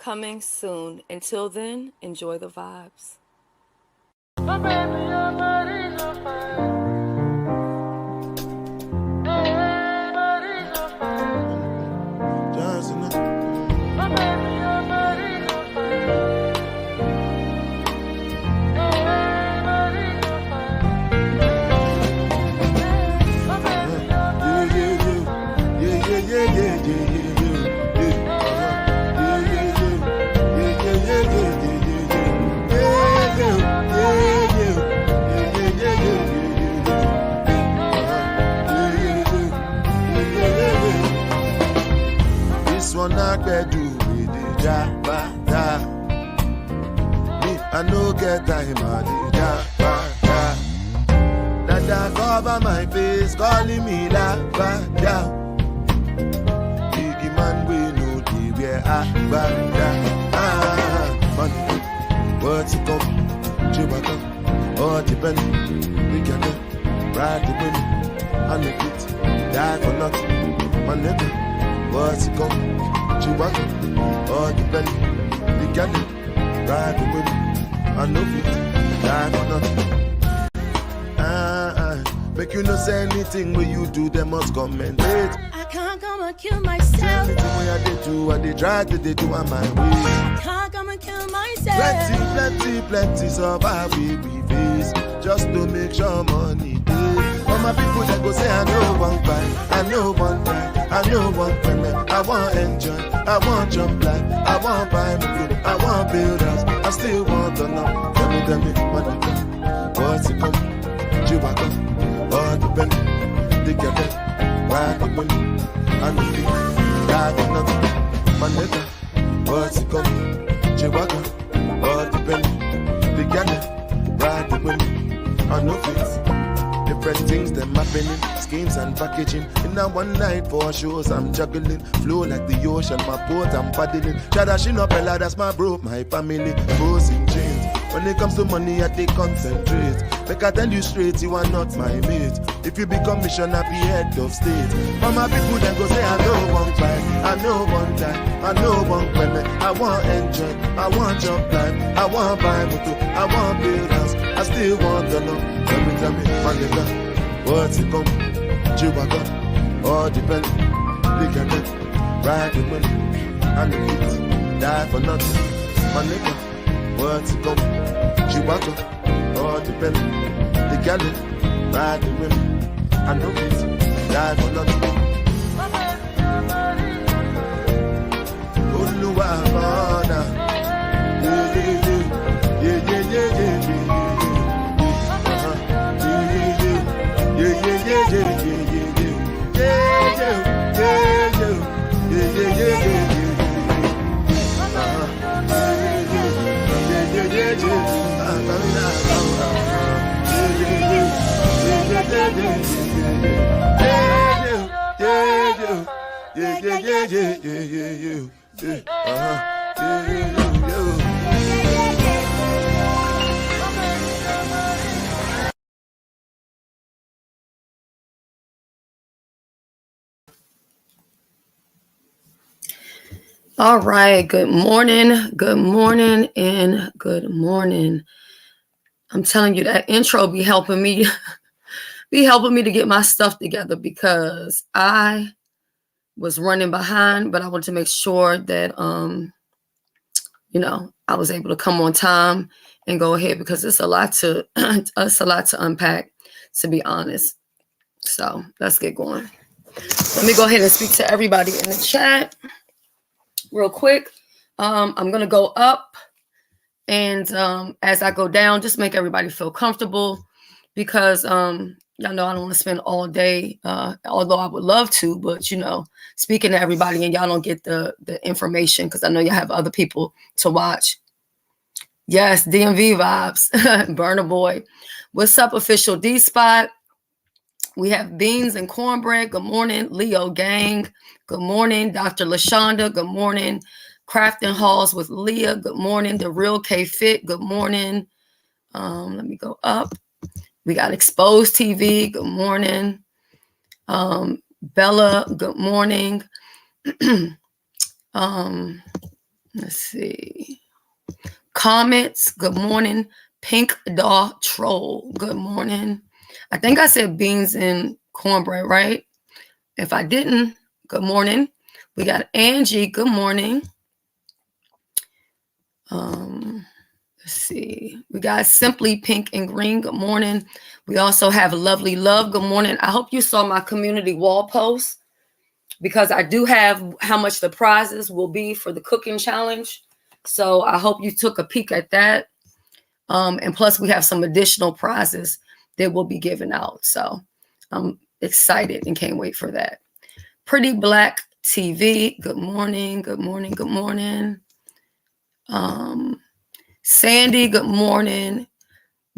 coming soon. Until then, enjoy the vibes. My baby, your body's on fire. Hey, body's on fire. Johnson. My baby, your body's on fire. Hey, body's on fire. My baby, your body's on fire. Yeah. One I do with the jabata. Me, I no get time at the jabata. Dada cover my face, calling me la bada. Biggie man, we know the where I bada. Money, what's it come? Chewbacca, all the belly. We can ride the wind, I make it, die for nothing, my nigga. What's it come? Chewbacca, all the belly, the galley, ride the wind, I know it, die for nothing. Make you no say anything when you do, they must commend it. I can't come and kill myself. Anything when I they try to they do on my way. I can't come and kill myself. Plenty survive we face, just to make sure money day. All my people that go say I know one buy, I know one time. I know one payment, I want enjoy, I want jump life, I want buy me food, I want build house, I still want to know. Tell me, what it come, what's it come, Chewbacca, all the belly, the galley, ride the wind, and the feet, die for nothing, my nigga, what's it come, Chewbacca, all the belly, the galley, ride the wind, and the feet. Different things them happening, schemes and packaging. In a one night for shows I'm juggling, flow like the ocean, my boat I'm paddling. Tradition up Ella, that's my bro, my family, bows in chains. When it comes to money, I take concentrate. Make I tell you straight, you are not my mate. If you become mission, I be head of state. All my people then go say I know one fight, I know one time, I know one payment. I want enjoy, I want jump life, I want buy motor, I want build house, I still want to know. Tell me, my nigga, what's it come? Chewbacca, all the belly, the galley, ride the wind, and the feet, die for nothing. My nigga, what's it come? Chewbacca, all the belly, the galley, ride the wind, and the feet, die for nothing. Oluwa Bana, yeah. All right, good morning, and good morning. I'm telling you that intro be helping me to get my stuff together because I was running behind, but I wanted to make sure that I was able to come on time and go ahead because it's a lot to unpack, to be honest. So let's get going. Let me go ahead and speak to everybody in the chat real quick. I'm going to go up, and as I go down, just make everybody feel comfortable because y'all know I don't want to spend all day, although I would love to, but speaking to everybody and y'all don't get the information because I know y'all have other people to watch. Yes, DMV vibes, Burner Boy. What's up, official D Spot? We have beans and cornbread. Good morning, Leo Gang. Good morning, Dr. LaShonda. Good morning, Crafting Halls with Leah. Good morning, The Real K Fit. Good morning. Let me go up. We got Exposed TV. Good morning. Bella, good morning. Let's see. Comments. Good morning. Pink Dog Troll. Good morning. I think I said beans and cornbread, right? If I didn't, good morning. We got Angie. Good morning. Let's see. We got Simply Pink and Green. Good morning. We also have Lovely Love. Good morning. I hope you saw my community wall post because I do have how much the prizes will be for the cooking challenge. So I hope you took a peek at that. And plus we have some additional prizes that will be given out. So I'm excited and can't wait for that. Pretty Black TV. Good morning. Good morning. Good morning. Sandy, good morning.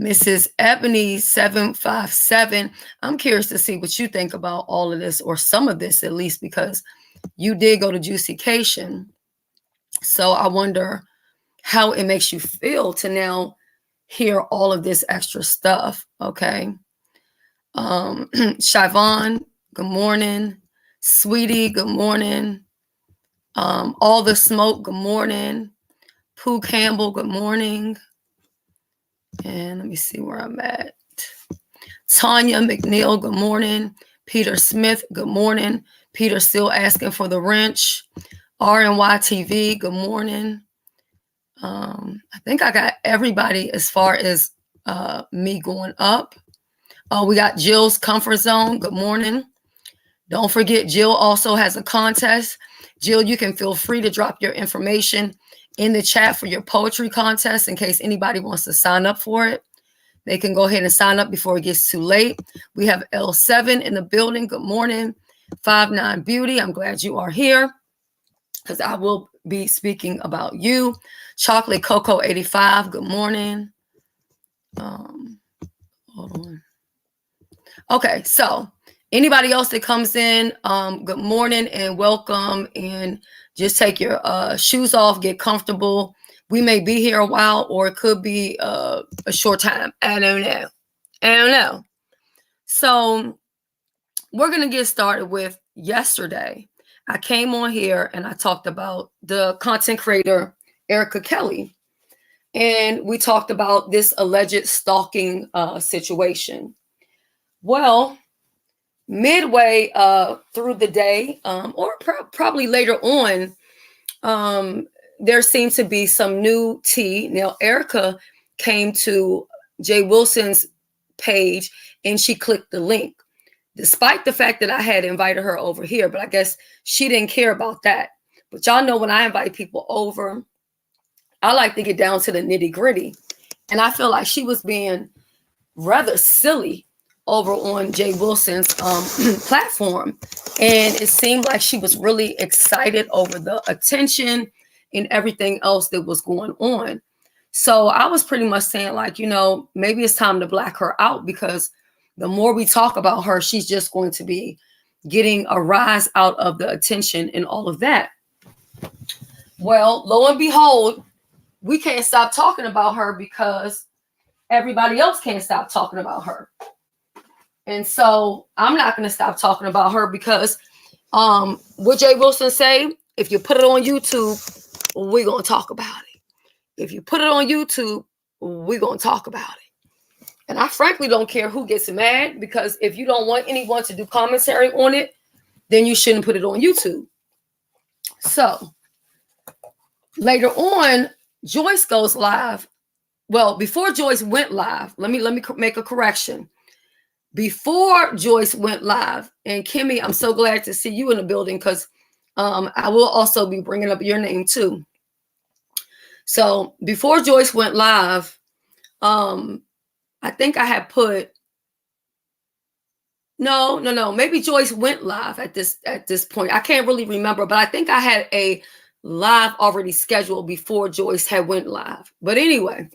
Mrs. Ebony 757. I'm curious to see what you think about all of this, or some of this at least, because you did go to Juicycation. So I wonder how it makes you feel to now hear all of this extra stuff. Okay. Shyvonne, good morning. Sweetie, good morning. All the Smoke, good morning. Pooh Campbell, good morning. And let me see where I'm at. Tanya McNeil, good morning. Peter Smith, good morning. Peter still asking for the wrench. RNY TV, good morning. I think I got everybody as far as me going up. We got Jill's Comfort Zone, good morning. Don't forget, Jill also has a contest. Jill, you can feel free to drop your information in the chat for your poetry contest in case anybody wants to sign up for it. They can go ahead and sign up before it gets too late. We have L7 in the building. Good morning. 59 Beauty. I'm glad you are here because I will be speaking about you. Chocolate Cocoa 85. Good morning. Hold on. Okay, so anybody else that comes in, good morning and welcome, and just take your shoes off, get comfortable. We may be here a while, or it could be a short time. I don't know. So we're going to get started with yesterday. I came on here and I talked about the content creator, Erica Kelly. And we talked about this alleged stalking situation. Well, midway through the day, or probably later on, there seemed to be some new tea. Now, Erica came to Jay Wilson's page and she clicked the link, despite the fact that I had invited her over here, but I guess she didn't care about that. But y'all know when I invite people over, I like to get down to the nitty gritty. And I feel like she was being rather silly over on Jay Wilson's platform. And it seemed like she was really excited over the attention and everything else that was going on. So I was pretty much saying, like, you know, maybe it's time to black her out, because the more we talk about her, she's just going to be getting a rise out of the attention and all of that. Well, lo and behold, we can't stop talking about her because everybody else can't stop talking about her. And so I'm not going to stop talking about her because what Jay Wilson say, if you put it on YouTube, we're going to talk about it. If you put it on YouTube, we're going to talk about it. And I frankly don't care who gets mad, because if you don't want anyone to do commentary on it, then you shouldn't put it on YouTube. So later on, Joyce goes live. Well, before Joyce went live, let me make a correction. Before Joyce went live, and Kimmy, I'm so glad to see you in the building, because I will also be bringing up your name too. So before Joyce went live, I think I had put, no, maybe Joyce went live at this point. I can't really remember, but I think I had a live already scheduled before Joyce had went live. But anyway,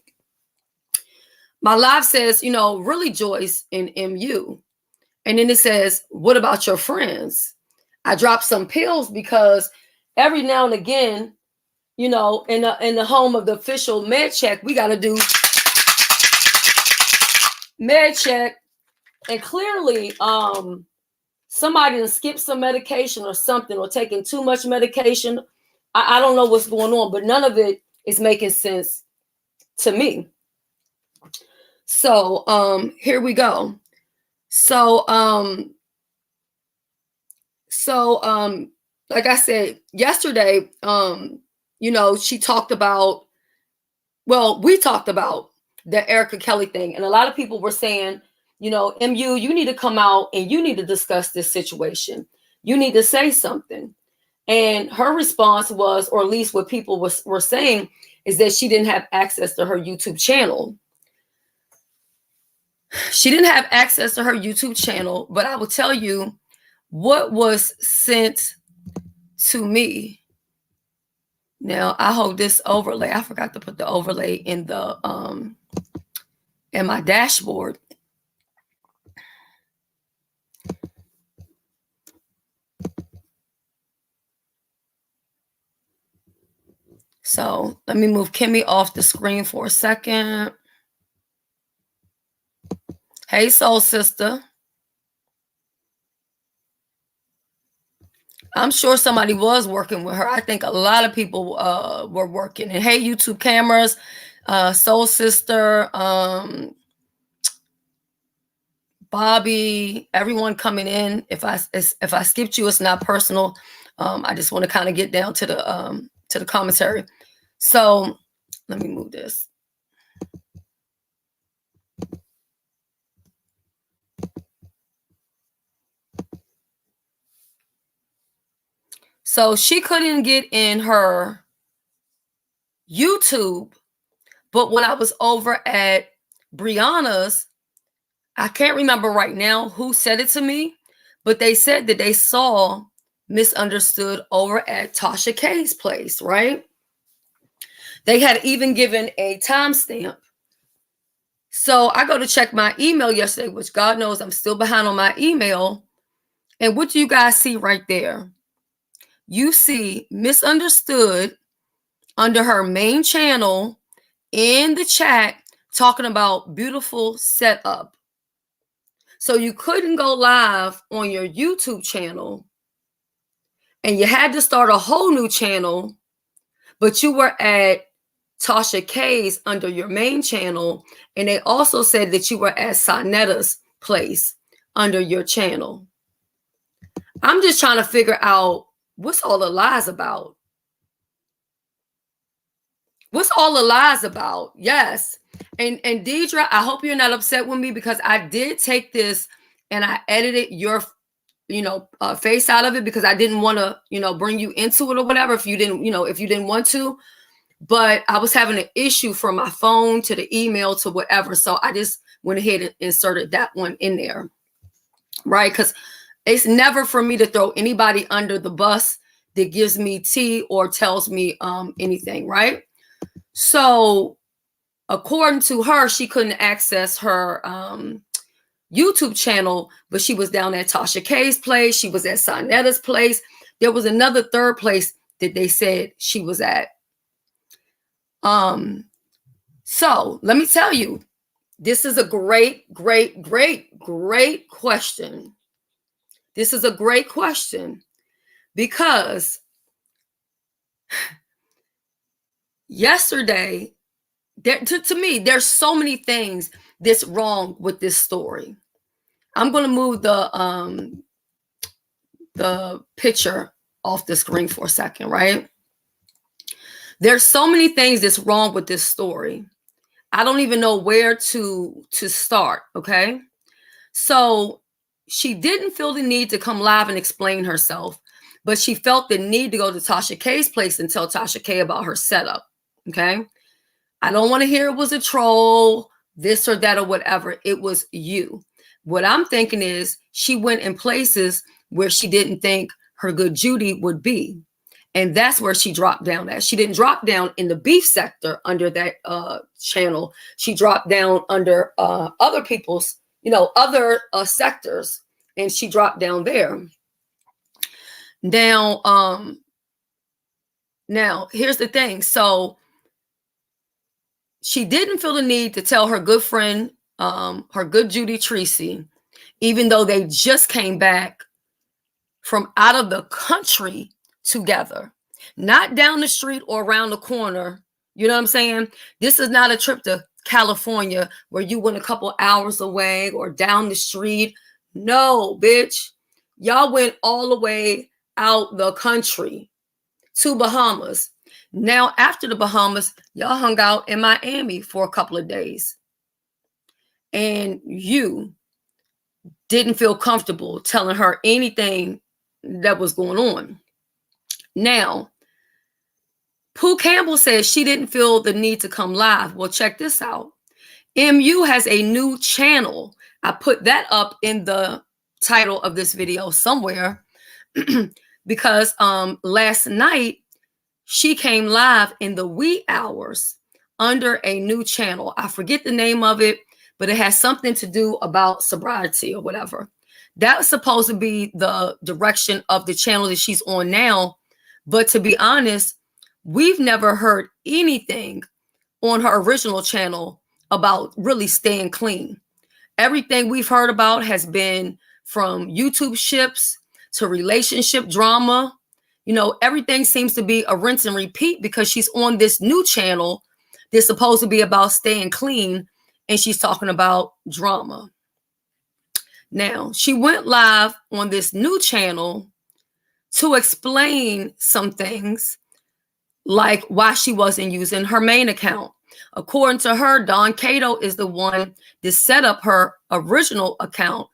my live says, you know, really Joyce and MU. And then it says, what about your friends? I dropped some pills because every now and again, you know, in the home of the official med check, we got to do med check. And clearly, somebody done skipped some medication or something, or taking too much medication, I don't know what's going on, but none of it is making sense to me. So here we go. So like I said yesterday, she talked about, we talked about the Erica Kelly thing, and a lot of people were saying, MU, you need to come out and you need to discuss this situation. You need to say something. And her response was, or at least what people were saying, is that she didn't have access to her YouTube channel. She didn't have access to her YouTube channel, but I will tell you what was sent to me. Now, I hold this overlay. I forgot to put the overlay in the in my dashboard. So let me move Kimmy off the screen for a second. Hey, soul sister. I'm sure somebody was working with her. I think a lot of people were working. And hey, YouTube cameras, soul sister, Bobby, everyone coming in. If I skipped you, it's not personal. I just want to kind of get down to the commentary. So let me move this. So she couldn't get in her YouTube, but when I was over at Brianna's, I can't remember right now who said it to me, but they said that they saw Misunderstood over at Tasha K's place, right? They had even given a timestamp. So I go to check my email yesterday, which God knows I'm still behind on my email. And what do you guys see right there? You see Misunderstood under her main channel in the chat talking about beautiful setup. So you couldn't go live on your YouTube channel and you had to start a whole new channel, but you were at Tasha K's under your main channel. And they also said that you were at Sonetta's place under your channel. I'm just trying to figure out what's all the lies about. What's all the lies about? Yes. And Deidre, I hope you're not upset with me because I did take this and I edited your, face out of it because I didn't want to, bring you into it or whatever. If you didn't want to, but I was having an issue from my phone to the email to whatever. So I just went ahead and inserted that one in there. Right. Because it's never for me to throw anybody under the bus that gives me tea or tells me anything. Right. So according to her, she couldn't access her YouTube channel, but she was down at Tasha K's place. She was at Sonetta's place. There was another third place that they said she was at. So let me tell you, this is a great question. This is a great question because yesterday, to me, there's so many things that's wrong with this story. I'm going to move the picture off the screen for a second, right? There's so many things that's wrong with this story. I don't even know where to start, okay? So she didn't feel the need to come live and explain herself, but she felt the need to go to Tasha K's place and tell Tasha K about her setup, okay? I don't want to hear it was a troll, this or that or whatever. It was you. What I'm thinking is she went in places where she didn't think her good Judy would be. And that's where she dropped down at. She didn't drop down in the beef sector under that channel. She dropped down under other people's, other sectors. And she dropped down there. Now, here's the thing. So she didn't feel the need to tell her good friend, her good Judy Tracy, even though they just came back from out of the country together. not down the street or around the corner. You know what I'm saying? This is not a trip to California where you went a couple hours away or down the street. No, bitch. Y'all went all the way out the country to Bahamas. Now, after the Bahamas, y'all hung out in Miami for a couple of days. And you didn't feel comfortable telling her anything that was going on. Now, Pooh Campbell says she didn't feel the need to come live. Well, check this out. MU has a new channel. I put that up in the title of this video somewhere because last night she came live in the wee hours under a new channel. I forget the name of it, but it has something to do about sobriety or whatever. That was supposed to be the direction of the channel that she's on now. But to be honest, we've never heard anything on her original channel about really staying clean. Everything we've heard about has been from YouTube ships to relationship drama. You know, everything seems to be a rinse and repeat because she's on this new channel that's supposed to be about staying clean, and she's talking about drama. Now, she went live on this new channel to explain some things, like why she wasn't using her main account. According to her, Don Cato is the one that set up her original account.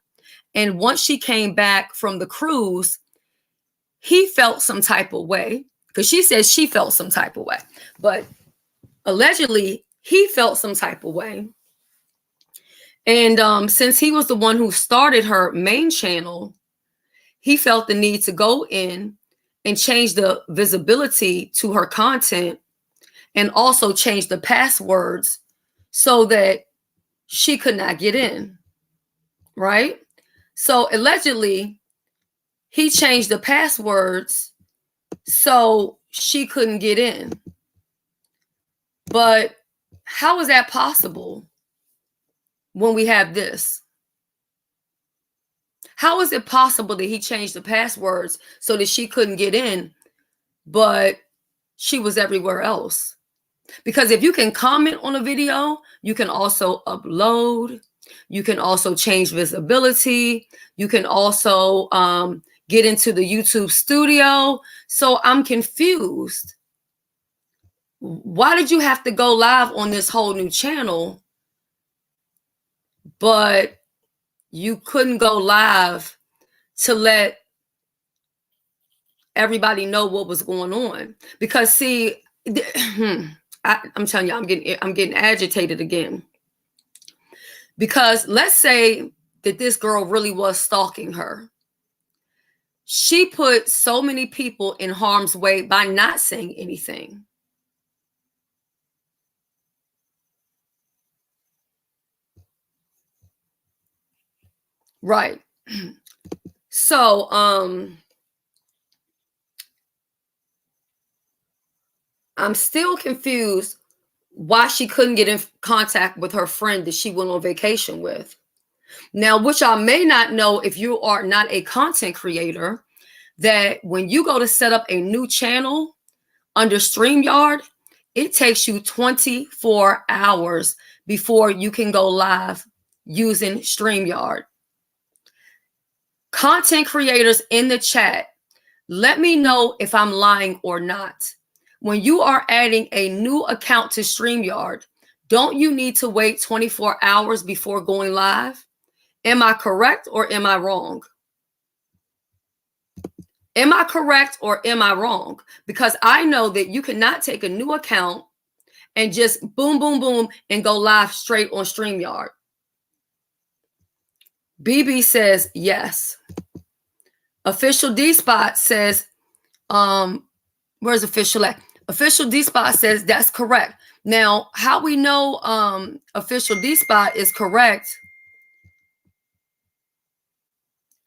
And once she came back from the cruise, he felt some type of way, because she says she felt some type of way. But allegedly, he felt some type of way. And since he was the one who started her main channel, he felt the need to go in and change the visibility to her content and also change the passwords so that she could not get in, right? So allegedly, he changed the passwords so she couldn't get in. But how is that possible when we have this? How is it possible that he changed the passwords so that she couldn't get in, but she was everywhere else? Because if you can comment on a video, you can also upload. You can also change visibility. You can also get into the YouTube studio. So I'm confused. Why did you have to go live on this whole new channel, but you couldn't go live to let everybody know what was going on? Because see, I'm telling you, I'm getting agitated again. Because let's say that this girl really was stalking her. She put so many people in harm's way by not saying anything. Right. So, I'm still confused why she couldn't get in contact with her friend that she went on vacation with. Now, which I may not know if you are not a content creator, that when you go to set up a new channel under StreamYard, it takes you 24 hours before you can go live using StreamYard. Content creators in the chat, let me know if I'm lying or not. When you are adding a new account to StreamYard, don't you need to wait 24 hours before going live? Am I correct or am I wrong? Am I correct or am I wrong? Because I know that you cannot take a new account and just boom, boom, boom, and go live straight on StreamYard. BB says yes. Official D-Spot says, where's Official at? Official D-Spot says that's correct. Now, how we know Official D-Spot is correct?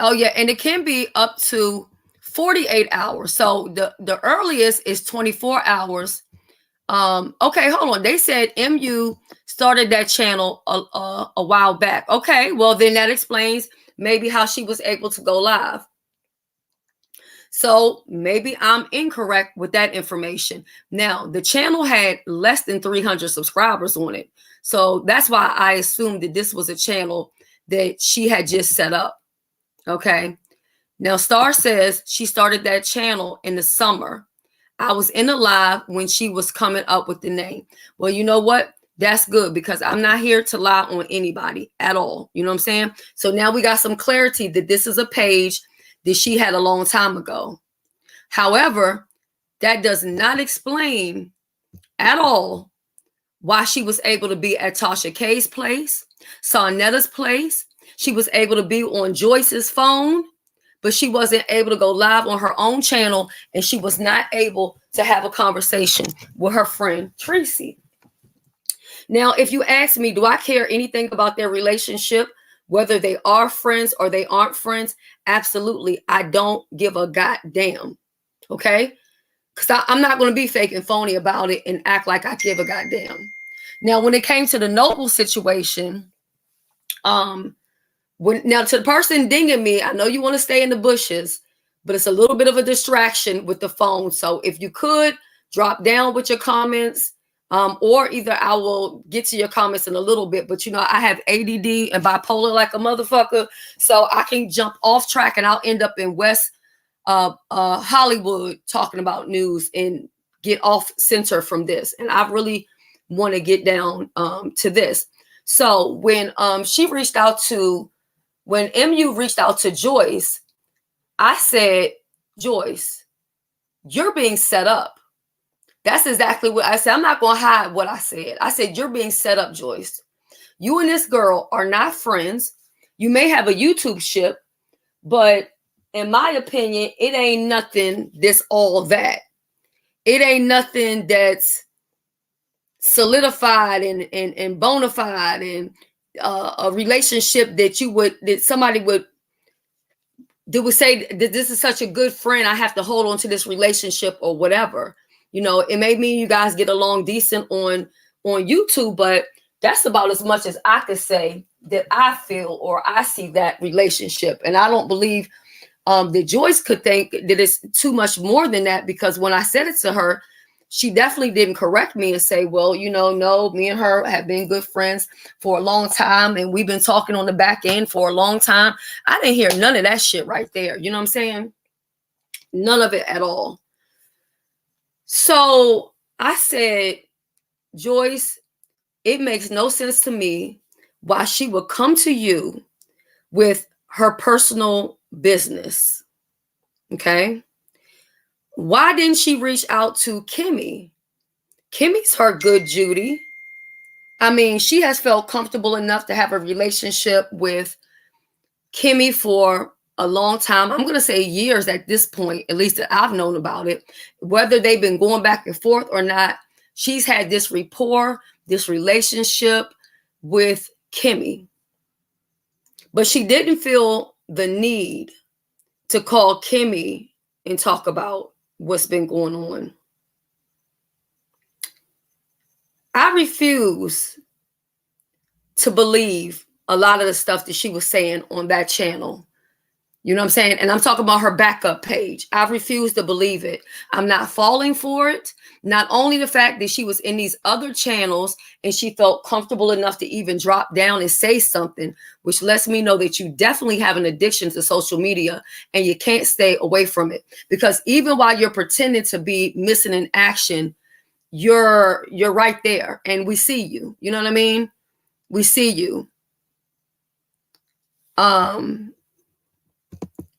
Oh, yeah, and it can be up to 48 hours. So the earliest is 24 hours. Okay, hold on. They said MU started that channel a while back. Okay, well, then that explains maybe how she was able to go live. So maybe I'm incorrect with that information. Now, the channel had less than 300 subscribers on it. So that's why I assumed that this was a channel that she had just set up. Okay. Now, Star says she started that channel in the summer. I was in the live when she was coming up with the name. Well, you know what? That's good because I'm not here to lie on anybody at all. You know what I'm saying? So now we got some clarity that this is a page that she had a long time ago. However, that does not explain at all why she was able to be at Tasha K's place, Sarnetta's place. She was able to be on Joyce's phone, but she wasn't able to go live on her own channel, and she was not able to have a conversation with her friend Tracy. Now, if you ask me, do I care anything about their relationship, whether they are friends or they aren't friends? Absolutely. I don't give a goddamn. Okay? Because I'm not going to be fake and phony about it and act like I give a goddamn. Now, when it came to the Noble situation, now to the person dinging me, I know you want to stay in the bushes, but it's a little bit of a distraction with the phone. So if you could drop down with your comments, or either I will get to your comments in a little bit, but you know, I have ADD and bipolar like a motherfucker, so I can jump off track and I'll end up in West Hollywood talking about news and get off center from this. And I really want to get down to this. So when when MU reached out to Joyce, I said, Joyce, you're being set up. That's exactly what I said. I'm not going to hide what I said. I said, you're being set up, Joyce. You and this girl are not friends. You may have a YouTube ship, but in my opinion, it ain't nothing that's all that. It ain't nothing that's solidified and bona fide and a relationship that somebody would say that this is such a good friend, I have to hold on to this relationship or whatever. You know, it may mean you guys get along decent on YouTube, but that's about as much as I could say that I feel or I see that relationship. And I don't believe that Joyce could think that it's too much more than that, because when I said it to her, she definitely didn't correct me and say, well, you know, no, me and her have been good friends for a long time and we've been talking on the back end for a long time. I didn't hear none of that shit right there. You know what I'm saying? None of it at all. So I said, Joyce, it makes no sense to me why she would come to you with her personal business. Okay. Why didn't she reach out to Kimmy? Kimmy's her good Judy. I mean, she has felt comfortable enough to have a relationship with Kimmy for a long time. I'm going to say years at this point, at least that I've known about it. Whether they've been going back and forth or not, she's had this rapport, this relationship with Kimmy. But she didn't feel the need to call Kimmy and talk about what's been going on. I refuse to believe a lot of the stuff that she was saying on that channel. You know what I'm saying? And I'm talking about her backup page. I refuse to believe it. I'm not falling for it. Not only the fact that she was in these other channels and she felt comfortable enough to even drop down and say something, which lets me know that you definitely have an addiction to social media and you can't stay away from it. Because even while you're pretending to be missing in action, you're right there and we see you. You know what I mean? We see you.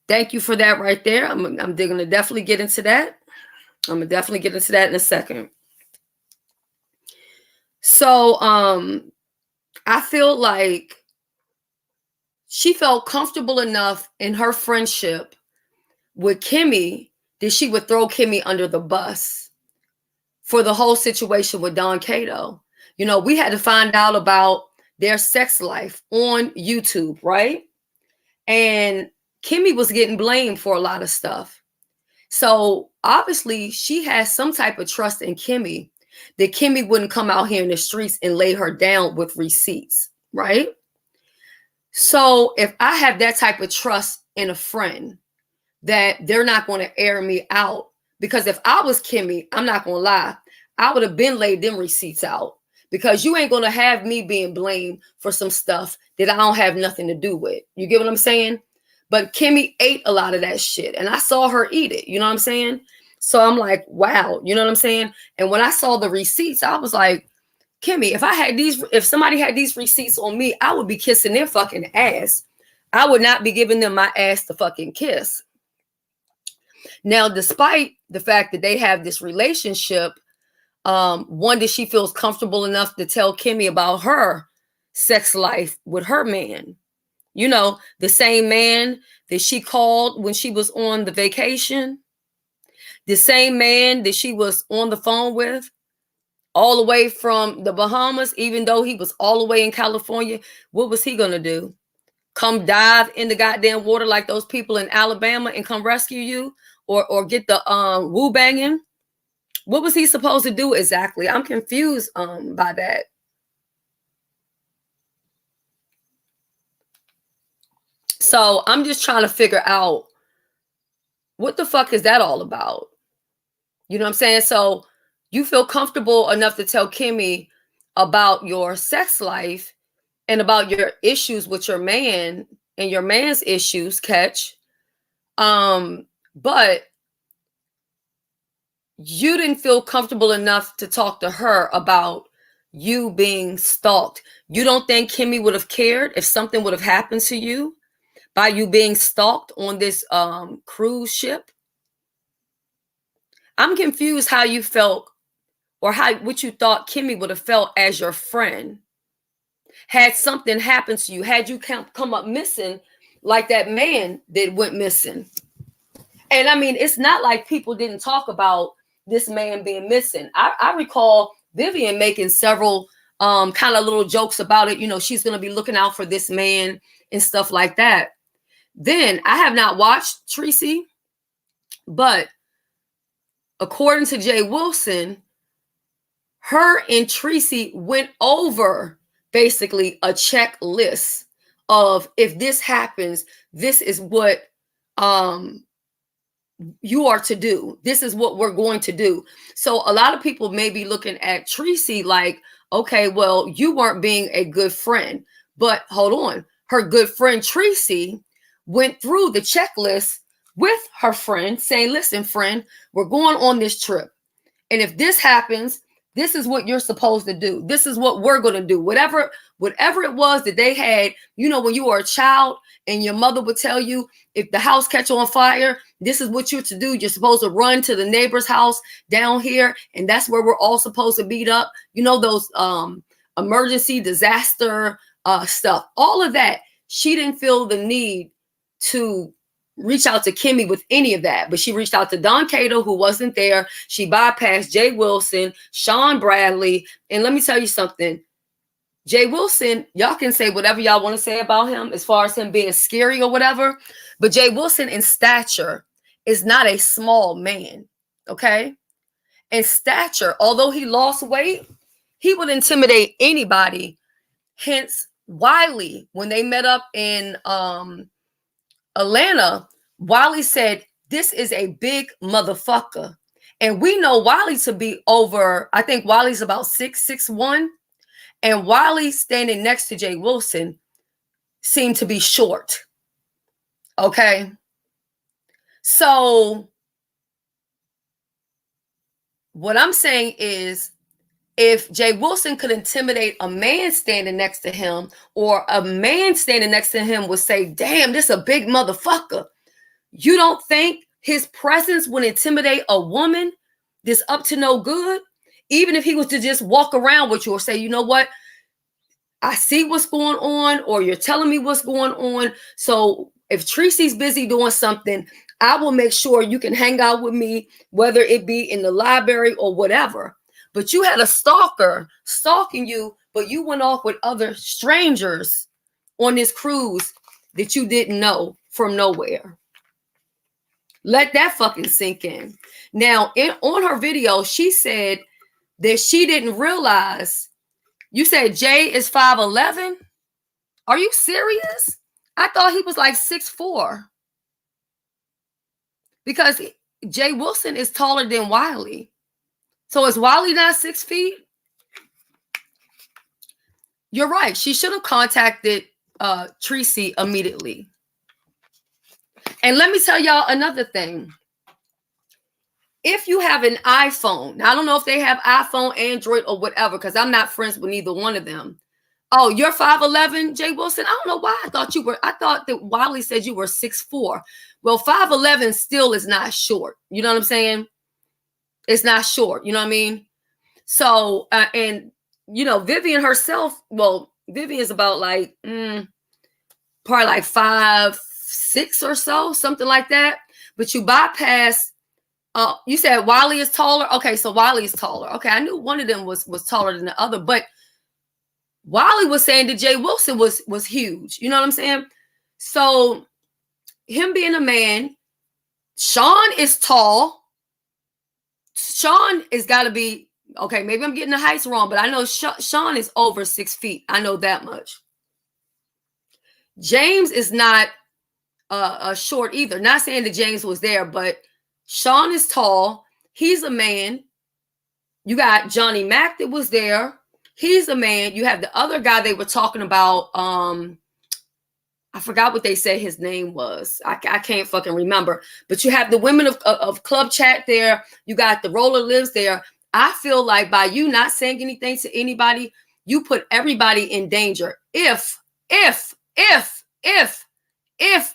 Thank you for that right there. I'm going to definitely get into that. I'm going to definitely get into that in a second. So I feel like she felt comfortable enough in her friendship with Kimmy that she would throw Kimmy under the bus for the whole situation with Don Cato. You know, we had to find out about their sex life on YouTube, right? And Kimmy was getting blamed for a lot of stuff. So obviously she has some type of trust in Kimmy that Kimmy wouldn't come out here in the streets and lay her down with receipts, right? So if I have that type of trust in a friend, that they're not going to air me out. Because if I was Kimmy, I'm not going to lie, I would have been laid them receipts out. Because you ain't going to have me being blamed for some stuff that I don't have nothing to do with. You get what I'm saying? But Kimmy ate a lot of that shit. And I saw her eat it. You know what I'm saying? So I'm like, wow. You know what I'm saying? And when I saw the receipts, I was like, Kimmy, if somebody had these receipts on me, I would be kissing their fucking ass. I would not be giving them my ass to fucking kiss. Now, despite the fact that they have this relationship, one that she feels comfortable enough to tell Kimmy about her sex life with her man. You know, the same man that she called when she was on the vacation. The same man that she was on the phone with all the way from the Bahamas, even though he was all the way in California. What was he going to do? Come dive in the goddamn water like those people in Alabama and come rescue you? Or get the woo banging? What was he supposed to do exactly? I'm confused by that. So I'm just trying to figure out what the fuck is that all about? You know what I'm saying? So you feel comfortable enough to tell Kimmy about your sex life and about your issues with your man and your man's issues, catch. But you didn't feel comfortable enough to talk to her about you being stalked. You don't think Kimmy would have cared if something would have happened to you by you being stalked on this cruise ship? I'm confused how you felt or what you thought Kimmy would have felt as your friend. Had something happened to you, had you come up missing like that man that went missing. And I mean, it's not like people didn't talk about this man being missing. I recall Vivian making several kind of little jokes about it. You know, she's going to be looking out for this man and stuff like that. Then I have not watched Tracy, but according to Jay Wilson, her and Tracy went over basically a checklist of if this happens, this is what you are to do. This is what we're going to do. So a lot of people may be looking at Tracy like, okay, well, you weren't being a good friend. But hold on. Her good friend Tracy went through the checklist with her friend saying, listen, friend, we're going on this trip. And if this happens, this is what you're supposed to do. This is what we're going to do. Whatever it was that they had, you know, when you were a child and your mother would tell you, if the house catch on fire, this is what you're to do. You're supposed to run to the neighbor's house down here. And that's where we're all supposed to meet up. You know, those emergency disaster stuff, all of that. She didn't feel the need to reach out to Kimmy with any of that, but she reached out to Don Cato, who wasn't there. She bypassed Jay Wilson, Sean Bradley. And let me tell you something. Jay Wilson, y'all can say whatever y'all want to say about him as far as him being scary or whatever, but Jay Wilson in stature is not a small man, okay? In stature, although he lost weight, he would intimidate anybody. Hence, Wiley, when they met up in Atlanta, Wiley said, this is a big motherfucker. And we know Wiley to be over, I think Wiley's about 6'1", and Wiley standing next to Jay Wilson seemed to be short. Okay. So what I'm saying is, if Jay Wilson could intimidate a man standing next to him, or a man standing next to him would say, damn, this is a big motherfucker. You don't think his presence would intimidate a woman that's up to no good? Even if he was to just walk around with you or say, you know what? I see what's going on, or you're telling me what's going on. So if Tracy's busy doing something, I will make sure you can hang out with me, whether it be in the library or whatever. But you had a stalker stalking you, but you went off with other strangers on this cruise that you didn't know from nowhere. Let that fucking sink in. Now, on her video, she said that she didn't realize. You said Jay is 5'11"? Are you serious? I thought he was like 6'4". because Jay Wilson is taller than Wiley. So is Wiley not 6 feet? You're right. She should have contacted Tracy immediately. And let me tell y'all another thing. If you have an iPhone, now I don't know if they have iPhone, Android, or whatever, because I'm not friends with neither one of them. Oh, you're 5'11", Jay Wilson? I don't know why I thought you were. I thought that Wiley said you were 6'4". Well, 5'11" still is not short. You know what I'm saying? It's not short. You know what I mean? So, and, you know, Vivian herself, well, Vivian is about like, probably like 5'6" or so, something like that. But you bypass, you said Wiley is taller. Okay, so Wiley is taller. Okay, I knew one of them was taller than the other, but Wiley was saying that Jay Wilson was huge. You know what I'm saying? So him being a man, Sean is tall. Sean is got to be, okay, maybe I'm getting the heights wrong, but I know Sean is over 6 feet. I know that much. James is not short either. Not saying that James was there, but Sean is tall. He's a man. You got Johnny Mack that was there. He's a man. You have the other guy they were talking about. I forgot what they said his name was. I can't fucking remember. But you have the women of Club Chat there. You got the Roller Lives there. I feel like by you not saying anything to anybody, you put everybody in danger. If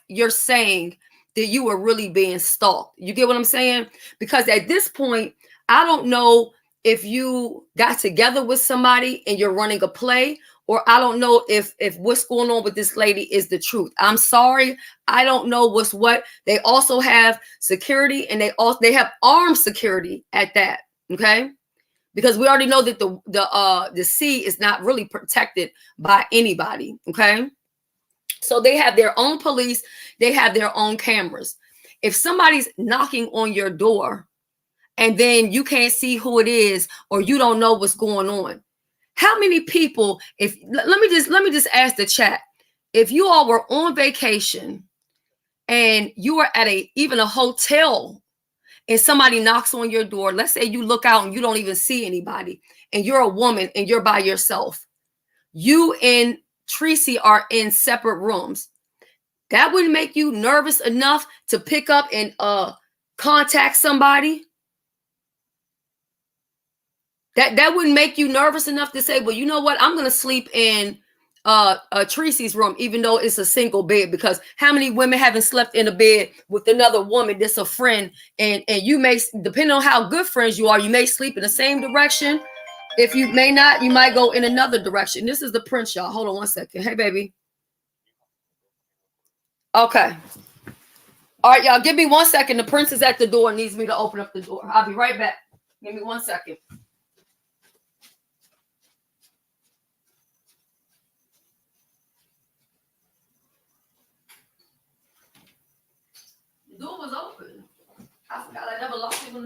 you're saying that you were really being stalked. You get what I'm saying? Because at this point, I don't know if you got together with somebody and you're running a play, or I don't know if what's going on with this lady is the truth. I'm sorry. I don't know what's what. They also have security, and they have armed security at that. Okay. Because we already know that the sea is not really protected by anybody. Okay. So they have their own police. They have their own cameras. If somebody's knocking on your door and then you can't see who it is, or you don't know what's going on, how many people, let me just ask the chat, if you all were on vacation and you were at even a hotel and somebody knocks on your door, let's say you look out and you don't even see anybody, and you're a woman and you're by yourself, you and Tracy are in separate rooms, that wouldn't make you nervous enough to pick up and contact somebody? That wouldn't make you nervous enough to say, well, you know what? I'm going to sleep in Tracy's room, even though it's a single bed, because how many women haven't slept in a bed with another woman that's a friend, and you may, depending on how good friends you are, you may sleep in the same direction. If you may not, you might go in another direction. This is the prince, y'all. Hold on one second. Hey, baby. Okay. All right, y'all. Give me 1 second. The prince is at the door and needs me to open up the door. I'll be right back. Give me 1 second. The door was open. I forgot I never locked it when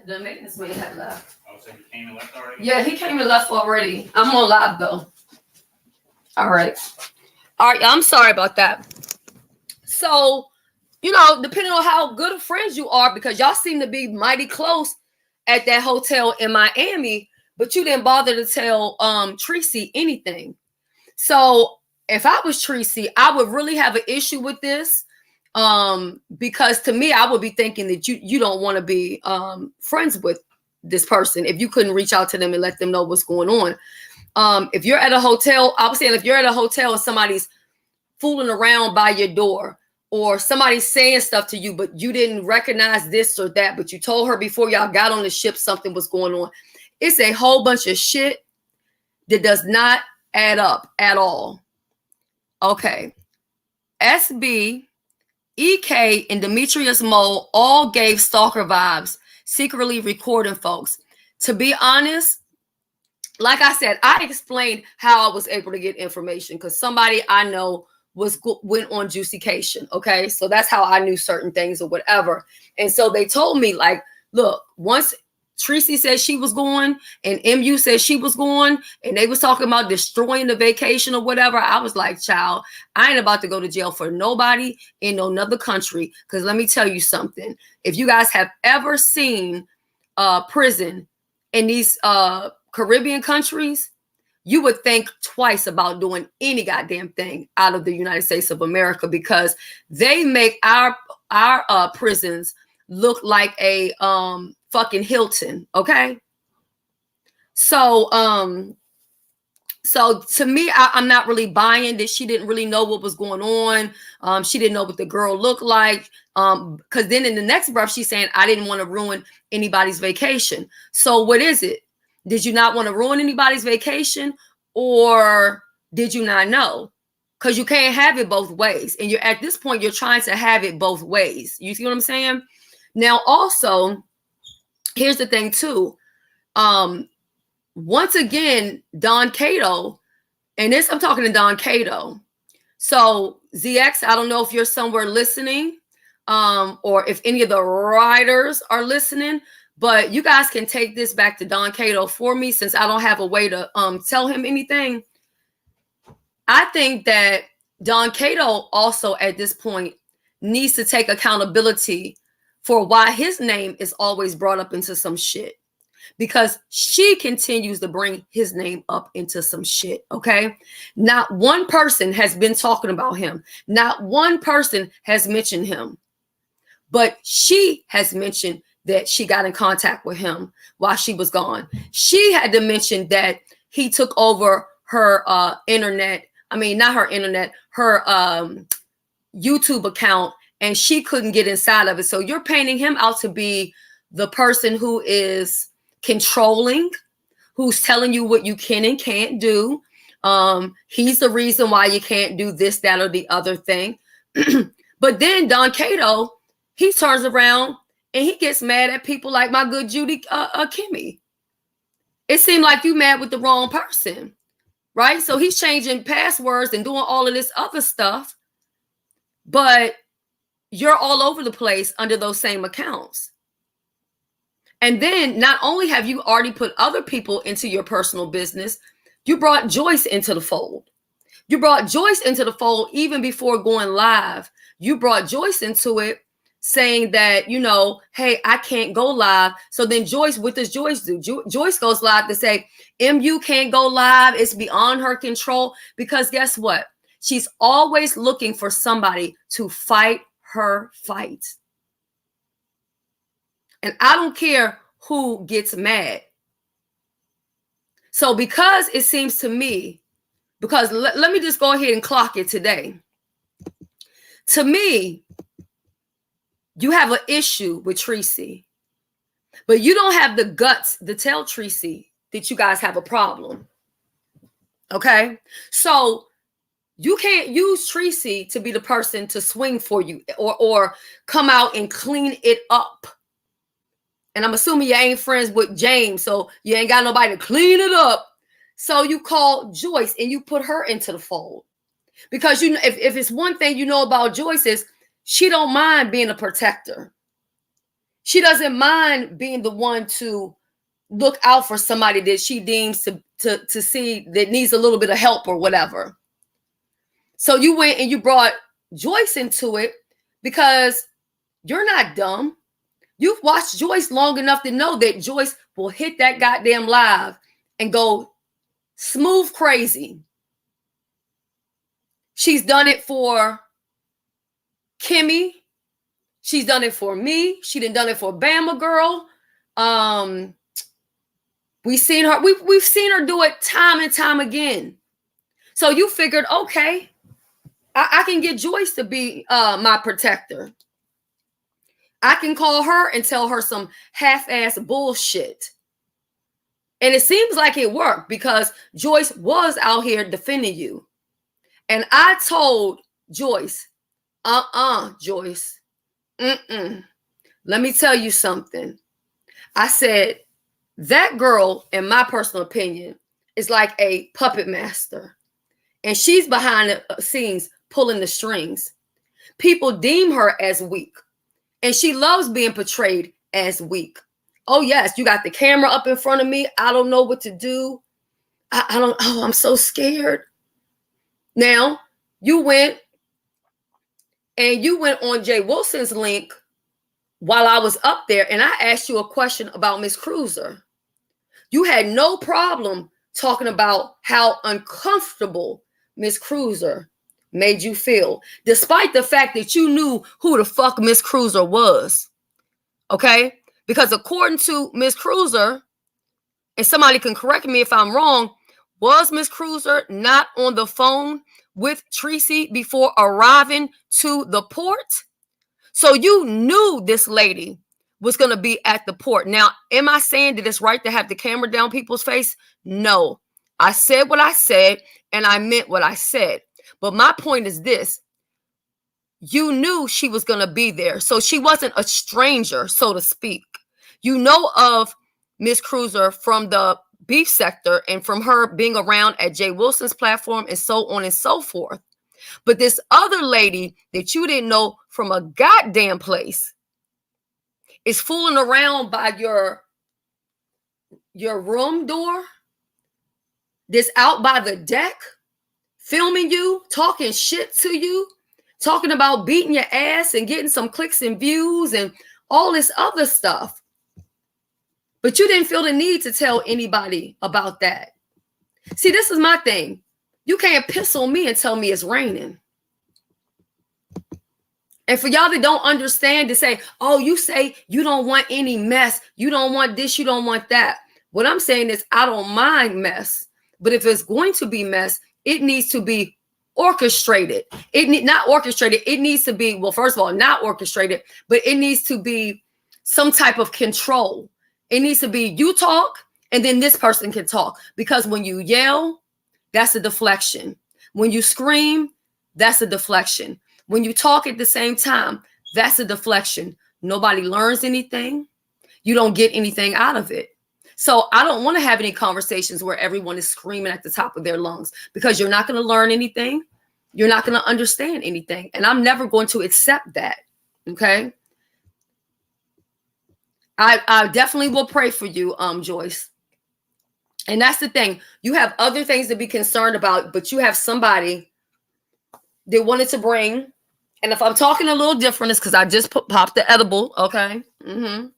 the maintenance man had left. Oh, so he came and left already? Yeah, he came and left already. I'm on live though. All right. I'm sorry about that. So, you know, depending on how good of friends you are, because y'all seem to be mighty close at that hotel in Miami, but you didn't bother to tell Tracy anything. So if I was Tracy, I would really have an issue with this. Because to me, I would be thinking that you don't want to be friends with this person if you couldn't reach out to them and let them know what's going on. If you're at a hotel, I was saying, if you're at a hotel and somebody's fooling around by your door, or somebody's saying stuff to you, but you didn't recognize this or that, but you told her before y'all got on the ship something was going on, it's a whole bunch of shit that does not add up at all. Okay. SB, EK, and Demetrius Mole all gave stalker vibes, secretly recording folks. To be honest, like I said, I explained how I was able to get information because somebody I know went on Juicycation. Okay, so that's how I knew certain things or whatever. And so they told me, like, look, once Tracy said she was going and MU said she was going and they was talking about destroying the vacation or whatever, I was like, child, I ain't about to go to jail for nobody in another country. Because let me tell you something. If you guys have ever seen prison in these Caribbean countries, you would think twice about doing any goddamn thing out of the United States of America, because they make our prisons look like a fucking Hilton, okay? So to me, I'm not really buying that she didn't really know what was going on. She didn't know what the girl looked like. Because then in the next breath, she's saying, I didn't want to ruin anybody's vacation. So what is it? Did you not want to ruin anybody's vacation, or did you not know? Because you can't have it both ways. And you're at this point, you're trying to have it both ways. You see what I'm saying? Now, also, here's the thing too. Once again, Don Cato, and this, I'm talking to Don Cato. So ZX, I don't know if you're somewhere listening, or if any of the writers are listening, but you guys can take this back to Don Cato for me, since I don't have a way to tell him anything. I think that Don Cato also at this point needs to take accountability for why his name is always brought up into some shit, because she continues to bring his name up into some shit, okay? Not one person has been talking about him. Not one person has mentioned him, but she has mentioned that she got in contact with him while she was gone. She had to mention that he took over her internet. I mean, not her internet, her YouTube account, and she couldn't get inside of it. So you're painting him out to be the person who is controlling, who's telling you what you can and can't do. He's the reason why you can't do this, that, or the other thing. But then Don Cato, he turns around and he gets mad at people like my good Judy Kimmy. It seemed like you mad with the wrong person, right? So he's changing passwords and doing all of this other stuff, but you're all over the place under those same accounts. And then not only have you already put other people into your personal business, you brought Joyce into the fold. You brought Joyce into the fold even before going live. You brought Joyce into it, saying that, you know, hey, I can't go live. So then Joyce, what does Joyce do? Joyce goes live to say, MU can't go live. It's beyond her control. Because guess what? She's always looking for somebody to fight her fight. And I don't care who gets mad. So because it seems to me, because let me just go ahead and clock it today. To me, you have an issue with Tracy, but you don't have the guts to tell Tracy that you guys have a problem. Okay? So you can't use Tracy to be the person to swing for you or come out and clean it up. And I'm assuming you ain't friends with James, so you ain't got nobody to clean it up. So you call Joyce and you put her into the fold. Because you know, if it's one thing you know about Joyce is she don't mind being a protector. She doesn't mind being the one to look out for somebody that she deems to see that needs a little bit of help or whatever. So you went and you brought Joyce into it because you're not dumb. You've watched Joyce long enough to know that Joyce will hit that goddamn live and go smooth crazy. She's done it for Kimmy. She's done it for me. She done it for Bama Girl. We've seen her do it time and time again. So you figured, okay, I can get Joyce to be my protector. I can call her and tell her some half-ass bullshit. And it seems like it worked because Joyce was out here defending you. And I told Joyce, Joyce, let me tell you something. I said, that girl, in my personal opinion, is like a puppet master. And she's behind the scenes pulling the strings. People deem her as weak. And she loves being portrayed as weak. Oh, yes, you got the camera up in front of me. I don't know what to do. I'm so scared. Now, you went on Jay Wilson's link while I was up there, and I asked you a question about Miss Cruiser. You had no problem talking about how uncomfortable Miss Cruiser made you feel, despite the fact that you knew who the fuck Miss Cruiser was. Okay? Because according to Miss Cruiser, and somebody can correct me if I'm wrong, was Miss Cruiser not on the phone with Tracy before arriving to the port? So you knew this lady was going to be at the port. Now, am I saying that it's right to have the camera down people's face? No. I said what I said, and I meant what I said. But my point is this. You knew she was going to be there. So she wasn't a stranger, so to speak. You know of Miss Cruiser from the beef sector and from her being around at Jay Wilson's platform and so on and so forth. But this other lady that you didn't know from a goddamn place is fooling around by your room door, that's out by the deck, filming you, talking shit to you, talking about beating your ass and getting some clicks and views and all this other stuff. But you didn't feel the need to tell anybody about that. See, this is my thing. You can't piss on me and tell me it's raining. And for y'all that don't understand, to say, oh, you say you don't want any mess. You don't want this. You don't want that. What I'm saying is I don't mind mess. But if it's going to be mess, it needs to be orchestrated. Not orchestrated. It needs to be, well, first of all, not orchestrated, but it needs to be some type of control. It needs to be you talk and then this person can talk. Because when you yell, that's a deflection. When you scream, that's a deflection. When you talk at the same time, that's a deflection. Nobody learns anything. You don't get anything out of it. So I don't want to have any conversations where everyone is screaming at the top of their lungs, because you're not going to learn anything. You're not going to understand anything. And I'm never going to accept that. Okay. I definitely will pray for you, Joyce. And that's the thing. You have other things to be concerned about, but you have somebody that wanted to bring. And if I'm talking a little different, it's because I just popped the edible. Okay. And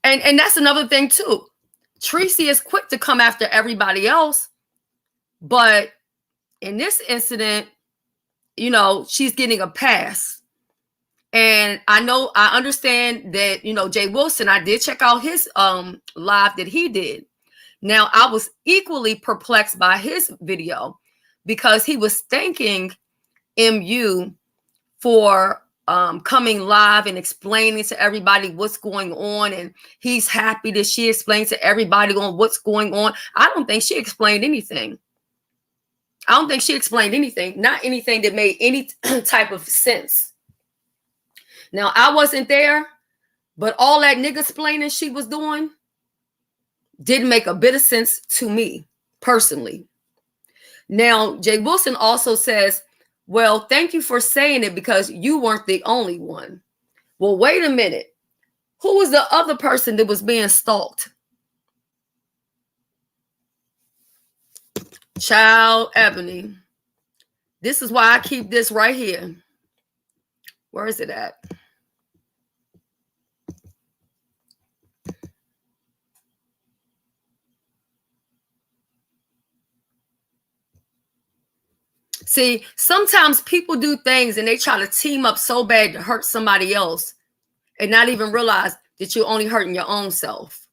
that's another thing too. Tracy is quick to come after everybody else, but in this incident, you know, she's getting a pass. And I understand that, you know, Jay Wilson, I did check out his live that he did. Now, I was equally perplexed by his video because he was thanking MU for coming live and explaining to everybody what's going on. And he's happy that she explained to everybody on what's going on. I don't think she explained anything. Not anything that made any type of sense. Now, I wasn't there, but all that nigga explaining she was doing didn't make a bit of sense to me personally. Now, Jay Wilson also says, well, thank you for saying it because you weren't the only one. Well, wait a minute. Who was the other person that was being stalked? Child Ebony. This is why I keep this right here. Where is it at? See, sometimes people do things and they try to team up so bad to hurt somebody else and not even realize that you're only hurting your own self.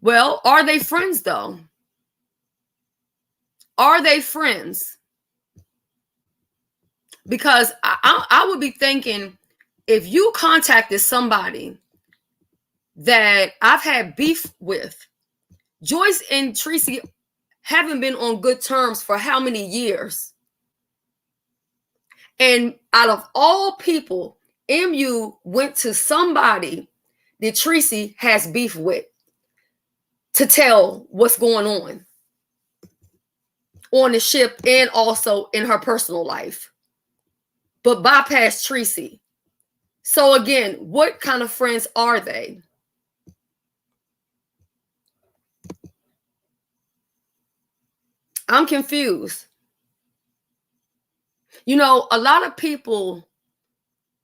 Well, are they friends though? Are they friends? Because I would be thinking, if you contacted somebody that I've had beef with, Joyce and Tracy haven't been on good terms for how many years? And out of all people, MU went to somebody that Tracy has beef with to tell what's going on the ship and also in her personal life. but bypass Tracy. So again, what kind of friends are they? I'm confused. You know, a lot of people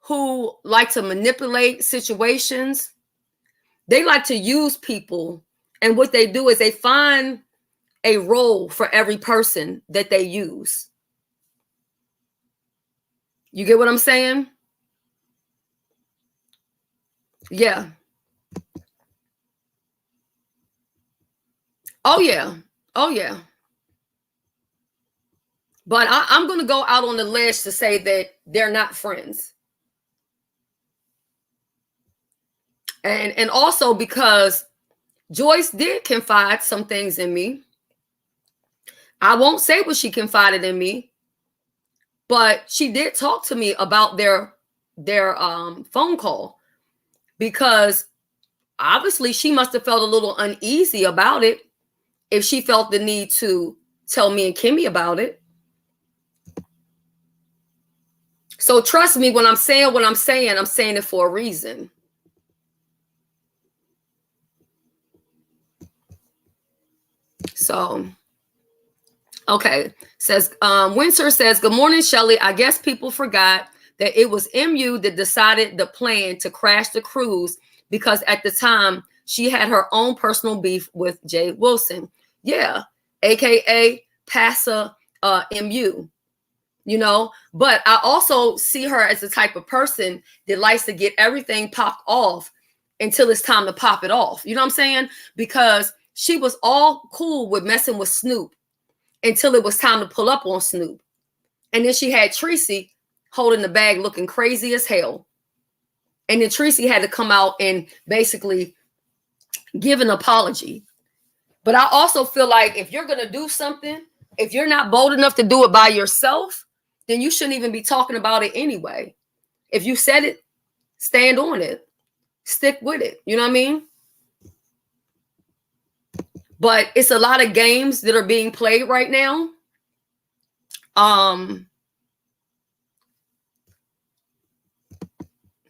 who like to manipulate situations, they like to use people. And what they do is they find a role for every person that they use. You get what I'm saying? Yeah. Oh, yeah. Oh, yeah. But I'm going to go out on the ledge to say that they're not friends. And also because Joyce did confide some things in me. I won't say what she confided in me, but she did talk to me about their phone call, because obviously she must have felt a little uneasy about it if she felt the need to tell me and Kimmy about it. So trust me, when I'm saying what I'm saying it for a reason. So, okay. Says, Winter says, good morning, Shelly. I guess people forgot that it was MU that decided the plan to crash the cruise, because at the time she had her own personal beef with Jay Wilson. Yeah. AKA Passa MU. You know, but I also see her as the type of person that likes to get everything popped off until it's time to pop it off. You know what I'm saying? Because she was all cool with messing with Snoop until it was time to pull up on Snoop. And then she had Tracy holding the bag looking crazy as hell. And then Tracy had to come out and basically give an apology. But I also feel like if you're going to do something, if you're not bold enough to do it by yourself, then you shouldn't even be talking about it anyway. If you said it, stand on it. Stick with it. You know what I mean? But it's a lot of games that are being played right now.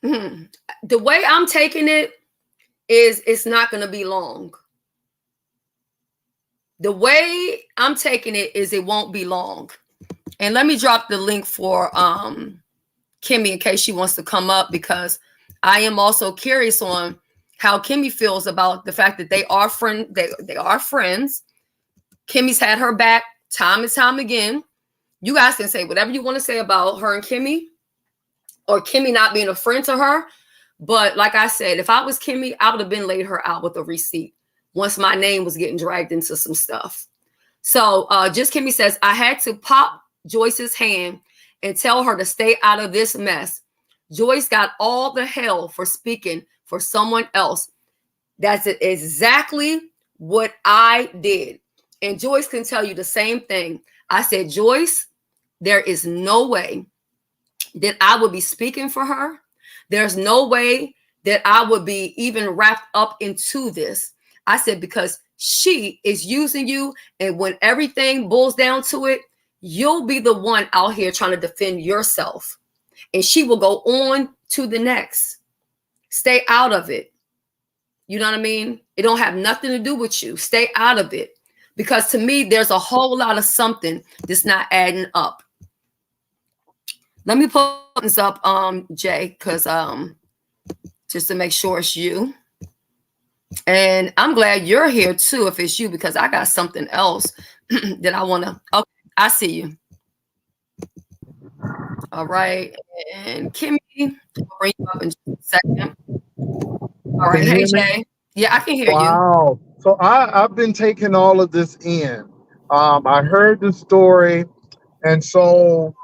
The way I'm taking it is it's not going to be long. The way I'm taking it is it won't be long. And let me drop the link for Kimmy in case she wants to come up, because I am also curious on how Kimmy feels about the fact that they are they are friends. Kimmy's had her back time and time again. You guys can say whatever you want to say about her and Kimmy, or Kimmy not being a friend to her. But like I said, if I was Kimmy, I would have been laid her out with a receipt once my name was getting dragged into some stuff. So just Kimmy says, I had to pop Joyce's hand and tell her to stay out of this mess. Joyce got all the hell for speaking for someone else. That's exactly what I did. And Joyce can tell you the same thing. I said, Joyce, there is no way that I would be speaking for her. There's no way that I would be even wrapped up into this. I said, because she is using you. And when everything boils down to it, you'll be the one out here trying to defend yourself. And she will go on to the next. Stay out of it. You know what I mean? It don't have nothing to do with you. Stay out of it. Because to me, there's a whole lot of something that's not adding up. Let me put this up, Jay, because just to make sure it's you. And I'm glad you're here too, if it's you, because I got something else that I want to. Okay, I see you. All right. And Kimmy, I'll bring you up in just a second. All right. Hey, Jay. Yeah, I can hear you. Wow. So I've been taking all of this in. I heard the story, and so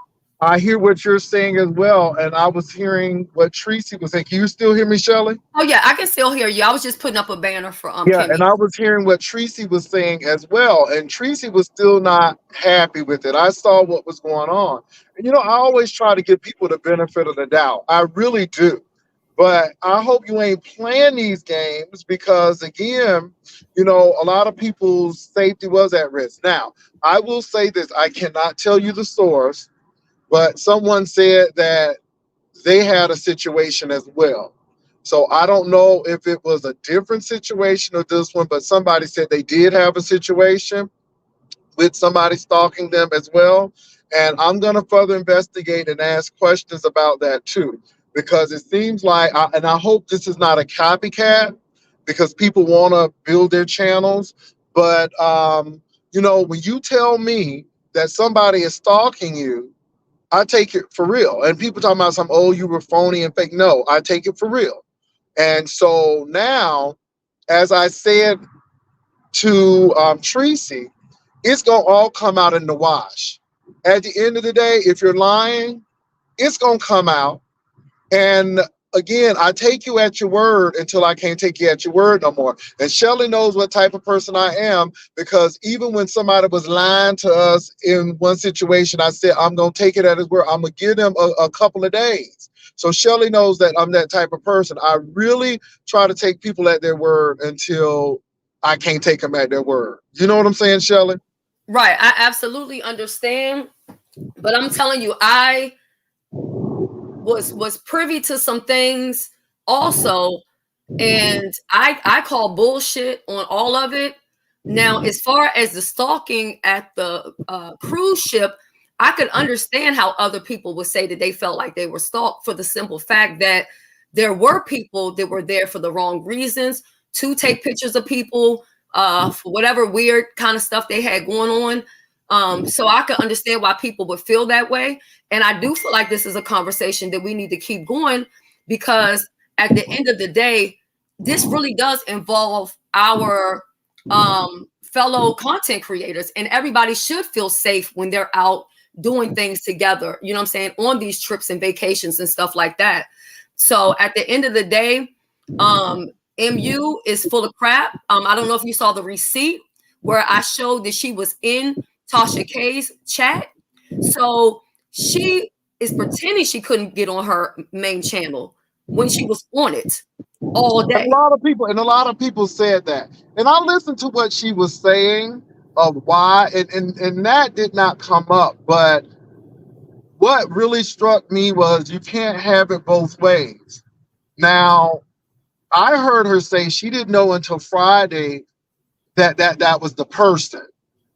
I hear what you're saying as well. And I was hearing what Tracy was saying. Can you still hear me, Shelly? Oh, yeah, I can still hear you. I was just putting up a banner for Yeah, Kimmy. and I was hearing what Tracy was saying as well. And Tracy was still not happy with it. I saw what was going on. And, I always try to give people the benefit of the doubt. I really do. But I hope you ain't playing these games because, again, a lot of people's safety was at risk. Now, I will say this. I cannot tell you the source, but someone said that they had a situation as well. So I don't know if it was a different situation or this one, but somebody said they did have a situation with somebody stalking them as well. And I'm going to further investigate and ask questions about that too, because it seems like, and I hope this is not a copycat, because people want to build their channels. But, when you tell me that somebody is stalking you, I take it for real. And people talking about some, oh, you were phony and fake. No, I take it for real. And so now, as I said to Tracy, it's gonna all come out in the wash. At the end of the day, if you're lying, it's gonna come out. And again, I take you at your word until I can't take you at your word no more. And Shelly knows what type of person I am, because even when somebody was lying to us in one situation, I said, I'm gonna take it at his word. I'm gonna give them a couple of days. So Shelly knows that I'm that type of person. I really try to take people at their word until I can't take them at their word. You know what I'm saying, Shelly? Right. I absolutely understand. But I'm telling you, I was privy to some things also, and I call bullshit on all of it. Now, as far as the stalking at the cruise ship, I could understand how other people would say that they felt like they were stalked, for the simple fact that there were people that were there for the wrong reasons, to take pictures of people for whatever weird kind of stuff they had going on. So I could understand why people would feel that way. And I do feel like this is a conversation that we need to keep going, because at the end of the day, this really does involve our fellow content creators, and everybody should feel safe when they're out doing things together, you know what I'm saying, on these trips and vacations and stuff like that. So at the end of the day, MU is full of crap. I don't know if you saw the receipt where I showed that she was in Tasha K's chat. So she is pretending she couldn't get on her main channel when she was on it all day. A lot of people said that. And I listened to what she was saying of why, and that did not come up. But what really struck me was you can't have it both ways. Now, I heard her say she didn't know until Friday that was the person.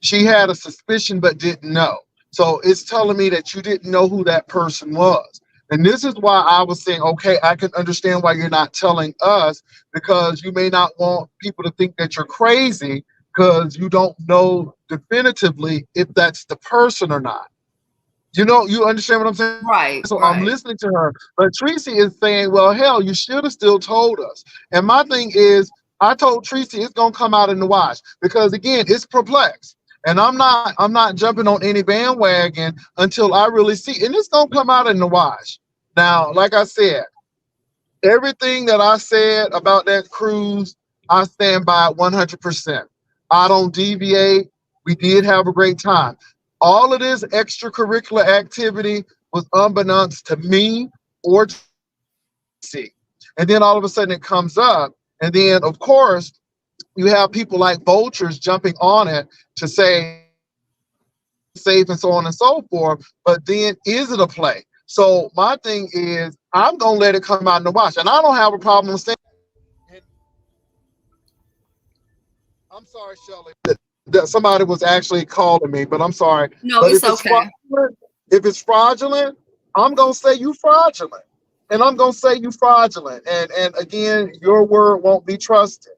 She had a suspicion but didn't know. So it's telling me that you didn't know who that person was. And this is why I was saying, okay, I can understand why you're not telling us, because you may not want people to think that you're crazy because you don't know definitively if that's the person or not. You understand what I'm saying? Right. So I'm listening to her. But Tracy is saying, well, hell, you should have still told us. And my thing is, I told Tracy it's gonna come out in the wash, because again, it's perplexed. And I'm not jumping on any bandwagon until I really see. And it's gonna come out in the wash. Now, like I said, everything that I said about that cruise, I stand by 100%. I don't deviate. We did have a great time. All of this extracurricular activity was unbeknownst to me or to see. And then all of a sudden it comes up. And then, of course, you have people like vultures jumping on it to say safe and so on and so forth. But then is it a play? So my thing is, I'm going to let it come out in the wash. And I don't have a problem saying, I'm sorry, Shelly, that somebody was actually calling me, but I'm sorry. No, but it's okay. If it's fraudulent, I'm going to say you fraudulent. And I'm going to say you fraudulent. And again, your word won't be trusted.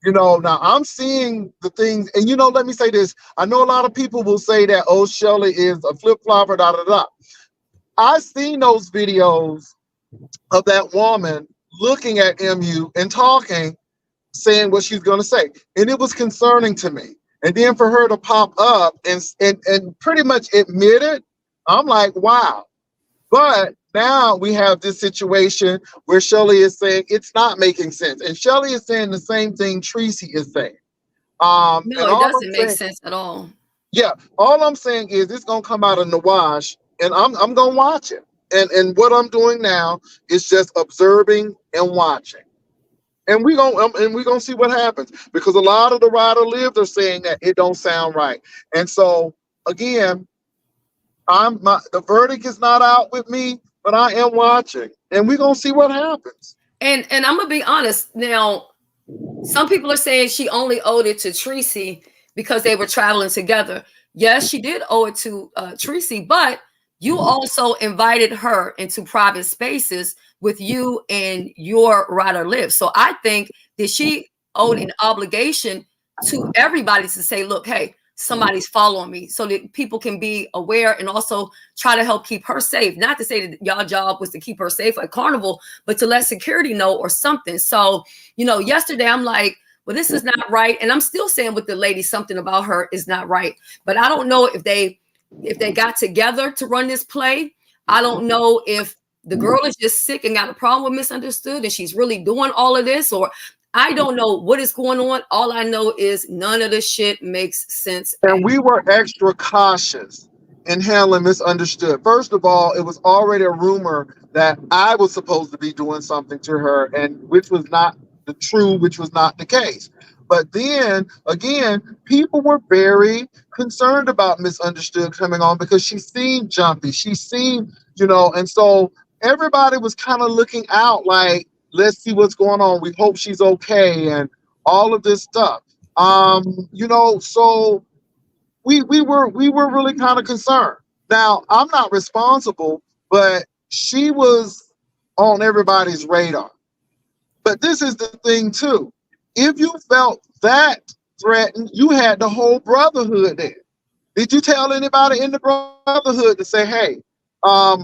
Now I'm seeing the things, and let me say this. I know a lot of people will say that, oh, Shelly is a flip-flopper, da-da-da. I've seen those videos of that woman looking at MU and talking, saying what she's going to say. And it was concerning to me. And then for her to pop up and pretty much admit it, I'm like, wow. But now we have this situation where Shelly is saying it's not making sense. And Shelly is saying the same thing Tracy is saying. No, it doesn't make sense at all. Yeah, all I'm saying is it's going to come out in the wash, and I'm going to watch it. And what I'm doing now is just observing and watching. And we're gonna see what happens, because a lot of the rider lived are saying that it don't sound right. And so again, The verdict is not out with me, but I am watching, and we're gonna see what happens. And I'm gonna be honest now. Some people are saying she only owed it to Tracy because they were traveling together. Yes, she did owe it to Tracy, but you also invited her into private spaces with you and your rider live. So I think that she owed an obligation to everybody to say, look, hey, somebody's following me, so that people can be aware and also try to help keep her safe. Not to say that y'all job was to keep her safe at Carnival, but to let security know or something. So, yesterday I'm like, well, this is not right. And I'm still saying with the lady, something about her is not right. But I don't know if they got together to run this play. I don't know if the girl is just sick and got a problem with misunderstood and she's really doing all of this, or I don't know what is going on. All I know is none of this shit makes sense. And we were extra cautious in handling misunderstood. First of all, it was already a rumor that I was supposed to be doing something to her, and which was not which was not the case. But then again, people were very concerned about misunderstood coming on because she seemed jumpy. She seemed, and so everybody was kind of looking out like, let's see what's going on. We hope she's okay and all of this stuff. So we were really kind of concerned. Now, I'm not responsible, but she was on everybody's radar. But this is the thing too. If you felt that threatened, you had the whole brotherhood there. Did you tell anybody in the brotherhood to say, hey, I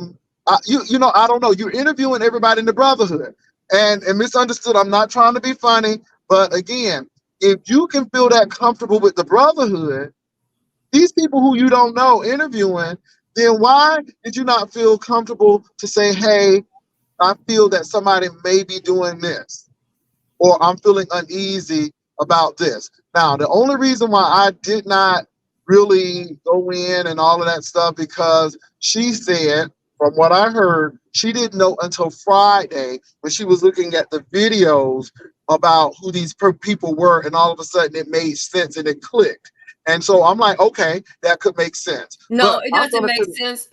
don't know. You're interviewing everybody in the brotherhood. And misunderstood, I'm not trying to be funny, but again, if you can feel that comfortable with the brotherhood, these people who you don't know interviewing, then why did you not feel comfortable to say, hey, I feel that somebody may be doing this, or I'm feeling uneasy about this? Now, the only reason why I did not really go in and all of that stuff, because she said, from what I heard, she didn't know until Friday when she was looking at the videos about who these people were, and all of a sudden it made sense and it clicked. And so I'm like, okay, that could make sense. No, But it doesn't make sense.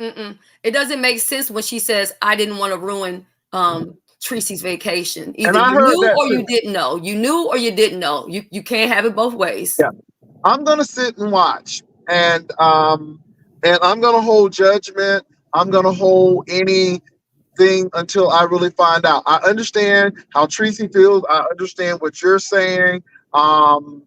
It doesn't make sense when she says, I didn't want to ruin Tracy's vacation. Either I you heard knew that or too. you didn't know. You knew or you didn't know. You can't have it both ways. Yeah, I'm gonna sit and watch, and I'm gonna hold judgment. I'm gonna hold anything until I really find out. I understand how Tracy feels. I understand what you're saying. Um,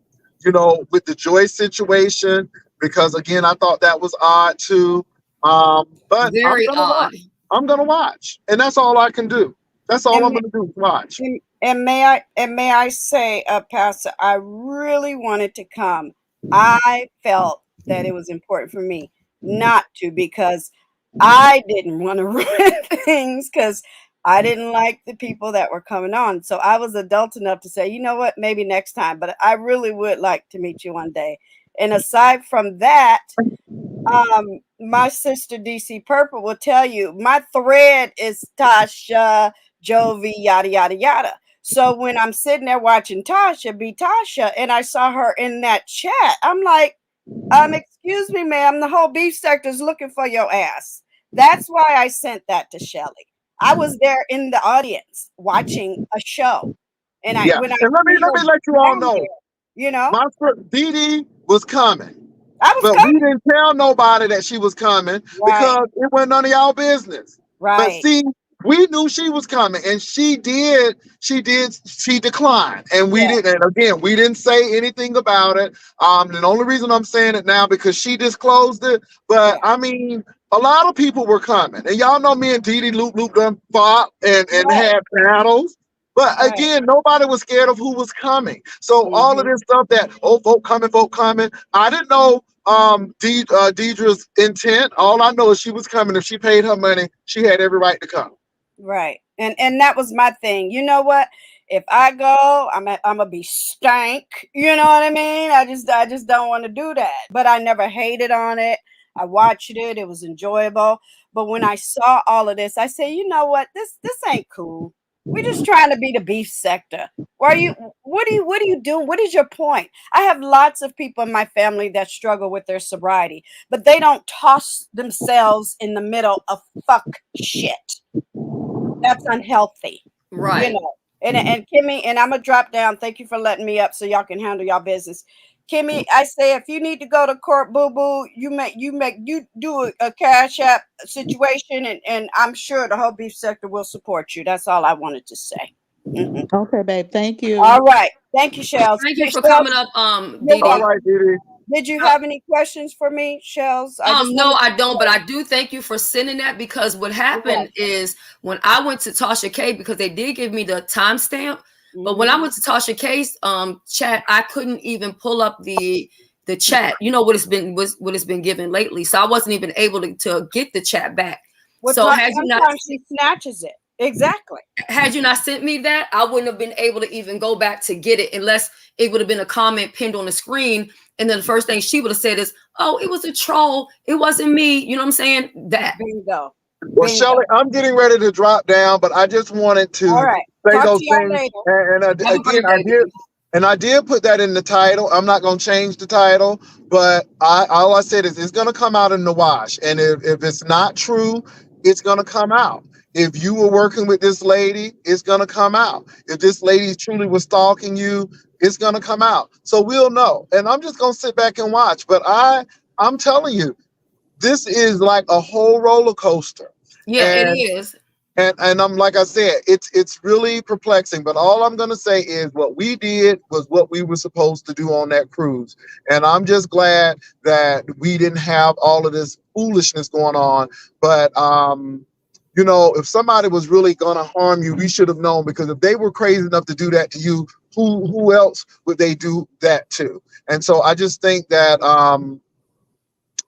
with the Joyce situation, because again, I thought that was odd too. But I'm Very gonna odd. watch. I'm gonna watch, and that's all I can do. That's all I'm And gonna do is watch. and may I say, Pastor, I really wanted to come. I felt that it was important for me not to, because I didn't want to ruin things, because I didn't like the people that were coming on. So I was adult enough to say, you know what, maybe next time. But I really would like to meet you one day. And aside from that, my sister DC Purple will tell you my thread is Tasha, Jovi, yada yada yada. So when I'm sitting there watching Tasha be Tasha, and I saw her in that chat, I'm like, excuse me, ma'am, the whole beef sector's looking for your ass. That's why I sent that to Shelly. I was there in the audience watching a show, and Yeah, when I and let me see her let you all down know, there, you know, my Dee Dee was coming. I was But we coming. didn't tell nobody that she was coming Right, because it wasn't none of y'all business. But right, see, we knew she was coming, and she declined. And we yeah, didn't, and again, we didn't say anything about it. The only reason I'm saying it now because she disclosed it. But yeah, I mean, a lot of people were coming. And y'all know me and Dee Dee Loop done fought and right, had battles. But right. again, nobody was scared of who was coming. So all of Mhm. this stuff that, oh, folk coming. I didn't know Deidre's intent. All I know is she was coming. If she paid her money, she had every right to come. Right. And that was my thing. You know what? If I go, I'm gonna be stank. You know what I mean? I just don't want to do that. But I never hated on it. I watched it. It was enjoyable. But when I saw all of this, I said, you know what? This ain't cool. We're just trying to be the beef sector. Why are you? What do you do? What is your point? I have lots of people in my family that struggle with their sobriety, but they don't toss themselves in the middle of fuck shit. That's unhealthy, you Right. know. And Kimmy, and I'm gonna drop down. Thank you for letting me up so y'all can handle y'all business. Kimmy, I say if you need to go to court, boo boo, you do a cash app situation, and I'm sure the whole beef sector will support you. That's all I wanted to say. Mhm. Okay, babe. Thank you. All right, thank you, Shells. Thank you Hey, for coming Shells, up, you're Dee All Dee. welcome. right, Didi. Did you have any questions for me, Shells? I just No, wanted I to don't, but know. I do thank you for sending that, because what You're happened welcome. is when I went to Tasha K, because they did give me the timestamp, but when Mhm. I went to Tasha K's chat, I couldn't even pull up the chat. You know what it's been given lately. So I wasn't even able to get the chat back. What So time? Sometimes she snatches it. Exactly. had you not sent me that, I wouldn't have been able to even go back to get it, unless it would have been a comment pinned on the screen. And then the first thing she would have said is, "Oh, it was a troll. It wasn't me." You know what I'm saying? That. Bingo. Well, Bingo. Shelly, I'm getting ready to drop down, but I just wanted All to right. say Talk those to y'all things. later. Have a Again, great day, baby. I did put that in the title. I'm not going to change the title, but all I said is it's going to come out in the wash. And if it's not true, it's going to come out. If you were working with this lady, it's going to come out. If this lady truly was stalking you, it's going to come out. So we'll know. And I'm just going to sit back and watch. But I'm telling you, this is like a whole roller coaster. Yeah, it And is. and I'm like I said, it's really perplexing. But all I'm gonna say is what we did was what we were supposed to do on that cruise. And I'm just glad that we didn't have all of this foolishness going on. But if somebody was really gonna harm you, we should have known, because if they were crazy enough to do that to you, who else would they do that to? And so I just think that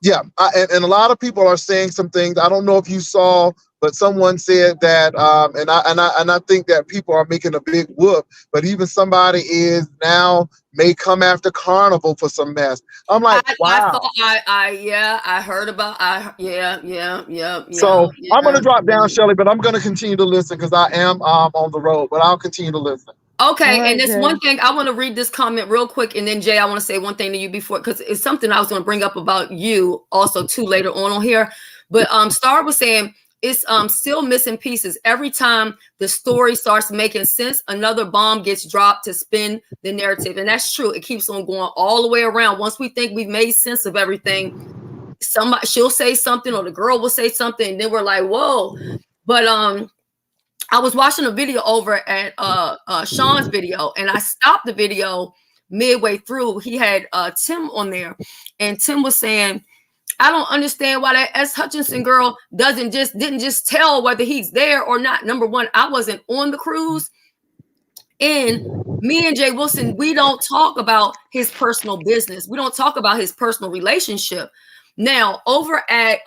yeah, and a lot of people are saying some things. I don't know if you saw, but someone said that, and I think that people are making a big whoop. But even somebody is now may come after Carnival for some mess. I'm like, I thought wow. I heard about So I'm gonna drop down, yeah. Shelly, but I'm gonna continue to listen because I am on the road. But I'll continue to listen. All Okay, and right, there's one Jay. thing I want to read this comment real quick, and then Jay, I want to say one thing to you before, because it's something I was going to bring up about you also too later on here. But Star was saying it's still missing pieces. Every time the story starts making sense, another bomb gets dropped to spin the narrative, and that's true. It keeps on going all the way around. Once we think we've made sense of everything, she'll say something, or the girl will say something, and then we're like, whoa. But I was watching a video over at Sean's video, and I stopped the video midway through. He had Tim on there, and Tim was saying, "I don't understand why that S. Hutchinson girl didn't just tell whether he's there or not." Number one, I wasn't on the cruise, and me and Jay Wilson, we don't talk about his personal business. We don't talk about his personal relationship. Now, over at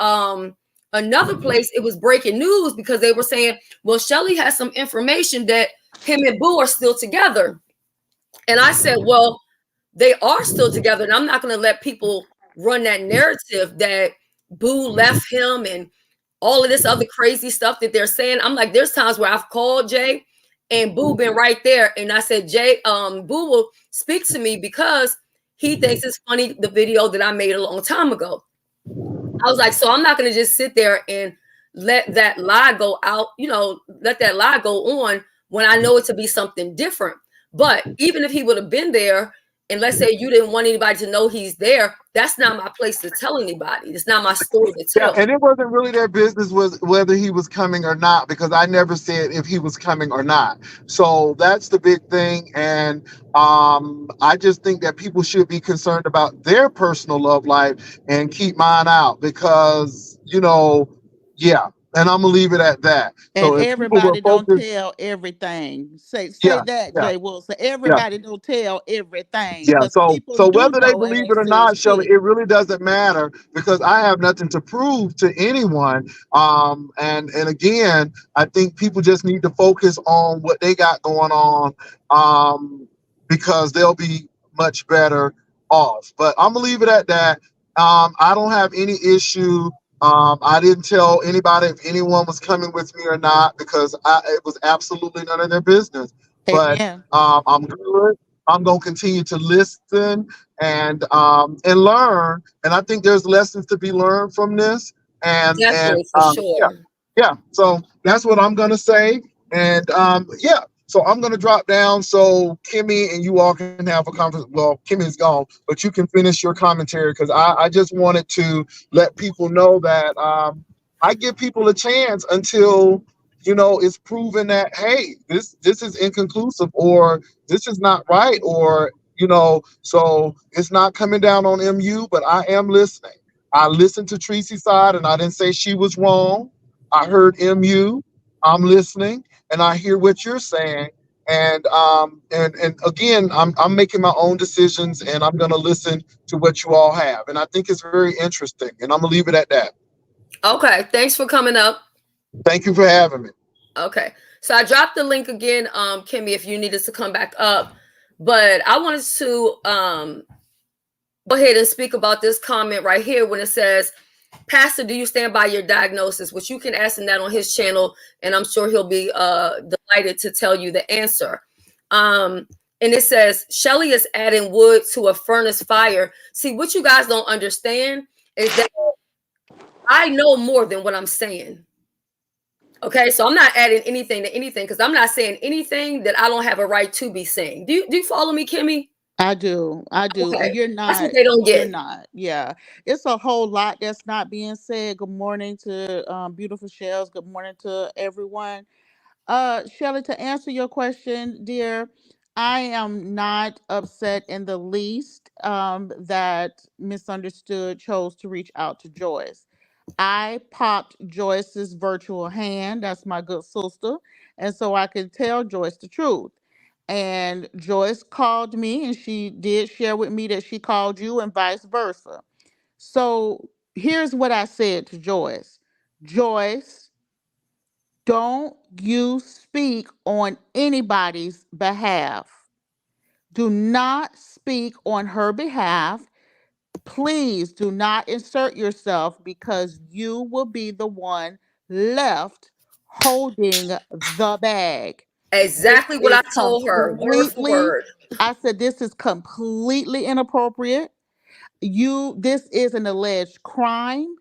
another place, it was breaking news because they were saying, well, Shelly has some information that him and Boo are still together. And I said, well, they are still together. And I'm not going to let people run that narrative that Boo left him and all of this other crazy stuff that they're saying. I'm like, there's times where I've called Jay and Boo been right there. And I said, Jay, Boo will speak to me because he thinks it's funny, the video that I made a long time ago. I was like, so I'm not going to just sit there and let that lie go out, let that lie go on when I know it to be something different. But even if he would have been there, and let's say you didn't want anybody to know he's there, that's not my place to tell anybody. It's not my story to Yeah, tell. and it wasn't really their business was whether he was coming or not, because I never said if he was coming or not. So that's the big thing. And I just think that people should be concerned about their personal love life and keep mine out, because yeah. And I'm gonna leave it at that. And So if people were everybody don't focused, tell everything. Say yeah, that, yeah, Jay Wilson. yeah. Everybody don't tell everything, Yeah, because so people so do whether they know and believe ain't it or said not, Shelly, shit. it really doesn't matter, because I have nothing to prove to anyone. And again, I think people just need to focus on what they got going on, because they'll be much better off. But I'm gonna leave it at that. I don't have any issue I didn't tell anybody if anyone was coming with me or not because it was absolutely none of their business. But Amen. I'm good. I'm gonna continue to listen and learn. And I think there's lessons to be learned from this. And Definitely, for yeah, sure. yeah. So that's what I'm gonna say. And yeah. So I'm gonna drop down so Kimmy and you all can have a conversation. Well, Kimmy's gone, but you can finish your commentary because I just wanted to let people know that I give people a chance until it's proven that hey, this is inconclusive or this is not right or so it's not coming down on MU, but I am listening. I listened to Tracy's side and I didn't say she was wrong. I heard MU. I'm listening and I hear what you're saying. And again, I'm making my own decisions and I'm gonna listen to what you all have. And I think it's very interesting. And I'm gonna leave it at that. Okay, thanks for coming up. Thank you for having me. Okay, so I dropped the link again, Kimmy, if you need us to come back up. But I wanted to go ahead and speak about this comment right here when it says, Pastor, do you stand by your diagnosis? Which you can ask him that on his channel, and I'm sure he'll be delighted to tell you the answer. And it says, Shelly is adding wood to a furnace fire. See, what you guys don't understand is that I know more than what I'm saying. Okay, so I'm not adding anything to anything because I'm not saying anything that I don't have a right to be saying. Do you follow me, Kimmy? I do. Okay, And you're that's what not. they don't You're get. not. Yeah. It's a whole lot that's not being said. Good morning to beautiful shells. Good morning to everyone. Shelly, to answer your question, dear, I am not upset in the least that Misunderstood chose to reach out to Joyce. I popped Joyce's virtual hand. That's my good sister. And so I could tell Joyce the truth. And Joyce called me and she did share with me that she called you and vice versa. So here's what I said to Joyce. Joyce, don't you speak on anybody's behalf. Do not speak on her behalf. Please do not insert yourself because you will be the one left holding the bag. This Exactly what I is told her, word for completely, word. I said, this is completely inappropriate. This is an alleged crime.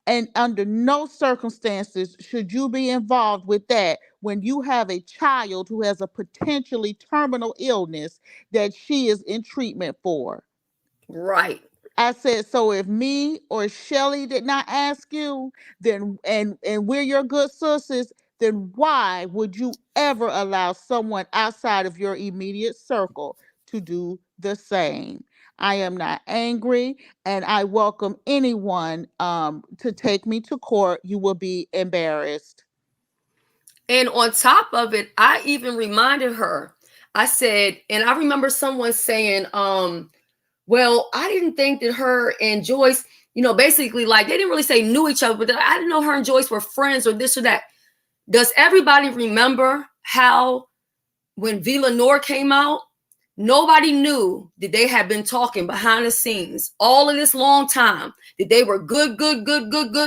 And under no circumstances should you be involved with that when you have a child who has a potentially terminal illness that she is in treatment for. Right. I said, so if me or Shelly did not ask you, then and we're your good sisters, then why would you ever allow someone outside of your immediate circle to do the same? I am not angry, and I welcome anyone to take me to court. You will be embarrassed. And on top of it, I even reminded her, I said, and I remember someone saying, well, I didn't think that her and Joyce, basically like they didn't really say knew each other, but I didn't know her and Joyce were friends or this or that. Does everybody remember how when Villanor came out, nobody knew that they had been talking behind the scenes all of this long time, that they were good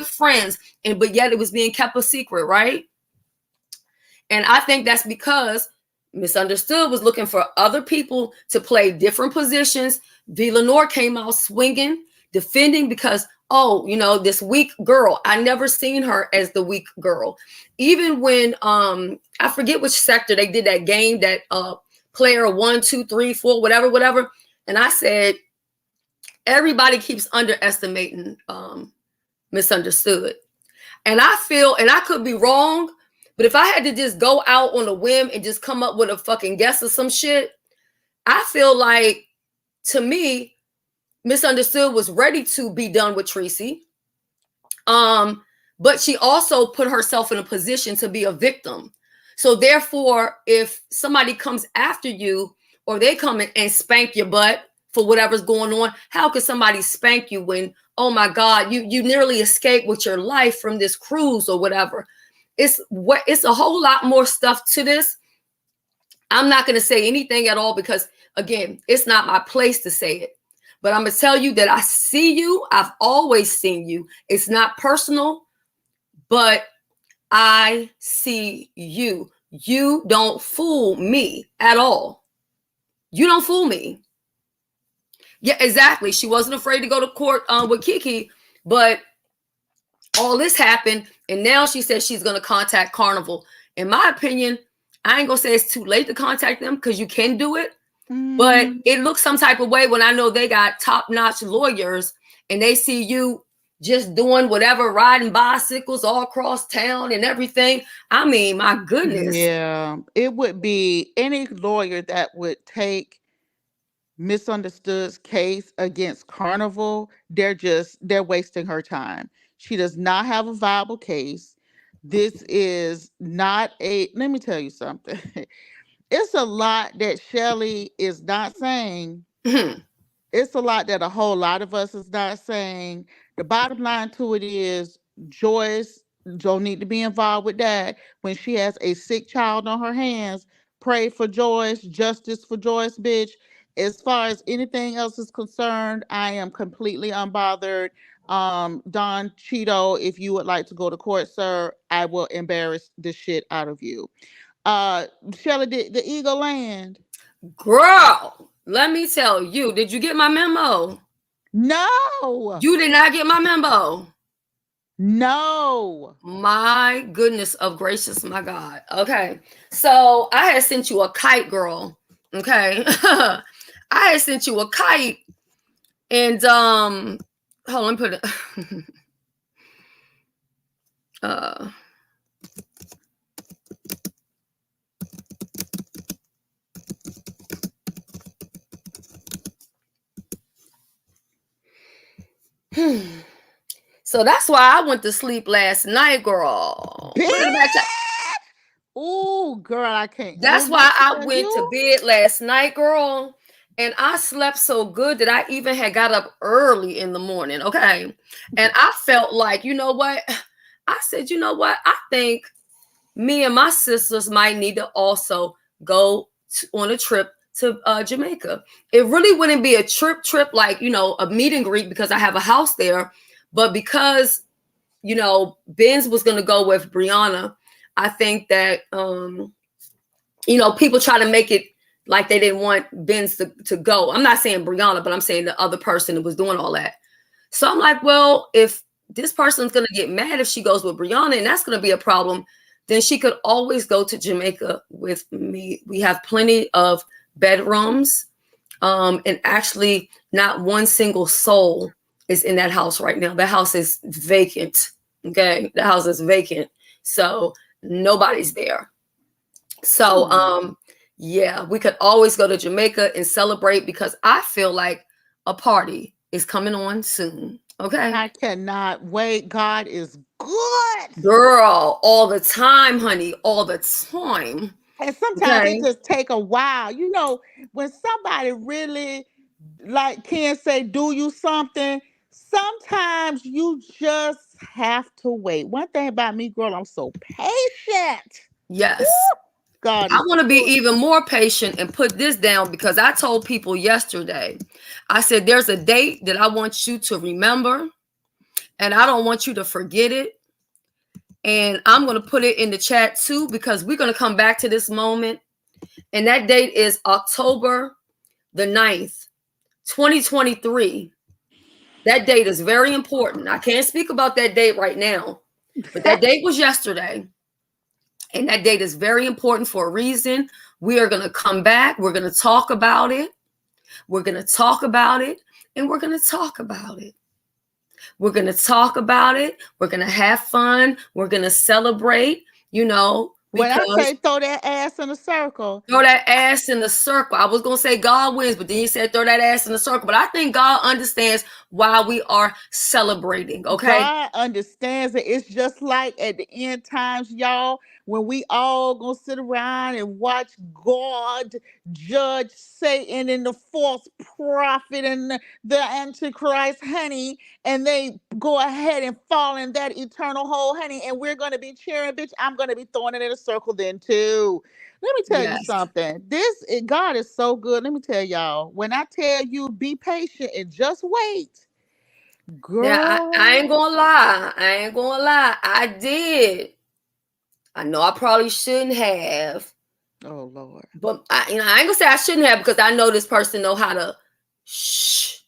friends, but yet it was being kept a secret, right? And I think that's because Misunderstood was looking for other people to play different positions. Villanor came out swinging, defending because, this weak girl. I never seen her as the weak girl. Even when I forget which sector they did that game, that player 1, 2, 3, 4, whatever. And I said, everybody keeps underestimating Misunderstood. And I feel, and I could be wrong, but if I had to just go out on a whim and just come up with a fucking guess or some shit, I feel like, to me, Misunderstood was ready to be done with Tracy. But she also put herself in a position to be a victim. So therefore, if somebody comes after you or they come in and spank your butt for whatever's going on, how could somebody spank you when, oh my God, you nearly escaped with your life from this cruise or whatever? It's a whole lot more stuff to this. I'm not going to say anything at all because, again, it's not my place to say it. But I'm gonna tell you that I see you. I've always seen you. It's not personal, but I see you. You don't fool me at all. You don't fool me. Yeah, exactly. She wasn't afraid to go to court with Kiki, but all this happened, and now she says she's going to contact Carnival. In my opinion, I ain't going to say it's too late to contact them because you can do it, but it looks some type of way when I know they got top-notch lawyers and they see you just doing whatever, riding bicycles all across town and everything. I mean, my goodness. Yeah, it would be any lawyer that would take Misunderstood's case against Carnival. They're wasting her time. She does not have a viable case. This is not a, let me tell you something. It's a lot that Shelly is not saying. It's a lot that a whole lot of us is not saying. The bottom line to it is Joyce don't need to be involved with that. When she has a sick child on her hands, pray for Joyce, justice for Joyce, bitch. As far as anything else is concerned, I am completely unbothered. Don Cheeto, if you would like to go to court, sir, I will embarrass the shit out of you. Shelly, did the eagle land? Girl, let me tell you, did you get my memo? No. You did not get my memo. No. My goodness of gracious, my God. Okay. So I had sent you a kite, girl. Okay. I had sent you a kite. And hold on, let me put it. So that's why I went to sleep last night, girl. Oh, girl, I can't. That's why I went to bed last night, girl. And I slept so good that I even had got up early in the morning. Okay. And I felt like, you know what? I said, you know what? I think me and my sisters might need to also go on a trip to Jamaica. It really wouldn't be a trip like, you know, a meet and greet because I have a house there. But because, you know, Benz was going to go with Brianna, I think that, you know, people try to make it like they didn't want Benz to go. I'm not saying Brianna, but I'm saying the other person that was doing all that. So I'm like, well, if this person's going to get mad if she goes with Brianna and that's going to be a problem, then she could always go to Jamaica with me. We have plenty of bedrooms. And actually not one single soul is in that house right now. The house is vacant. Okay. The house is vacant. So nobody's there. So, yeah, we could always go to Jamaica and celebrate because I feel like a party is coming on soon. Okay. I cannot wait. God is good. Girl, all the time, honey, all the time. And sometimes it just take a while. You know, when somebody really, like Ken say, do you something, sometimes you just have to wait. One thing about me, girl, I'm so patient. Yes. Woo! God, I want to be even more patient and put this down because I told people yesterday, I said, there's a date that I want you to remember and I don't want you to forget it. And I'm going to put it in the chat too, because we're going to come back to this moment. And that date is October the 9th, 2023. That date is very important. I can't speak about that date right now, but that date was yesterday. And that date is very important for a reason. We are going to come back. We're going to talk about it. We're going to talk about it. And we're going to talk about it. We're going to talk about it. We're going to have fun. We're going to celebrate, you know. When I say throw that ass in a circle. Throw that ass in the circle. I was going to say God wins, but then you said throw that ass in the circle. But I think God understands why we are celebrating, okay? God understands it. It's just like at the end times, y'all, when we all gonna sit around and watch God judge Satan and the false prophet and the Antichrist, honey, and they go ahead and fall in that eternal hole, honey, and we're gonna be cheering, bitch. I'm gonna be throwing it in a circle then too. Let me tell you Yes. something. God is so good. Let me tell y'all. When I tell you be patient and just wait, Now, I girl. ain't gonna lie. I ain't gonna lie. I did. I know I probably shouldn't have, Oh Lord. but I ain't gonna say I shouldn't have because I know this person know how to shh.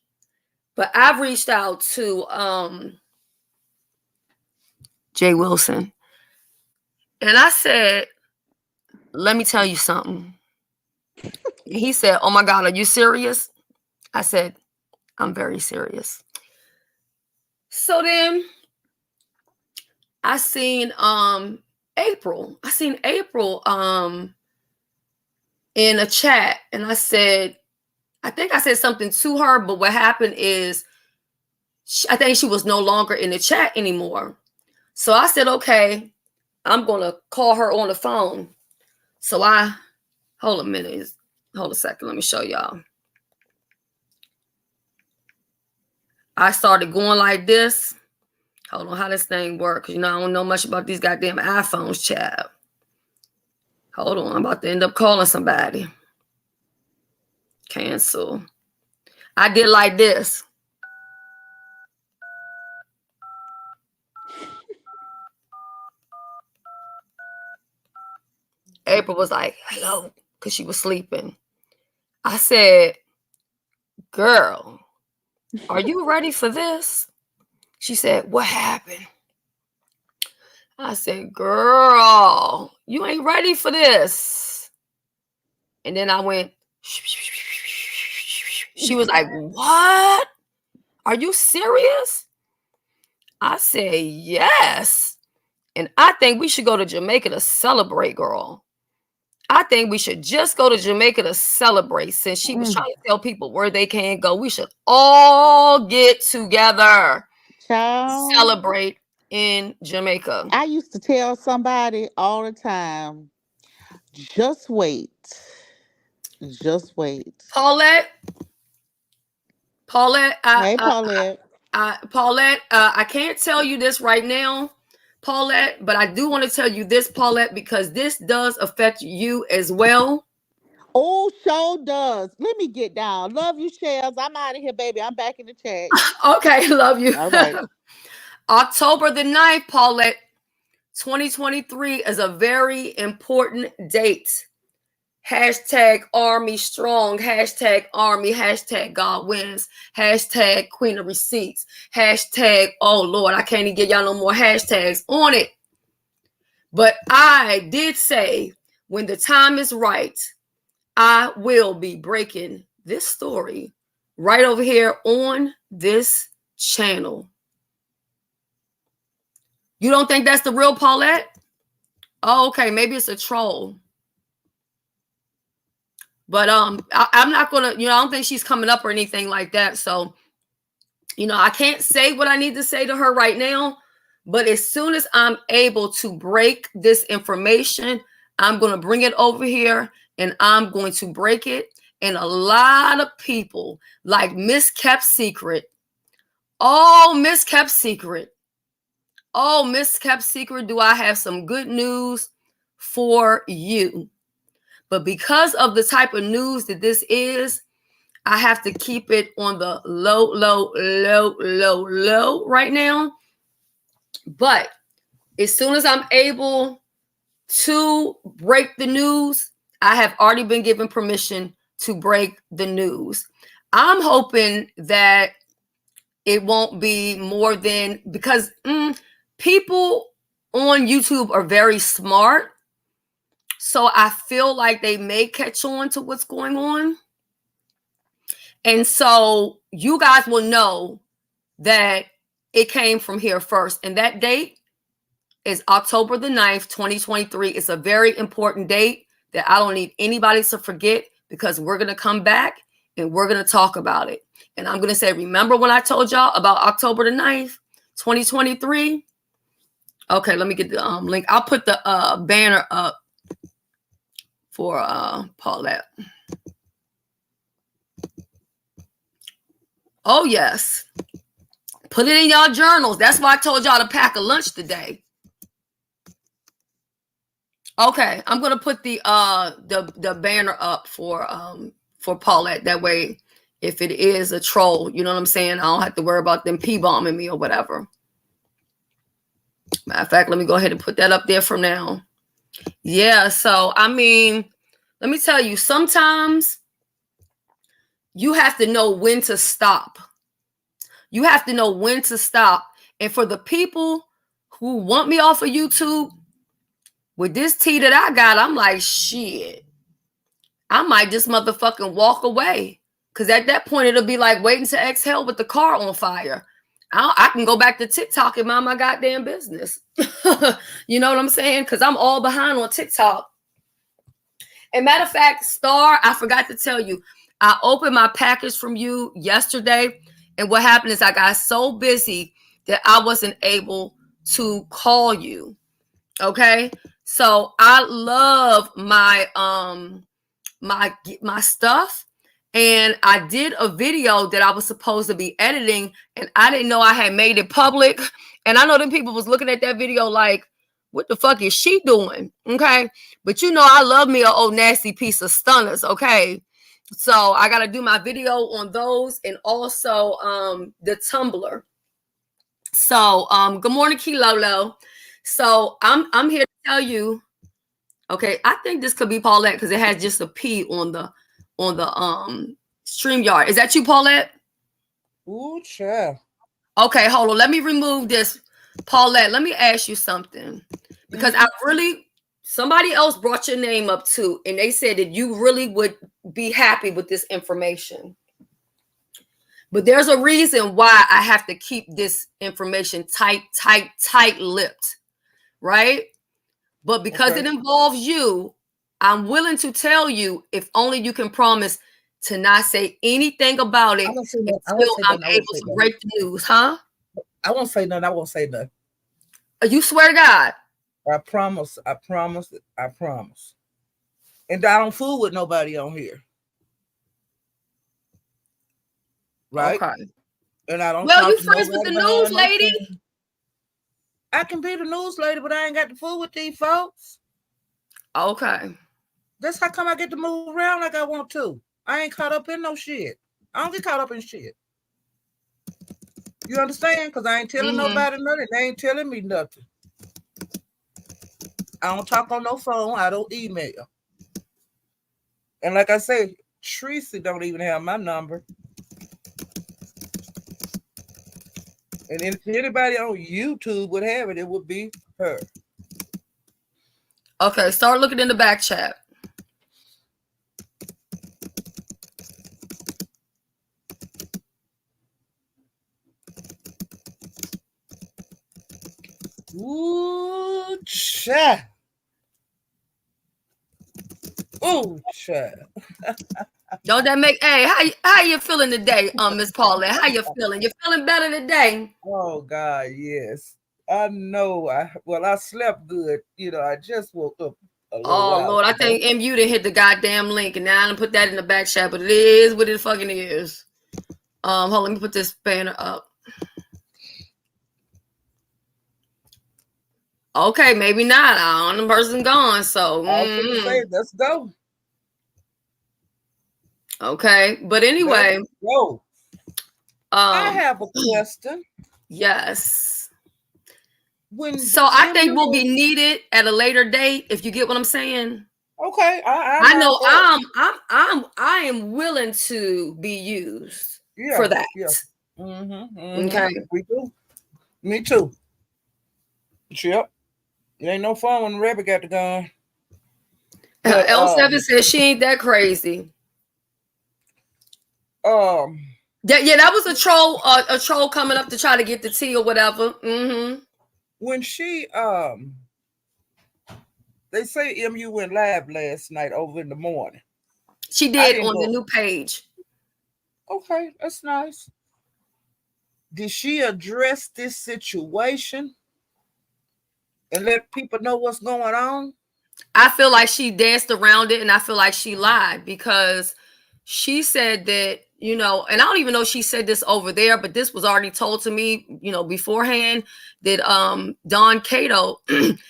But I've reached out to Jay Wilson, and I said, "Let me tell you something." And he said, "Oh my God, are you serious?" I said, "I'm very serious." So then I seen April. I seen April in a chat, and I think I said something to her, but what happened is I think she was no longer in the chat anymore. So I said, okay, I'm gonna call her on the phone. So I hold a second, let me show y'all. I started going like this. Hold on, how this thing works. You know, I don't know much about these goddamn iPhones, chat. Hold on, I'm about to end up calling somebody. Cancel. I did like this. April was like, hello, because she was sleeping. I said, girl, are you ready for this? She said, what happened? I said, girl, you ain't ready for this. And then I went, she was like, what? Are you serious? I said, yes. And I think we should go to Jamaica to celebrate, girl. I think we should just go to Jamaica to celebrate. Since she was trying to tell people where they can go, we should all get together, Child. celebrate in Jamaica. I used to tell somebody all the time, just wait. Just wait. Paulette, Hey, Paulette. Paulette, I can't tell you this right now, Paulette, but I do want to tell you this, Paulette, because this does affect you as well. Oh, show does. Let me get down. Love you, Shells. I'm out of here, baby. I'm back in the chat. Okay, love you. All right. October the 9th, Paulette, 2023 is a very important date. Hashtag Army Strong, hashtag Army, hashtag God wins, hashtag Queen of Receipts, hashtag, oh Lord, I can't even get y'all no more hashtags on it. But I did say when the time is right, I will be breaking this story right over here on this channel. You don't think that's the real Paulette? Oh, okay, maybe it's a troll. But I'm not gonna, I don't think she's coming up or anything like that. So, I can't say what I need to say to her right now. But as soon as I'm able to break this information, I'm gonna bring it over here and I'm going to break it. And a lot of people like Miss Kept Secret. Oh, Miss Kept Secret. Oh, Miss Kept Secret, do I have some good news for you? But because of the type of news that this is, I have to keep it on the low right now. But as soon as I'm able to break the news, I have already been given permission to break the news. I'm hoping that it won't be more than, because people on YouTube are very smart. So I feel like they may catch on to what's going on. And so you guys will know that it came from here first. And that date is October the 9th, 2023. It's a very important date that I don't need anybody to forget, because we're going to come back and we're going to talk about it. And I'm going to say, remember when I told y'all about October the 9th, 2023? Okay, let me get the link. I'll put the banner up for Paulette. Oh, yes. Put it in y'all journals. That's why I told y'all to pack a lunch today. Okay, I'm gonna put the banner up for Paulette. That way, if it is a troll, you know what I'm saying, I don't have to worry about them P-bombing me or whatever. Matter of fact, let me go ahead and put that up there from now. Yeah, so I mean, let me tell you, sometimes you have to know when to stop. You have to know when to stop. And for the people who want me off of YouTube, with this tea that I got, I'm like, shit, I might just motherfucking walk away. Because at that point, it'll be like waiting to exhale with the car on fire. I can go back to TikTok and mind my goddamn business. You know what I'm saying? Because I'm all behind on TikTok. And matter of fact, Star, I forgot to tell you, I opened my package from you yesterday. And what happened is I got so busy that I wasn't able to call you. Okay? So I love my my stuff, and I did a video that I was supposed to be editing, and I didn't know I had made it public. And I know them people was looking at that video like, what the fuck is she doing? Okay, but you know I love me an old nasty piece of stunners. Okay, so I got to do my video on those, and also the Tumblr. So good morning, Kilolo. So I'm here to tell you, okay, I think this could be Paulette because it has just a P on the StreamYard. Is that you, Paulette? Ooh, sure. Okay, hold on. Let me remove this. Paulette, let me ask you something. Because I really, somebody else brought your name up too, and they said that you really would be happy with this information. But there's a reason why I have to keep this information tight-lipped, right? But because it involves you, I'm willing to tell you if only you can promise to not say anything about it until I'm able to break the news, huh? I won't say nothing. I won't say nothing. You swear to God? I promise. I promise. I promise. And I don't fool with nobody on here. Right? Okay. And I don't. Well, you friends with the news lady? I can be the news lady, but I ain't got to fool with these folks. Okay. That's how come I get to move around like I want to. I ain't caught up in no shit. I don't get caught up in shit. You understand? Because I ain't telling nobody nothing. They ain't telling me nothing. I don't talk on no phone. I don't email. And like I said, Tracy don't even have my number. And if anybody on YouTube would have it, it would be her. Okay, start looking in the back chat. Ooh, child. Ooh, child. Don't that make, hey, how you feeling today, Miss Paulette? How you feeling? You feeling better today? Oh God, yes. I know. I slept good. You know, I just woke up a little while Lord, ago. I think MU done hit the goddamn link, and now I done put that in the back chat, but it is what it fucking is. Hold on, let me put this banner up. Okay, maybe not. The person gone, so I was gonna say, let's go. Okay, but anyway, whoa. I have a question. Yes. I think we'll be needed at a later date, if you get what I'm saying. Okay, I know I am willing to be used for that. Yeah. Okay. We do. Me too. Yep. It ain't no fun when Rebecca got the gun. L7 says she ain't that crazy. That was a troll coming up to try to get the tea or whatever. When she they say MU went live last night over in the morning. She did on the new page. Okay, that's nice. Did she address this situation and let people know what's going on? I feel like she danced around it, and I feel like she lied because she said that, you know, and I don't even know if she said this over there, but this was already told to me, you know, beforehand, that Don Cato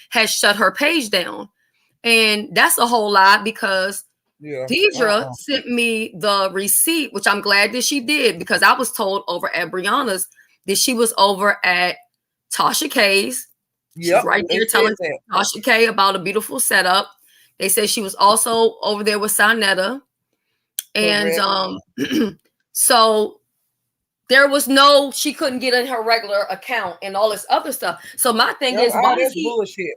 has shut her page down And that's a whole lot because Yeah. Deidre sent me the receipt, which I'm glad that she did, because I was told over at Brianna's that she was over at Tasha K's. She's right there telling Tasha K about a beautiful setup. They said she was also over there with Sonetta. And so there was no, she couldn't get in her regular account and all this other stuff. So my thing is, why does he bullshit?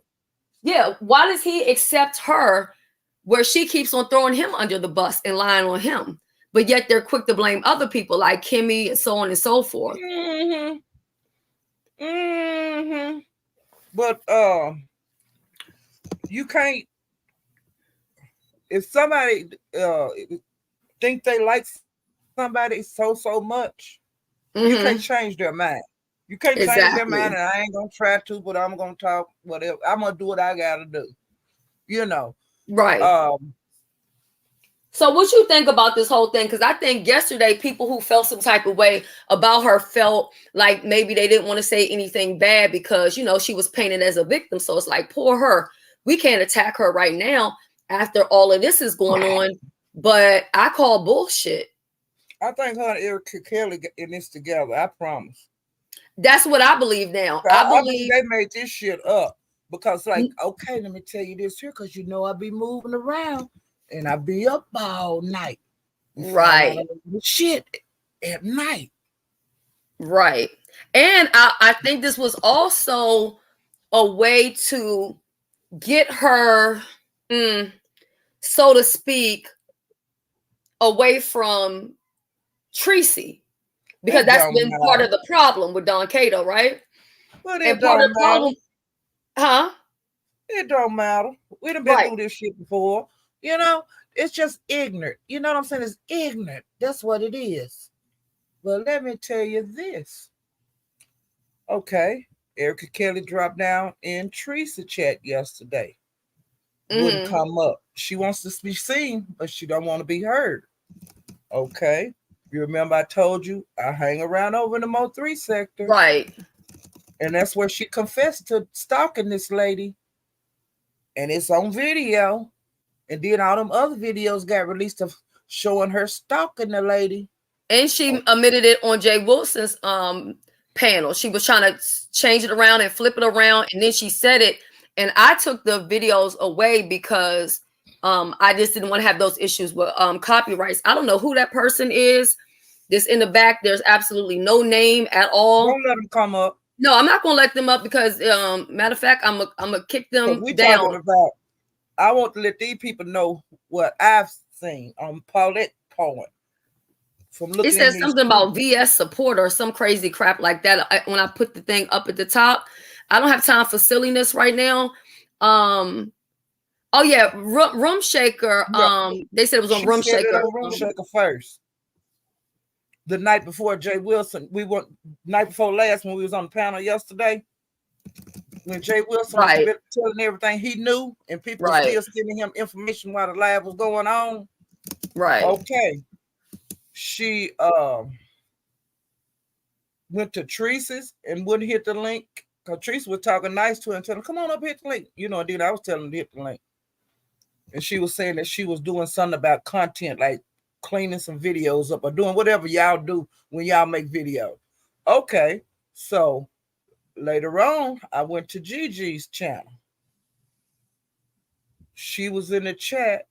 Yeah, why does he accept her where she keeps on throwing him under the bus and lying on him? But yet they're quick to blame other people like Kimmy and so on and so forth. But you can't, if somebody think they like somebody so much, you can't change their mind. You can't change their mind, and I ain't gonna try to, but I'm gonna talk whatever. I'm gonna do what I gotta do. You know. Right. So what you think about this whole thing? Because I think yesterday people who felt some type of way about her felt like maybe they didn't want to say anything bad because, you know, she was painted as a victim. So it's like, poor her. We can't attack her right now after all of this is going on. But I call bullshit. I think her and Eric Kelly in this together. I promise. That's what I believe now. I believe they made this shit up because, like, okay, let me tell you this here, because you know I be moving around and I be up all night. Right. Shit at night. Right. And I think this was also a way to get her, so to speak, away from Tracy. Because that's been part of the problem with Don Cato, right? Well, and part of the problem, it don't matter. We done been through this shit before. You know, it's just ignorant. You know what I'm saying? It's ignorant. That's what it is. But let me tell you this. Okay, Erica Kelly dropped down in Teresa chat yesterday. Wouldn't come up. She wants to be seen, but she don't want to be heard. Okay. You remember I told you I hang around over in the Mo3 sector. Right. And that's where she confessed to stalking this lady. And it's on video. And then all them other videos got released of showing her stalking the lady. And she admitted it on Jay Wilson's panel. She was trying to change it around and flip it around. And then she said it. And I took the videos away because I just didn't want to have those issues with copyrights. I don't know who that person is. This in the back, there's absolutely no name at all. Don't let them come up. No, I'm not gonna let them up because matter of fact, I'm gonna kick them down. I want to let these people know what I've seen on Paulette Point. It says something about VS support or some crazy crap like that. When I put the thing up at the top, I don't have time for silliness right now. Oh yeah, Room Shaker. They said it was on Room Shaker. Room Shaker first. The night before Jay Wilson, night before last when we was on the panel yesterday, when Jay Wilson was telling everything he knew, and people were still sending him information while the live was going on. Right. Okay. She went to Teresa's and wouldn't hit the link because Teresa was talking nice to her and telling her, come on up, hit the link. You know, and then I was telling her to hit the link. And she was saying that she was doing something about content, like cleaning some videos up or doing whatever y'all do when y'all make videos. Okay, so later on, I went to Gigi's channel. She was in the chat,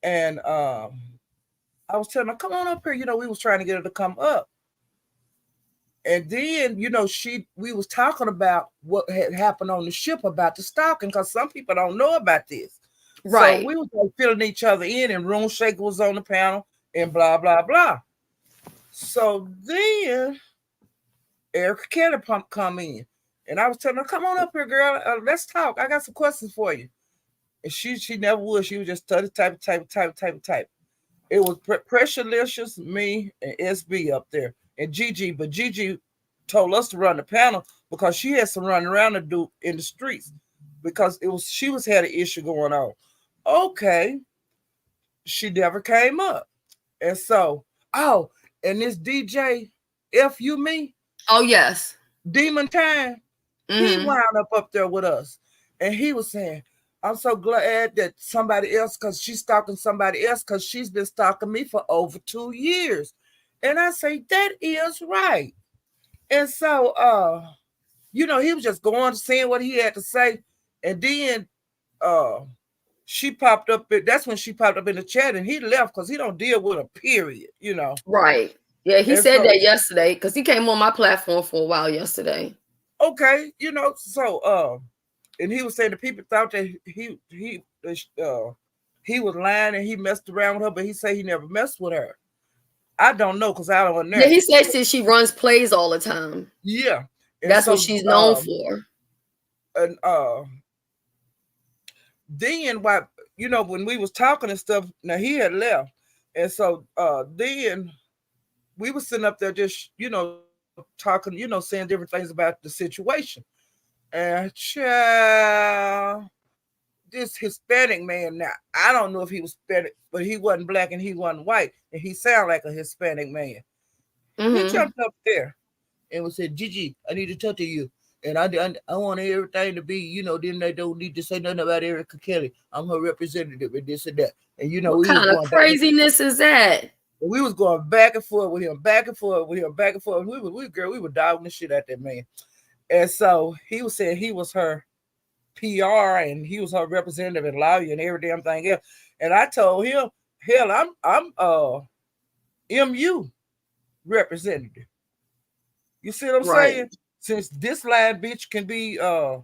and I was telling her, come on up here. You know, we was trying to get her to come up. And then, you know, we was talking about what had happened on the ship about the stalking, because some people don't know about this. Right. So we was like filling each other in, and Room Shaker was on the panel and blah, blah, blah. So then Erica Kelly come in, and I was telling her, come on up here, girl. Let's talk. I got some questions for you. And she never would. She was just type. It was Pressurelicious, me, and SB up there, and Gigi. But Gigi told us to run the panel because she had some running around to do in the streets because she had an issue going on. Okay, she never came up, and so and this DJ F.U. Me. Oh yes, Demon Time. He wound up there with us, and he was saying, I'm so glad that somebody else, because she's stalking somebody else, because she's been stalking me for over 2 years. And I say, that is right. And so, he was just going, saying what he had to say. And then she popped up. That's when she popped up in the chat, and he left because he don't deal with a period. Right. Yeah, he And said so, that yesterday because he came on my platform for a while yesterday. okay, so and he was saying the people thought that he was lying and he messed around with her, but he said he never messed with her. I don't know because I don't know. Yeah, he says that she runs plays all the time. Yeah, and that's so, what she's known for. And then when we was talking and stuff, now he had left, and so then we were sitting up there just talking, saying different things about the situation. And child, this Hispanic man, now I don't know if he was Hispanic, but he wasn't black and he wasn't white, and he sounded like a Hispanic man. He jumped up there and said, "Gigi, I need to talk to you. And I want everything to be, then they don't need to say nothing about Erica Kelly. I'm her representative and this and that." And what kind of craziness is that? We was going back and forth with him, back and forth with him, back and forth. We were dogging the shit out that man. And so he was saying he was her PR and he was her representative and lawyer and every damn thing else. And I told him, hell, I'm MU representative. You see what I'm saying? Since this line bitch can be her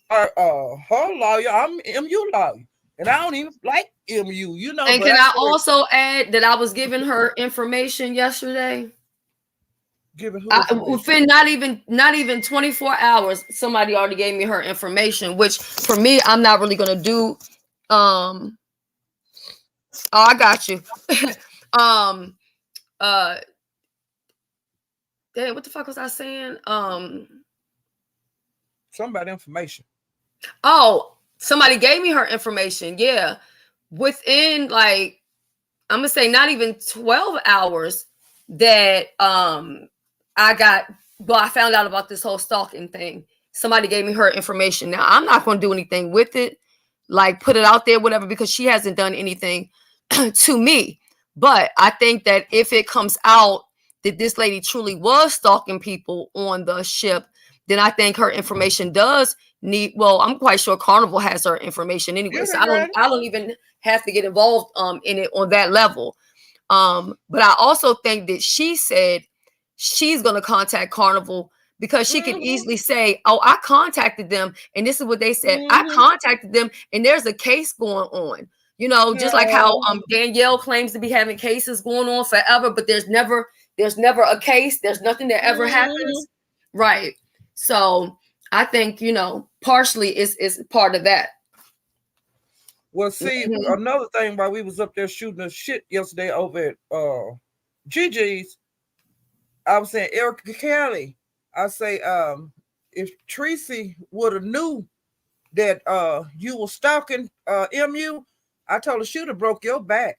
lawyer, I'm MU lawyer. And I don't even like MU, And can I also add that I was giving her information yesterday? Within not even 24 hours, somebody already gave me her information, which for me, I'm not really gonna do. Oh, I got you. Damn, what the fuck was I saying? Somebody information. Oh, somebody gave me her information. Yeah. Within I'm gonna say not even 12 hours that I found out about this whole stalking thing. Somebody gave me her information. Now I'm not gonna do anything with it, like put it out there, whatever, because she hasn't done anything to me. But I think that if it comes out that this lady truly was stalking people on the ship, then I think her information does need. Well, I'm quite sure Carnival has her information anyway, so I don't even have to get involved in it on that level. But I also think that she said she's going to contact Carnival because she could easily say, "Oh, I contacted them, and this is what they said. I contacted them, and there's a case going on." Just like how Danielle claims to be having cases going on forever, but there's never a case. There's nothing that ever happens. Right. So I think, partially is part of that. Well, see, another thing while we was up there shooting the shit yesterday over at Gigi's, I was saying, Erica Kelly, I say, if Tracy would have knew that you were stalking MU, I told her she would have broke your back.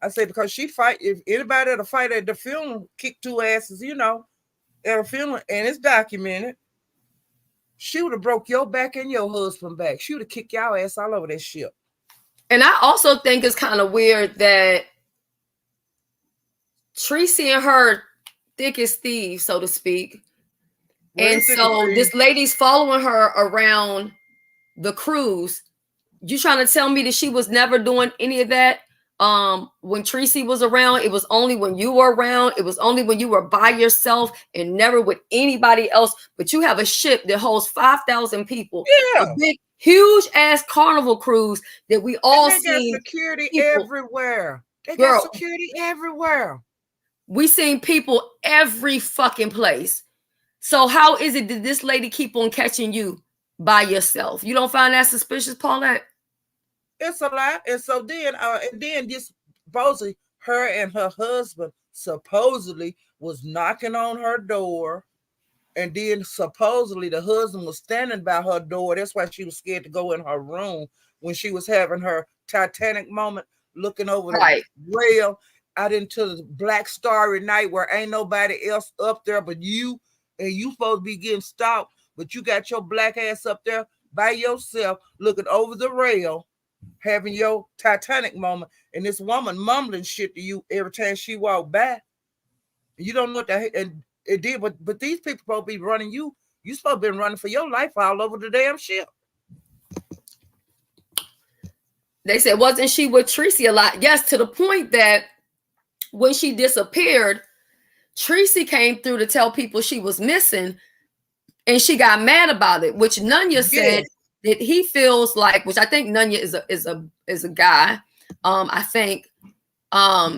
I say, because she fight, if anybody at a fight at the funeral kick two asses, at a funeral, and it's documented, she would have broke your back and your husband back. She would have kicked y'all ass all over that ship. And I also think it's kind of weird that Tracy and her thick as thieves, so to speak. And so this lady's following her around the cruise. You trying to tell me that she was never doing any of that? When Tracy was around, it was only when you were around. It was only when you were by yourself and never with anybody else. But you have a ship that holds 5,000 people. Yeah. A big, huge ass Carnival cruise that we all see. Security everywhere. They got security everywhere. We seen people every fucking place. So how is it that this lady keep on catching you by yourself? You don't find that suspicious, Paulette? It's a lot. And so then, this supposedly her and her husband supposedly was knocking on her door. And then supposedly the husband was standing by her door. That's why she was scared to go in her room when she was having her Titanic moment, looking over the rail out into the Black Starry Night where ain't nobody else up there but you, and you supposed to be getting stalked, but you got your black ass up there by yourself, looking over the rail, having your Titanic moment, and this woman mumbling shit to you every time she walked by. You don't know what the and it did, but these people supposed to be running you. You supposed to be running for your life all over the damn ship. They said, wasn't she with Tracy a lot? Yes, to the point that when she disappeared, Tracy came through to tell people she was missing, and she got mad about it, which Nunya said that he feels like, which I think Nunya is a guy, I think,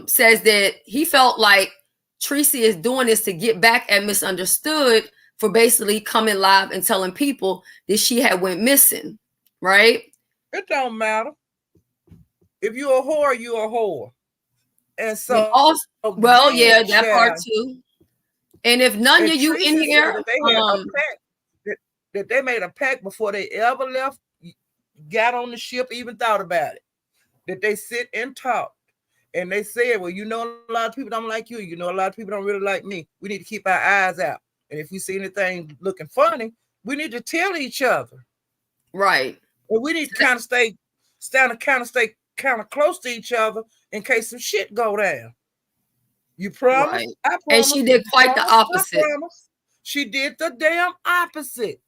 says that he felt like Tracy is doing this to get back at Misunderstood for basically coming live and telling people that she had went missing, right? It don't matter. If you're a whore, you're a whore. And so, also, well, yeah, that part too. And if none of you in here, that they made a pact before they ever left, got on the ship, even thought about it, that they sit and talk. And they said, well, you know, a lot of people don't like you. You know, a lot of people don't really like me. We need to keep our eyes out. And if we see anything looking funny, we need to tell each other. Right. And we need to kind of stay close to each other in case some shit go down. You promise? Right. I promise. And she did quite the opposite. She did the damn opposite.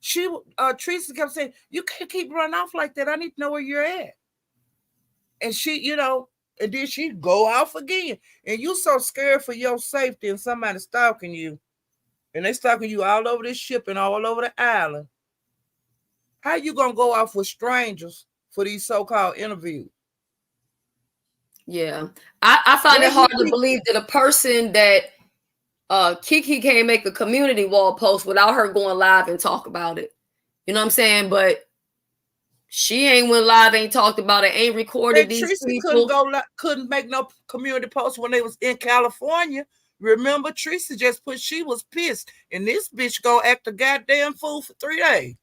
Teresa kept saying, you can't keep running off like that. I need to know where you're at. And she, you know, and then she go off again. And you so scared for your safety and somebody stalking you. And they stalking you all over this ship and all over the island. How you gonna go off with strangers for these so-called interviews? Yeah. I find it hard to believe that a person that Kiki can't make a community wall post without her going live and talk about it. You know what I'm saying? But she ain't went live, ain't talked about it, ain't recorded and these Teresa people. Couldn't make no community post when they was in California. Remember, Teresa just put she was pissed, and this bitch go act a goddamn fool for 3 days.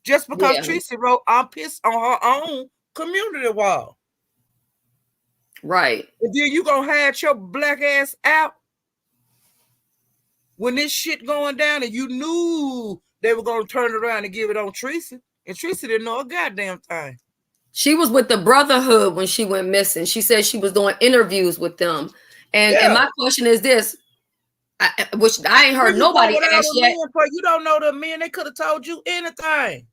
Just because Teresa wrote, I'm pissed on her own community wall. Right. And then you gonna hide your black ass out when this shit going down, and you knew they were gonna turn it around and give it on Teresa. And Teresa didn't know a goddamn thing. She was with the Brotherhood when she went missing. She said she was doing interviews with them. And my question is this, which I ain't heard nobody ask yet. You don't know the men. They could have told you anything.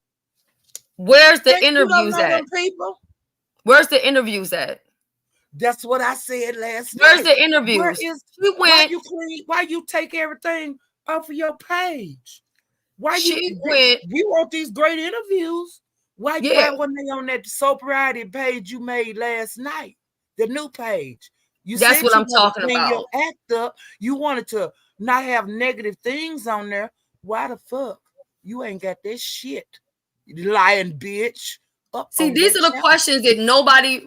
Where's the interviews at? People? Where's the interviews at? That's what I said last night. Where's the interviews? Why you take everything off of your page? Why we want these great interviews? Why wasn't they on that soap variety page you made last night? The new page. That's what I'm talking about. Your act up. You wanted to not have negative things on there. Why the fuck you ain't got that shit? You lying bitch. See, these are the questions that nobody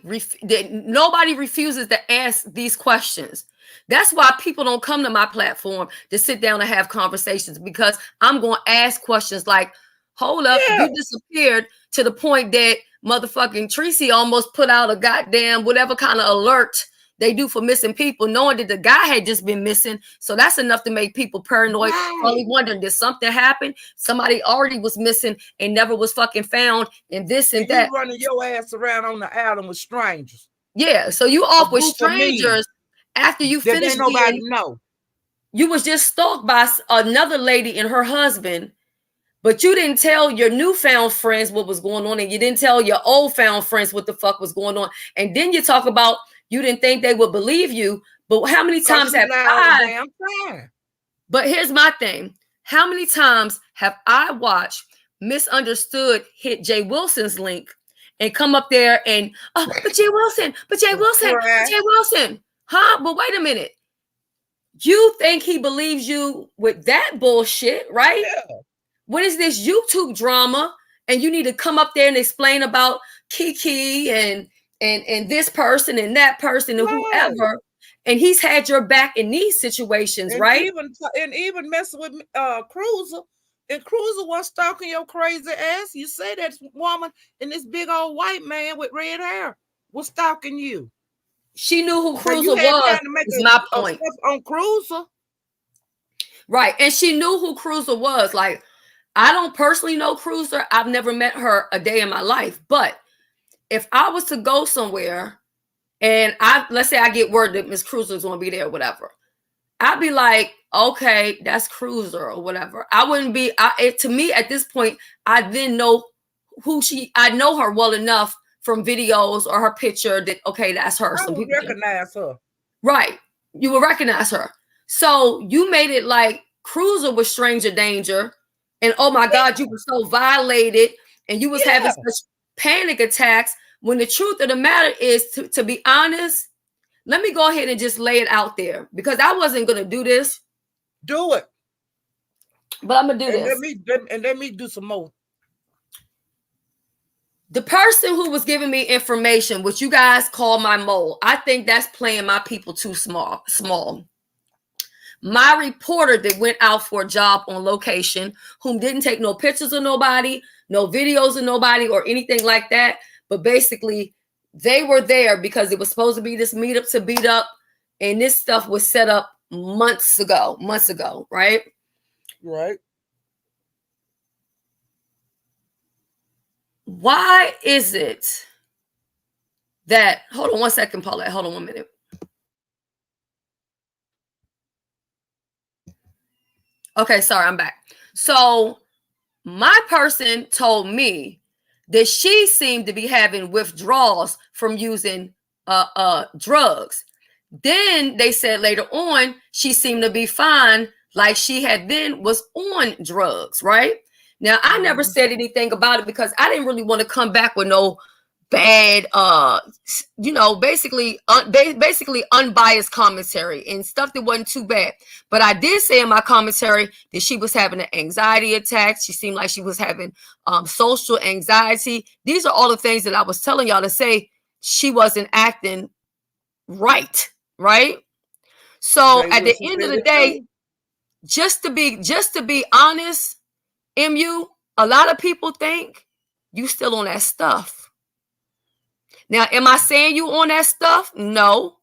refuses to ask these questions. That's why people don't come to my platform to sit down and have conversations, because I'm going to ask questions like, hold up, you disappeared to the point that motherfucking Tracy almost put out a goddamn whatever kind of alert they do for missing people, knowing that the guy had just been missing. So that's enough to make people paranoid, probably wondering, did something happen? Somebody already was missing and never was fucking found, and this and that. You running your ass around on the island with strangers. Yeah, so you off with strangers after you finished. Nobody know. You was just stalked by another lady and her husband, but you didn't tell your newfound friends what was going on, and you didn't tell your old found friends what the fuck was going on. And then you talk about you didn't think they would believe you, but how many times have I? But here's my thing: how many times have I watched Misunderstood hit Jay Wilson's link and come up there and but Jay Wilson, huh? But wait a minute, you think he believes you with that bullshit, right? Yeah. What is this YouTube drama? And you need to come up there and explain about Kiki and this person and that person and whoever, and he's had your back in these situations, and right? Even messing with Cruiser, and Cruiser was stalking your crazy ass. You say that woman and this big old white man with red hair was stalking you. She knew who Cruiser was. Is my point on Cruiser, right? And she knew who Cruiser was. Like, I don't personally know Cruiser. I've never met her a day in my life. But if I was to go somewhere and let's say I get word that Miss Cruiser is going to be there or whatever, I'd be like, okay, that's Cruiser or whatever. I wouldn't be, to me at this point, I then know I know her well enough from videos or her picture that, okay, that's her. I would recognize her. Right. You will recognize her. So you made it like Cruiser was stranger danger. And oh my God, you were so violated and you was having such panic attacks, when the truth of the matter is, to be honest, let me go ahead and just lay it out there, because I wasn't going to do this. Do it. But I'm going to do this. Let me do some more. The person who was giving me information, which you guys call my mole, I think that's playing my people too small. My reporter that went out for a job on location, whom didn't take no pictures of nobody, no videos of nobody or anything like that. But basically, they were there because it was supposed to be this meetup to beat up. And this stuff was set up months ago, right? Right. Why is it that, hold on one second, Paulette, hold on 1 minute. Okay, sorry, I'm back. So my person told me that she seemed to be having withdrawals from using drugs. Then they said later on, she seemed to be fine, like she had then was on drugs, right? Now, I never said anything about it because I didn't really want to come back with no bad, basically unbiased commentary and stuff that wasn't too bad. But I did say in my commentary that she was having an anxiety attack. She seemed like she was having social anxiety. These are all the things that I was telling y'all to say she wasn't acting right. So at the end of the day, just to be honest, MU, a lot of people think you still on that stuff. Now, am I saying you on that stuff? No.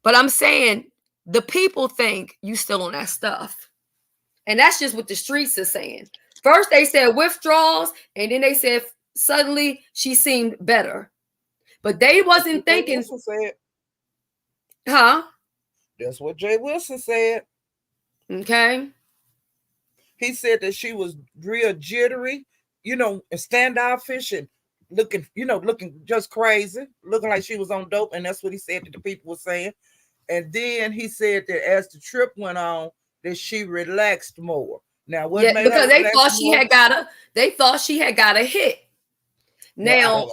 But I'm saying the people think you still on that stuff. And that's just what the streets are saying. First, they said withdrawals, and then they said suddenly she seemed better. But they wasn't thinking. Huh? That's what Jay Wilson said. Okay. He said that she was real jittery, and standoffish and looking just crazy, looking like she was on dope. And that's what he said that the people were saying. And then he said that as the trip went on, that she relaxed more. Now, what made because her they thought she had got a hit. Now,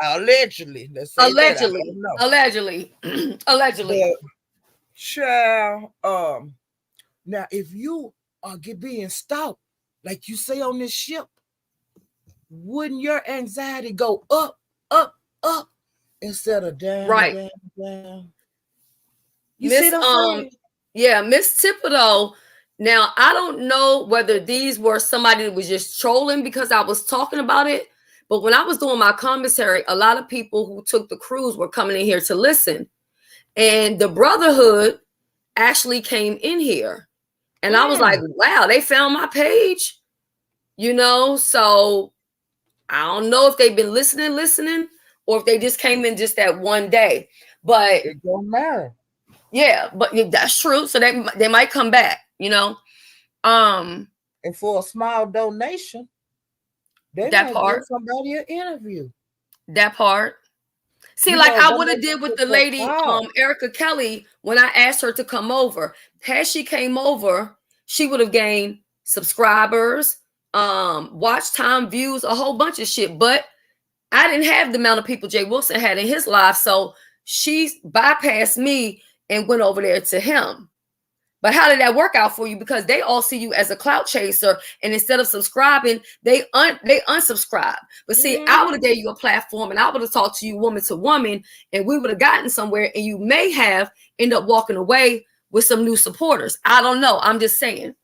allegedly. Allegedly. Child, now if you being stalked, like you say on this ship, wouldn't your anxiety go up, up, up instead of down, right? Down? Miss Thibodeau. Now, I don't know whether these were somebody that was just trolling because I was talking about it, but when I was doing my commentary, a lot of people who took the cruise were coming in here to listen, and the Brotherhood actually came in here. And I was like, wow, they found my page, so I don't know if they've been listening, or if they just came in just that one day. But it don't matter. Yeah, but that's true. So they might come back, And for a small donation, they might give somebody an interview. That part. See, I would have did with the lady, Erica Kelly, when I asked her to come over. Had she came over, she would have gained subscribers, watch time, views, a whole bunch of shit. But I didn't have the amount of people Jay Wilson had in his live. So she bypassed me and went over there to him. But how did that work out for you? Because they all see you as a clout chaser, and instead of subscribing, they unsubscribe. But see, I would have gave you a platform, and I would have talked to you woman to woman, and we would have gotten somewhere, and you may have ended up walking away with some new supporters. I don't know. I'm just saying.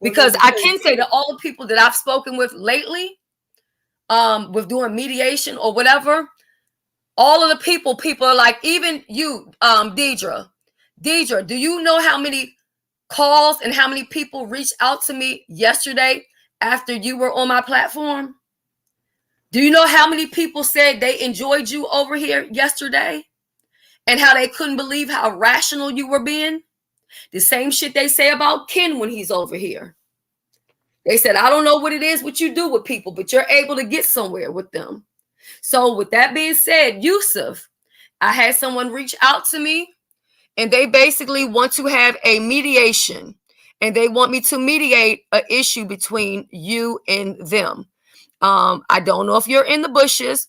Because I can say that all the people that I've spoken with lately, with doing mediation or whatever, all of the people are like, even you, Deidre, do you know how many calls and how many people reached out to me yesterday after you were on my platform? Do you know how many people said they enjoyed you over here yesterday? And how they couldn't believe how rational you were being? The same shit they say about Ken when he's over here. They said, I don't know what it is, what you do with people, but you're able to get somewhere with them. So with that being said, Yusuf, I had someone reach out to me and they basically want to have a mediation and they want me to mediate an issue between you and them. I don't know if you're in the bushes.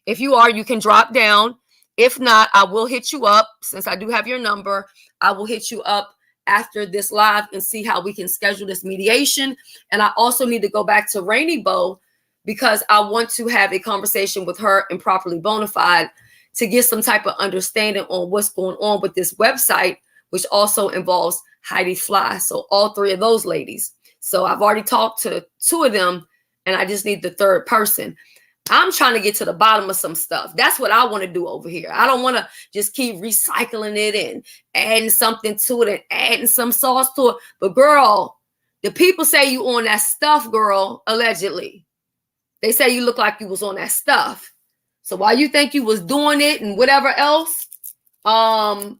If you are, you can drop down. If not, I will hit you up. Since I do have your number, I will hit you up after this live and see how we can schedule this mediation. And I also need to go back to Rainy Bow because I want to have a conversation with her and properly bona fide to get some type of understanding on what's going on with this website, which also involves Heidi Fly. So all three of those ladies. So I've already talked to two of them and I just need the third person. I'm trying to get to the bottom of some stuff. That's what I want to do over here. I don't want to just keep recycling it and adding something to it and adding some sauce to it. But girl, the people say you on that stuff, girl, allegedly. They say you look like you was on that stuff. So while you think you was doing it and whatever else, Now,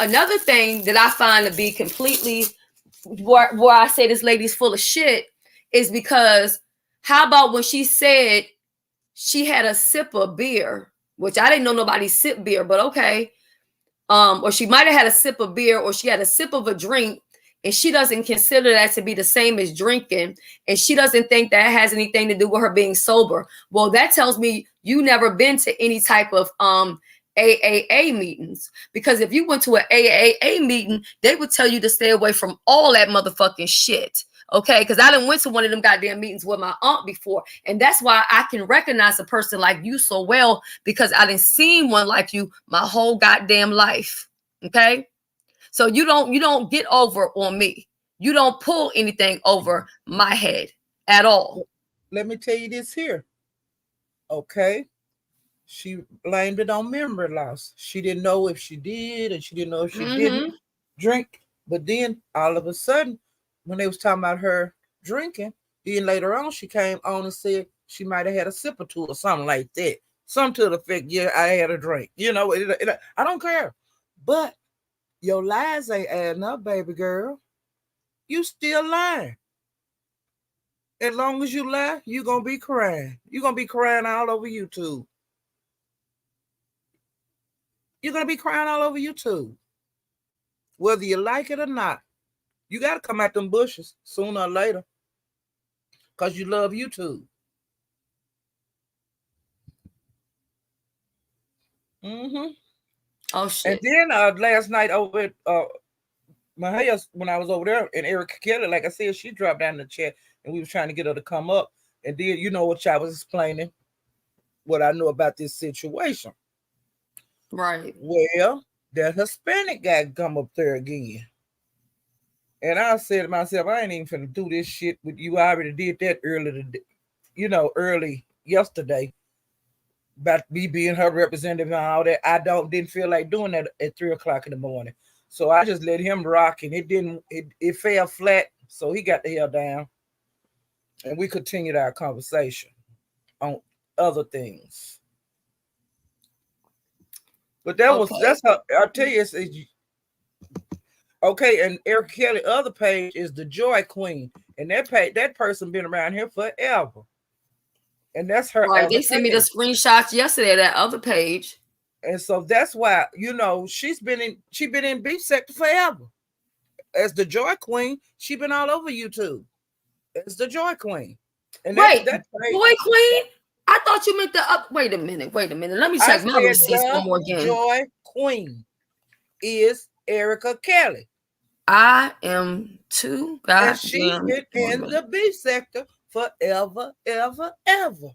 another thing that I find to be completely where I say this lady's full of shit is because how about when she said she had a sip of beer, which I didn't know nobody sip beer, but okay. Or she might have had a sip of beer or she had a sip of a drink and she doesn't consider that to be the same as drinking. And she doesn't think that has anything to do with her being sober. Well, that tells me you never been to any type of AAA meetings, because if you went to an AAA meeting, they would tell you to stay away from all that motherfucking shit. Okay, because I done went to one of them goddamn meetings with my aunt before, and that's why I can recognize a person like you so well, because I done seen one like you my whole goddamn life. Okay, so you don't get over on me. You don't pull anything over my head at all. Let me tell you this here. Okay. She blamed it on memory loss. She didn't know if she did, and she didn't know if she didn't drink. But then all of a sudden, when they was talking about her drinking, then later on she came on and said she might have had a sip or two or something like that. Something to the effect, yeah, I had a drink. You know, I don't care. But your lies ain't adding up, baby girl. You still lying. As long as you lie, you're going to be crying. You're going to be crying all over YouTube. You're going to be crying all over YouTube. Whether you like it or not, you got to come out them bushes sooner or later because you love YouTube. Oh, shit. And then last night over at my house, when I was over there, and Erica Kelly, like I said, she dropped down in the chat and we was trying to get her to come up. And then, you know what I was explaining, what I knew about this situation. Right. Well, that Hispanic guy come up there again. And I said to myself, I ain't even finna do this shit with you. I already did that early yesterday about me being her representative and all that. I didn't feel like doing that at 3:00 in the morning. So I just let him rock, and it fell flat. So he got the hell down. And we continued our conversation on other things. But that's how I'll tell you. Okay, and Eric Kelly other page is the Joy Queen, and that person been around here forever, and that's her. Right, they sent me the screenshots yesterday of that other page, and so that's why she's been in beef sector forever as the Joy Queen. She been all over YouTube as the Joy Queen. And wait, that Joy Queen. I thought you meant the up. Wait a minute. Let me check my receipts one more again. Joy Queen is Erica Kelly. I am too. And she's been in the beef sector forever, ever, ever.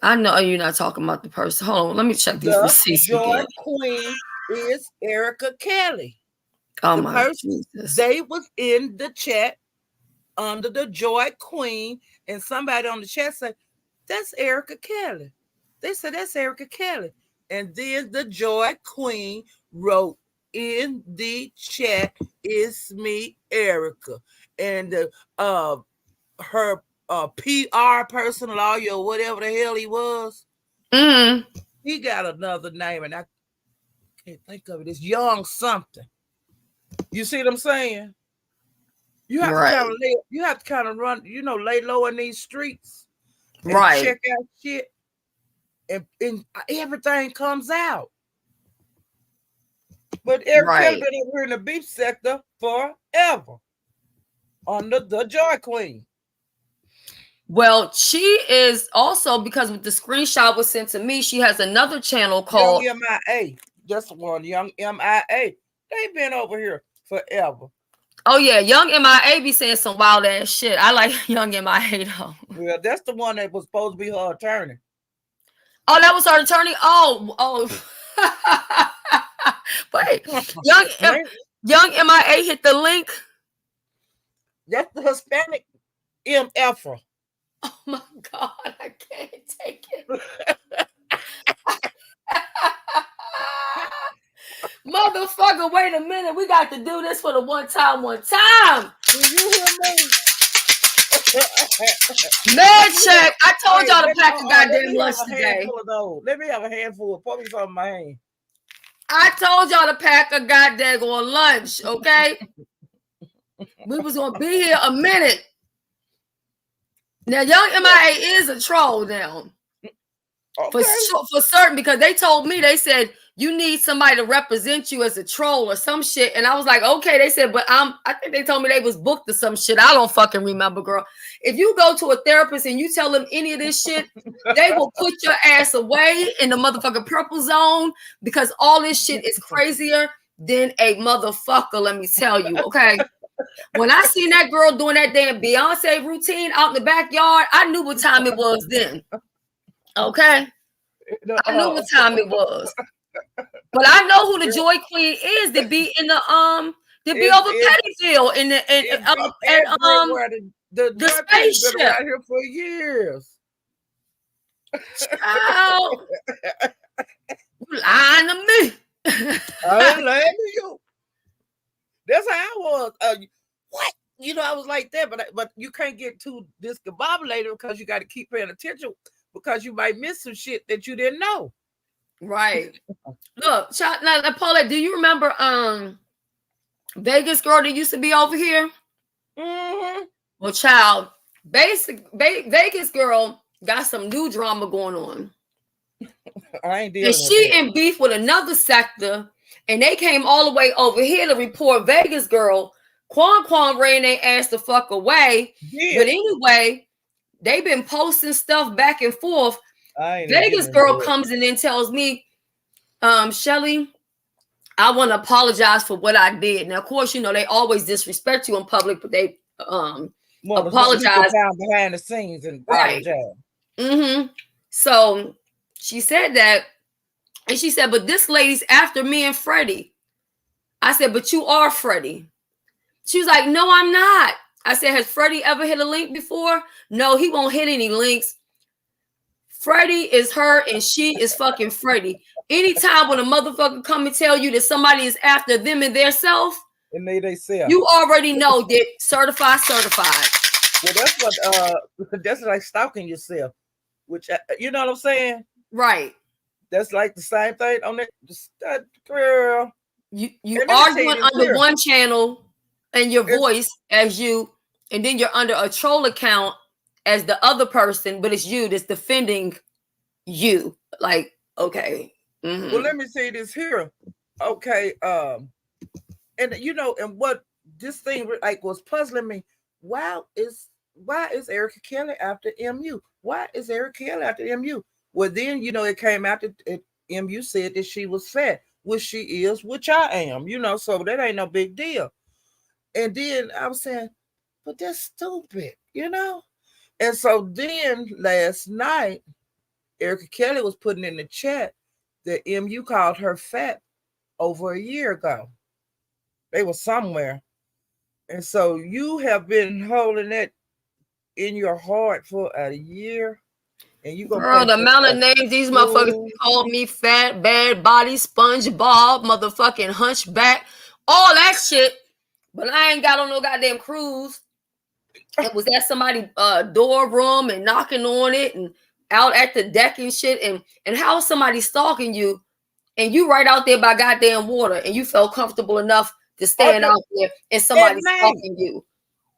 I know you're not talking about the person. Hold on, let me check these receipts again. Joy Queen is Erica Kelly. Oh my Jesus. They was in the chat under the Joy Queen, and somebody on the chat said, that's Erica Kelly. They said, that's Erica Kelly. And then the Joy Queen wrote in the chat. It's me, Erica, and her PR person, lawyer, whatever the hell he was. He got another name, and I can't think of it. It's Young something. You see what I'm saying? You have to kind of run, lay low in these streets and check out shit, and everything comes out. But Eric Kelly been over here in the beef sector forever under the Joy Queen. Well, she is also, because the screenshot was sent to me, she has another channel called Young MIA. Just one, Young MIA. They've been over here forever. Oh yeah, Young MIA be saying some wild ass shit. I like Young MIA though. Well, that's the one that was supposed to be her attorney. Oh, that was her attorney? Oh. Wait, Young MIA hit the link. That's the Hispanic MFer. Oh my God, I can't take it. Motherfucker, wait a minute. We got to do this for the one time. Will you hear me? Man, check. I told y'all to pack a goddamn lunch today. Let me have a handful of puppies on my hand. I told y'all to pack a goddamn lunch, okay? We was gonna be here a minute. Now, Young MIA is a troll now. Okay. For certain, because they told me, they said, you need somebody to represent you as a troll or some shit. And I was like, okay. They said, but I think they told me they was booked or some shit. I don't fucking remember, girl. If you go to a therapist and you tell them any of this shit, they will put your ass away in the motherfucking purple zone, because all this shit is crazier than a motherfucker, let me tell you, okay? When I seen that girl doing that damn Beyonce routine out in the backyard, I knew what time it was then. Okay? I knew what time it was. But I know who the Joy Queen is. They be in the be over Pettyville in the spaceship. Been out here for years. Child, you lying to me. I ain't lying to you. That's how I was. What? I was like that, but you can't get too discombobulated because you got to keep paying attention, because you might miss some shit that you didn't know. Right. Look, now, Paulette, do you remember Vegas girl that used to be over here? Mm-hmm. Well, child, Vegas girl got some new drama going on. I ain't dealing with she in beef with another sector, and they came all the way over here to report Vegas girl. Quan ran their ass the fuck away. Yeah. But anyway, they've been posting stuff back and forth. Vegas girl comes in and tells me, Shelly, I want to apologize for what I did. Now, of course, they always disrespect you in public, but they apologize behind the scenes and apologize. Mm-hmm. So she said that, and she said, but this lady's after me and Freddie. I said, but you are Freddie. She was like, no, I'm not. I said, has Freddie ever hit a link before? No, he won't hit any links. Freddie is her and she is fucking Freddie. Anytime when a motherfucker come and tell you that somebody is after them and their self, and they self, you already know that certified. Well, that's like stalking yourself, which you know what I'm saying? Right. That's like the same thing on that girl. You arguing under one channel and your voice as you, and then you're under a troll account as the other person, but it's you that's defending you. Like, okay. Mm-hmm. Well, let me say this here. Okay. And and what this thing like was puzzling me. Why is Erica Kelly after MU? Why is Erica Kelly after MU? Well, then, it came out that MU said that she was fat, which she is, which I am, so that ain't no big deal. And then I was saying, but that's stupid, And so then last night, Erica Kelly was putting in the chat that MU called her fat over a year ago. They were somewhere. And so you have been holding that in your heart for a year. and you gonna Girl, pay the for amount a of names these motherfuckers full. called me: fat, bad body, SpongeBob, motherfucking hunchback, all that shit. But I ain't got on no goddamn cruise. It was at somebody's door room and knocking on it and out at the deck and shit. And how is somebody stalking you and you right out there by goddamn water and you felt comfortable enough to stand Okay, out there and at somebody night. stalking you?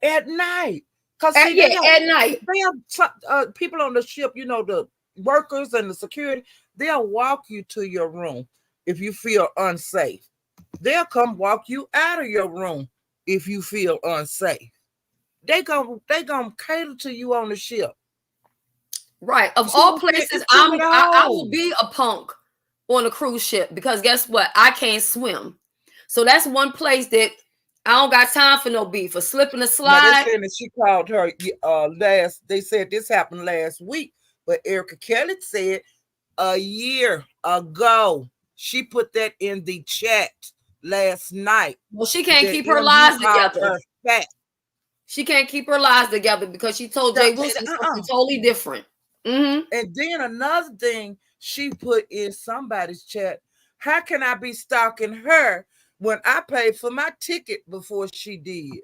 At night. Cause At, see, yeah, at night. they have people on the ship, you know, the workers and the security, they'll walk you to your room if you feel unsafe. They'll come walk you out of your room if you feel unsafe. They gonna cater to you on the ship. Right. Of See all what I'm saying? places, It's too many I will hoes. be a punk on a cruise ship because guess what? I can't swim. So that's one place that I don't got time for no beef or slipping a Now they're slide. saying that she called her they said this happened last week, but Erica Kelly said a year ago. She put that in the chat last night. Well, she can't That keep her MU lies called together. her fat. She can't keep her lies together because she told Jay Wilson something totally different. Mm-hmm. And then another thing she put in somebody's chat: how can I be stalking her when I paid for my ticket before she did?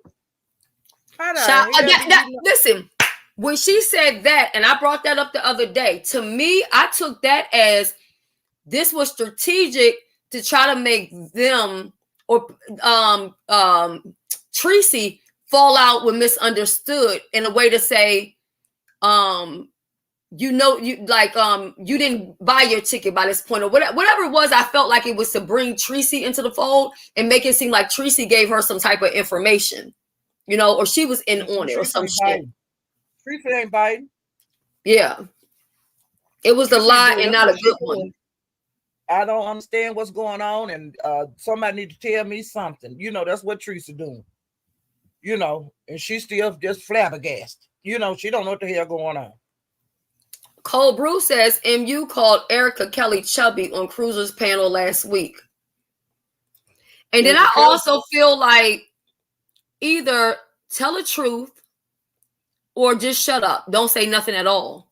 How the hell do you know? Listen, when she said that, and I brought that up the other day, to me, I took that as this was strategic to try to make them or Tracy fall out with misunderstood in a way to say, you didn't buy your ticket by this point or whatever it was. I felt like it was to bring Tracy into the fold and make it seem like Tracy gave her some type of information, or she was in on it or some shit. Tracy ain't biting. Yeah. It was a lie and not a good one. I don't understand what's going on, and somebody need to tell me something. That's what Tracy doing. And she's still just flabbergasted. She don't know what the hell going on. Cole Bruce says MU called Erica Kelly chubby on Cruiser's panel last week. And then I also feel like either tell the truth or just shut up. Don't say nothing at all.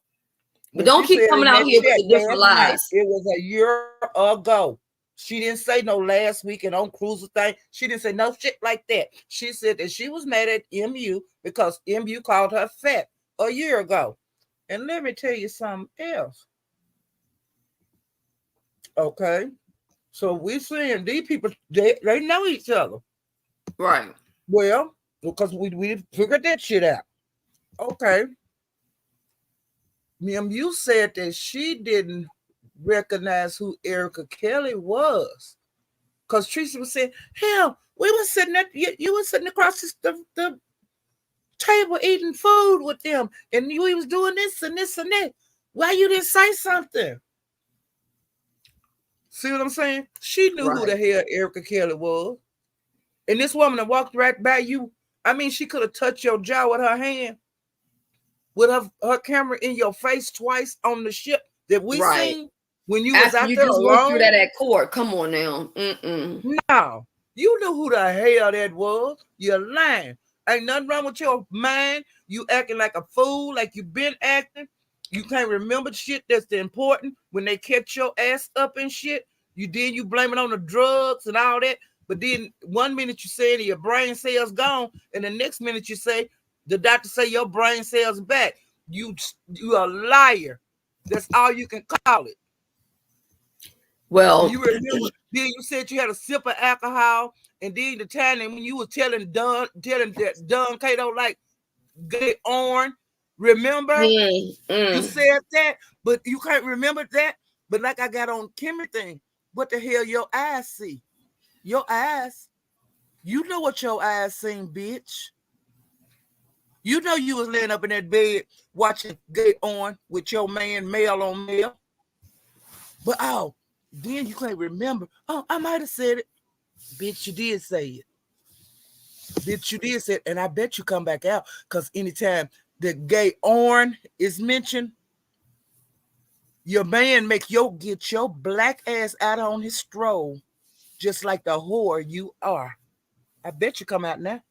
But don't keep coming out here with the different lies. It was a year ago. She didn't say no last week and on Cruiser thing. She didn't say no shit like that. She said that she was mad at MU because MU called her fat a year ago. And let me tell you something else. Okay. So we're saying these people, they know each other. Right. Well, because we figured that shit out. Okay. MU said that she didn't recognize who Erica Kelly was. Because Tracy was saying, hell, we were sitting at, you were sitting across the table eating food with them, and we was doing this and this and that. Why you didn't say something? See what I'm saying? She knew who the hell Erica Kelly was. And this woman that walked right by you, I mean, she could have touched your jaw with her hand, with her camera in your face twice on the ship that we seen when you was out you there just alone. Went through that at court. Come on now. No, you knew who the hell that was. You're lying. Ain't nothing wrong with your mind. You acting like a fool, like you been acting. You can't remember shit that's important when they catch your ass up and shit. You blame it on the drugs and all that. But then 1 minute you say that your brain cells gone, and the next minute you say the doctor say your brain cells back. You a liar. That's all you can call it. Well, you remember then you said you had a sip of alcohol, and then the time when you were telling Don Cato like good on, remember? You said that, but you can't remember that. But like I got on Kimmy thing, what the hell your eyes see? Your eyes, you know what your eyes seen, bitch. You know you was laying up in that bed watching Get On with your man, male on male. But then you can't remember. Oh, I might have said it. Bitch, you did say it. Bitch, you did say it. And I bet you come back out, because anytime the gay on is mentioned, your man get your black ass out on his stroll, just like the whore you are. I bet you come out now.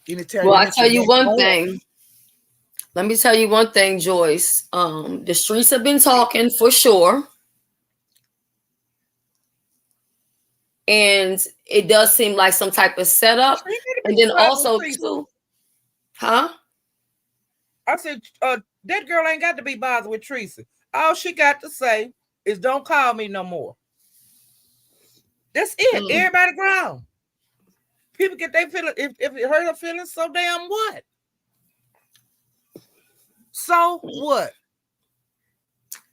Anytime well, I tell you one thing. Let me tell you one thing, Joyce. The streets have been talking for sure. And it does seem like some type of setup. She need to And be then bothered with also Tracy. too, huh? I said, that girl ain't got to be bothered with Tracy. All she got to say is don't call me no more. That's it. Everybody ground. People get their feeling. If it hurt her feelings, so damn what? So what?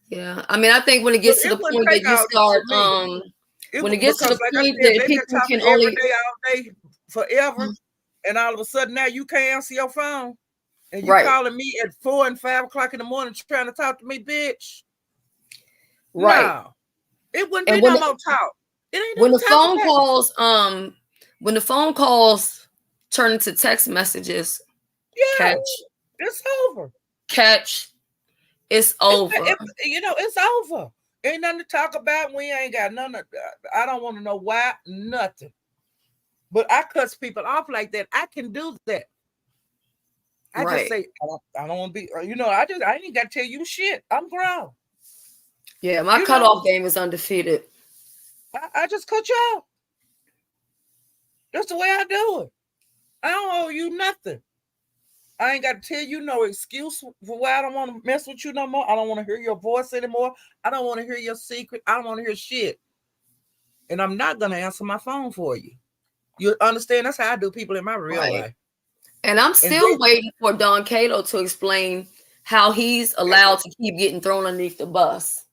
Yeah. I mean, I think when it gets to the point that you start, when it gets to the point that people can every only day, all day, forever, and all of a sudden now you can't answer your phone, and you right. calling me at 4 and 5 o'clock in the morning trying to talk to me, bitch. Right. No, it wouldn't be no more talk. It ain't when no the talk phone about. calls, when the phone calls turn into text messages, Yeah, it's over. Catch, it's over. It's over. Ain't nothing to talk about. We ain't got nothing. I don't want to know why. Nothing. But I cuss people off like that. I can do that. I just say I don't want to be. I ain't got to tell you shit. I'm grown. Yeah, my cutoff game is undefeated. I just cut you off. That's the way I do it. I don't owe you nothing. I ain't got to tell you no excuse for why I don't want to mess with you no more. I don't want to hear your voice anymore. I don't want to hear your secret. I don't want to hear shit. And I'm not going to answer my phone for you. You understand? That's how I do people in my real life. And I'm still waiting for Don Cato to explain how he's allowed to keep getting thrown underneath the bus.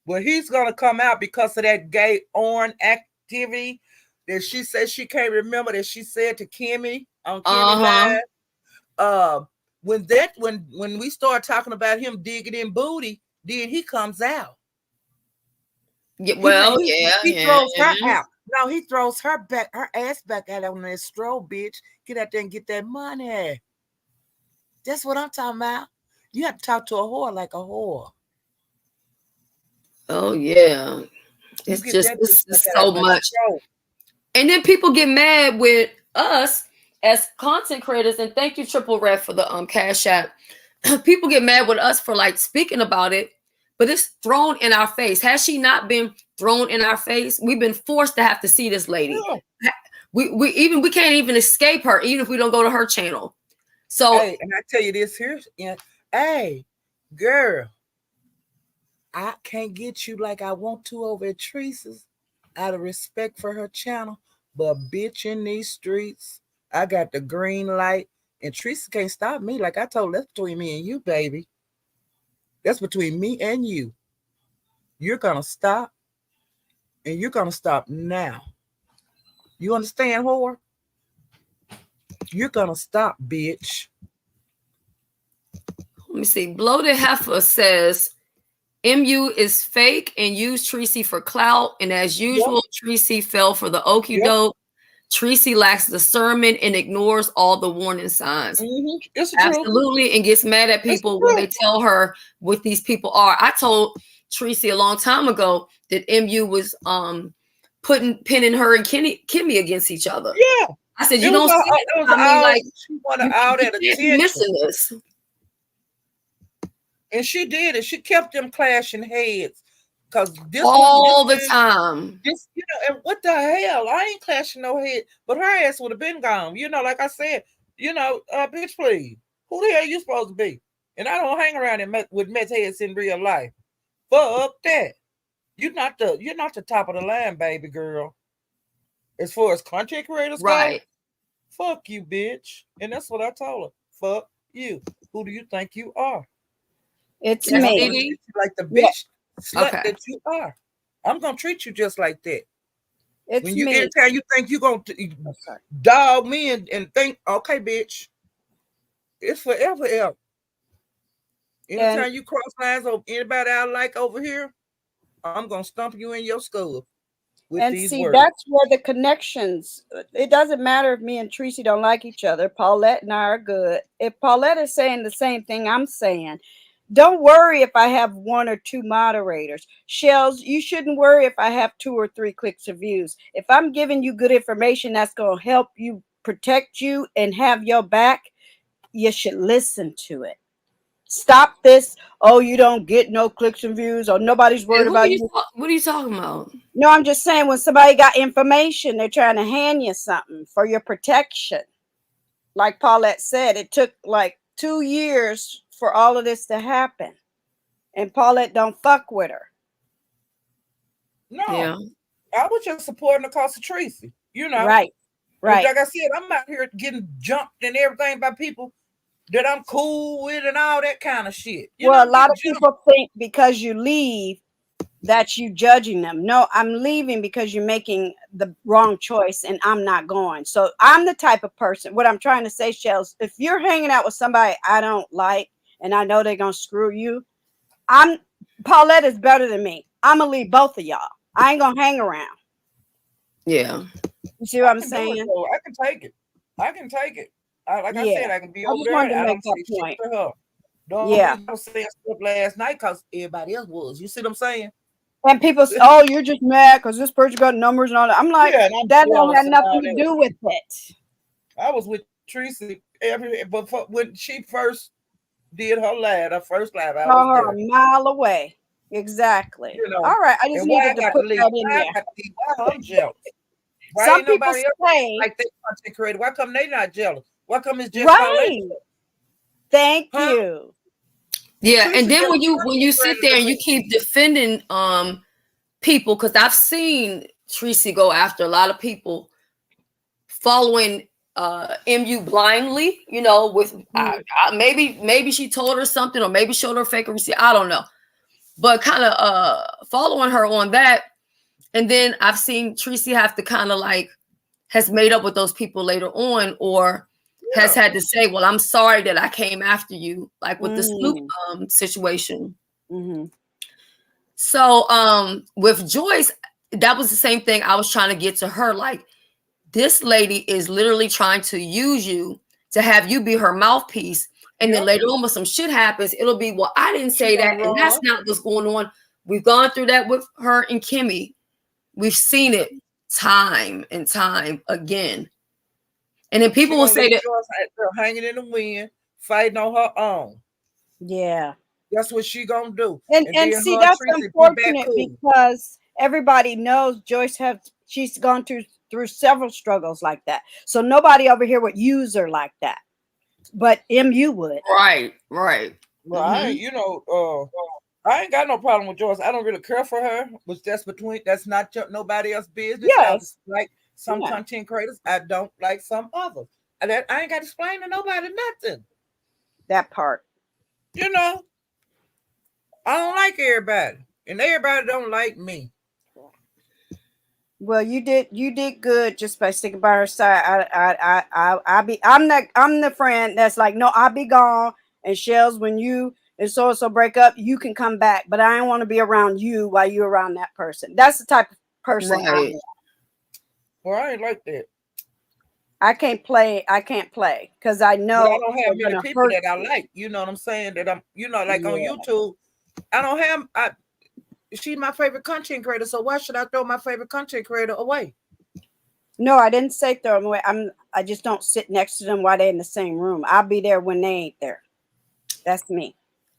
Well, he's going to come out because of that gay Orn activity that she said she can't remember that she said to Kimmy on Kimmy Live. When we start talking about him digging in booty, then he comes out. He throws her out. No, he throws her ass back out on that stroll, bitch. Get out there and get that money. That's what I'm talking about. You have to talk to a whore like a whore. Oh yeah, it's so much. And then people get mad with us as content creators. And thank you, Triple Red, for the Cash App. People get mad with us for like speaking about it, but it's thrown in our face. Has she not been thrown in our face? We've been forced to have to see this lady. Yeah. We can't even escape her, even if we don't go to her channel. So, hey, and I tell you this here, hey, girl, I can't get you like I want to over at Teresa's out of respect for her channel, but bitch, in these streets, I got the green light, and Teresa can't stop me. Like I told, that's between me and you, baby. That's between me and you. You're gonna stop, and you're gonna stop now. You understand, whore? You're gonna stop, bitch. Let me see. Bloated Heifer says MU is fake and used Tracy for clout, and as usual, Tracy fell for the okie doke. Tracy lacks discernment and ignores all the warning signs. It's absolutely, and gets mad at people when they tell her what these people are. I told Tracy a long time ago that MU was pinning her and Kimmy against each other. Yeah, I said you don't see. Like she wanted all that attention. Missing this. And she did it. She kept them clashing heads because all the time. And what the hell? I ain't clashing no head, but her ass would have been gone. Like I said, bitch, please. Who the hell you supposed to be? And I don't hang around with meth heads in real life. Fuck that. You're not the top of the line, baby girl. As far as content creators go, fuck you, bitch. And that's what I told her. Fuck you. Who do you think you are? It's me. Like the bitch slut that you are. I'm going to treat you just like that. It's when you me. anytime you think you're going to dog me and think, okay, bitch, it's forever else. Anytime you cross lines of anybody I like over here, I'm going to stump you in your skull. And see, that's where the connections, it doesn't matter if me and Tracy don't like each other. Paulette and I are good. If Paulette is saying the same thing I'm saying, don't worry if I have 1 or 2 moderators. Shells, you shouldn't worry if I have 2 or 3 clicks or views. If I'm giving you good information that's going to help you, protect you, and have your back, you should listen to it. Stop this. Oh, you don't get no clicks and views, or nobody's Hey, worried about you. what are you talking about? No, I'm just saying when somebody got information, they're trying to hand you something for your protection. Like Paulette said, it took like 2 years for all of this to happen. And Paulette don't fuck with her. No, Yeah. I was just supporting the cause of Tracy. You know, Right. Right. like I said, I'm out here getting jumped and everything by people that I'm cool with and all that kind of shit. You know, Well, a lot getting of jumped. people think because you leave that you judging them. No, I'm leaving because you're making the wrong choice and I'm not going. So I'm the type of person, what I'm trying to say, Shells, if you're hanging out with somebody I don't like and I know they're gonna screw you, Paulette is better than me. I'm gonna leave both of y'all. I ain't gonna hang around. Yeah. You see what I'm Do it, saying? so I can take it. I can take it. Like I Yeah. said, I can be I over just there wanted and to I make don't that say shit point. to her. Don't Yeah. I was saying stuff last night because everybody else was. You see what I'm saying? And people say, oh, you're just mad because this person got numbers and all that. I'm like, Yeah, and I'm that don't jealous have and nothing all to that. do with it. I was with Tracy when she first did her first live, I was Saw her there. a mile away. Exactly. You know, All right. I just and why I needed to got to put leave? that in Why I there. got to leave? Why I'm jealous? Why Some ain't people nobody else say, like they content creator? Why come they not jealous? Why come it's just Paulette? right. Thank Huh? you. Yeah. And Tracy then just when you content sit creator there to and you me. keep defending people, because I've seen Tracy go after a lot of people following MU blindly, you know, with maybe she told her something or maybe showed her fake receipt. I don't know. But kind of following her on that. And then I've seen Tracy have to kind of like has made up with those people later on, or has Yeah. had to say, well, I'm sorry that I came after you, like with the Snoop Mm-hmm. situation. Mm-hmm. So with Joyce, that was the same thing I was trying to get to her. Like, this lady is literally trying to use you to have you be her mouthpiece. And then Yep. later on, when some shit happens, it'll be, well, I didn't She say gonna that. And that's run. not what's going on. We've gone through that with her and Kimmy. We've seen it time and time again. And then She people will gonna say leave that, Joyce out there hanging in the wind, fighting on her own. Yeah. That's what she gonna do. And And and then see, her and that's Tracy be back unfortunate cool. because everybody knows Joyce she's gone through several struggles like that. So nobody over here would use her like that. But MU would. right. Well, I ain't, I ain't got no problem with Joyce. I don't really care for her, but that's not nobody else's business. I Yes. like some Yeah. content creators. I don't like some others. I ain't got to explain to nobody nothing. That part. You know, I don't like everybody, and everybody don't like me. Well, you did good just by sticking by her side. I'm the friend that's like, no, I'll be gone. And Shells, when you and so break up, you can come back. But I don't want to be around you while you're around that person. That's the type of person I Right. am. Well, I ain't like that. I can't play because I But I know don't have they're many gonna people hurt that I you. like. You know what I'm saying? That I'm, like on Yeah. YouTube, I don't have. She's my favorite content creator, so why should I throw my favorite content creator away? No, I didn't say throw them away. I just don't sit next to them while they're in the same room. I'll be there when they ain't there. That's me.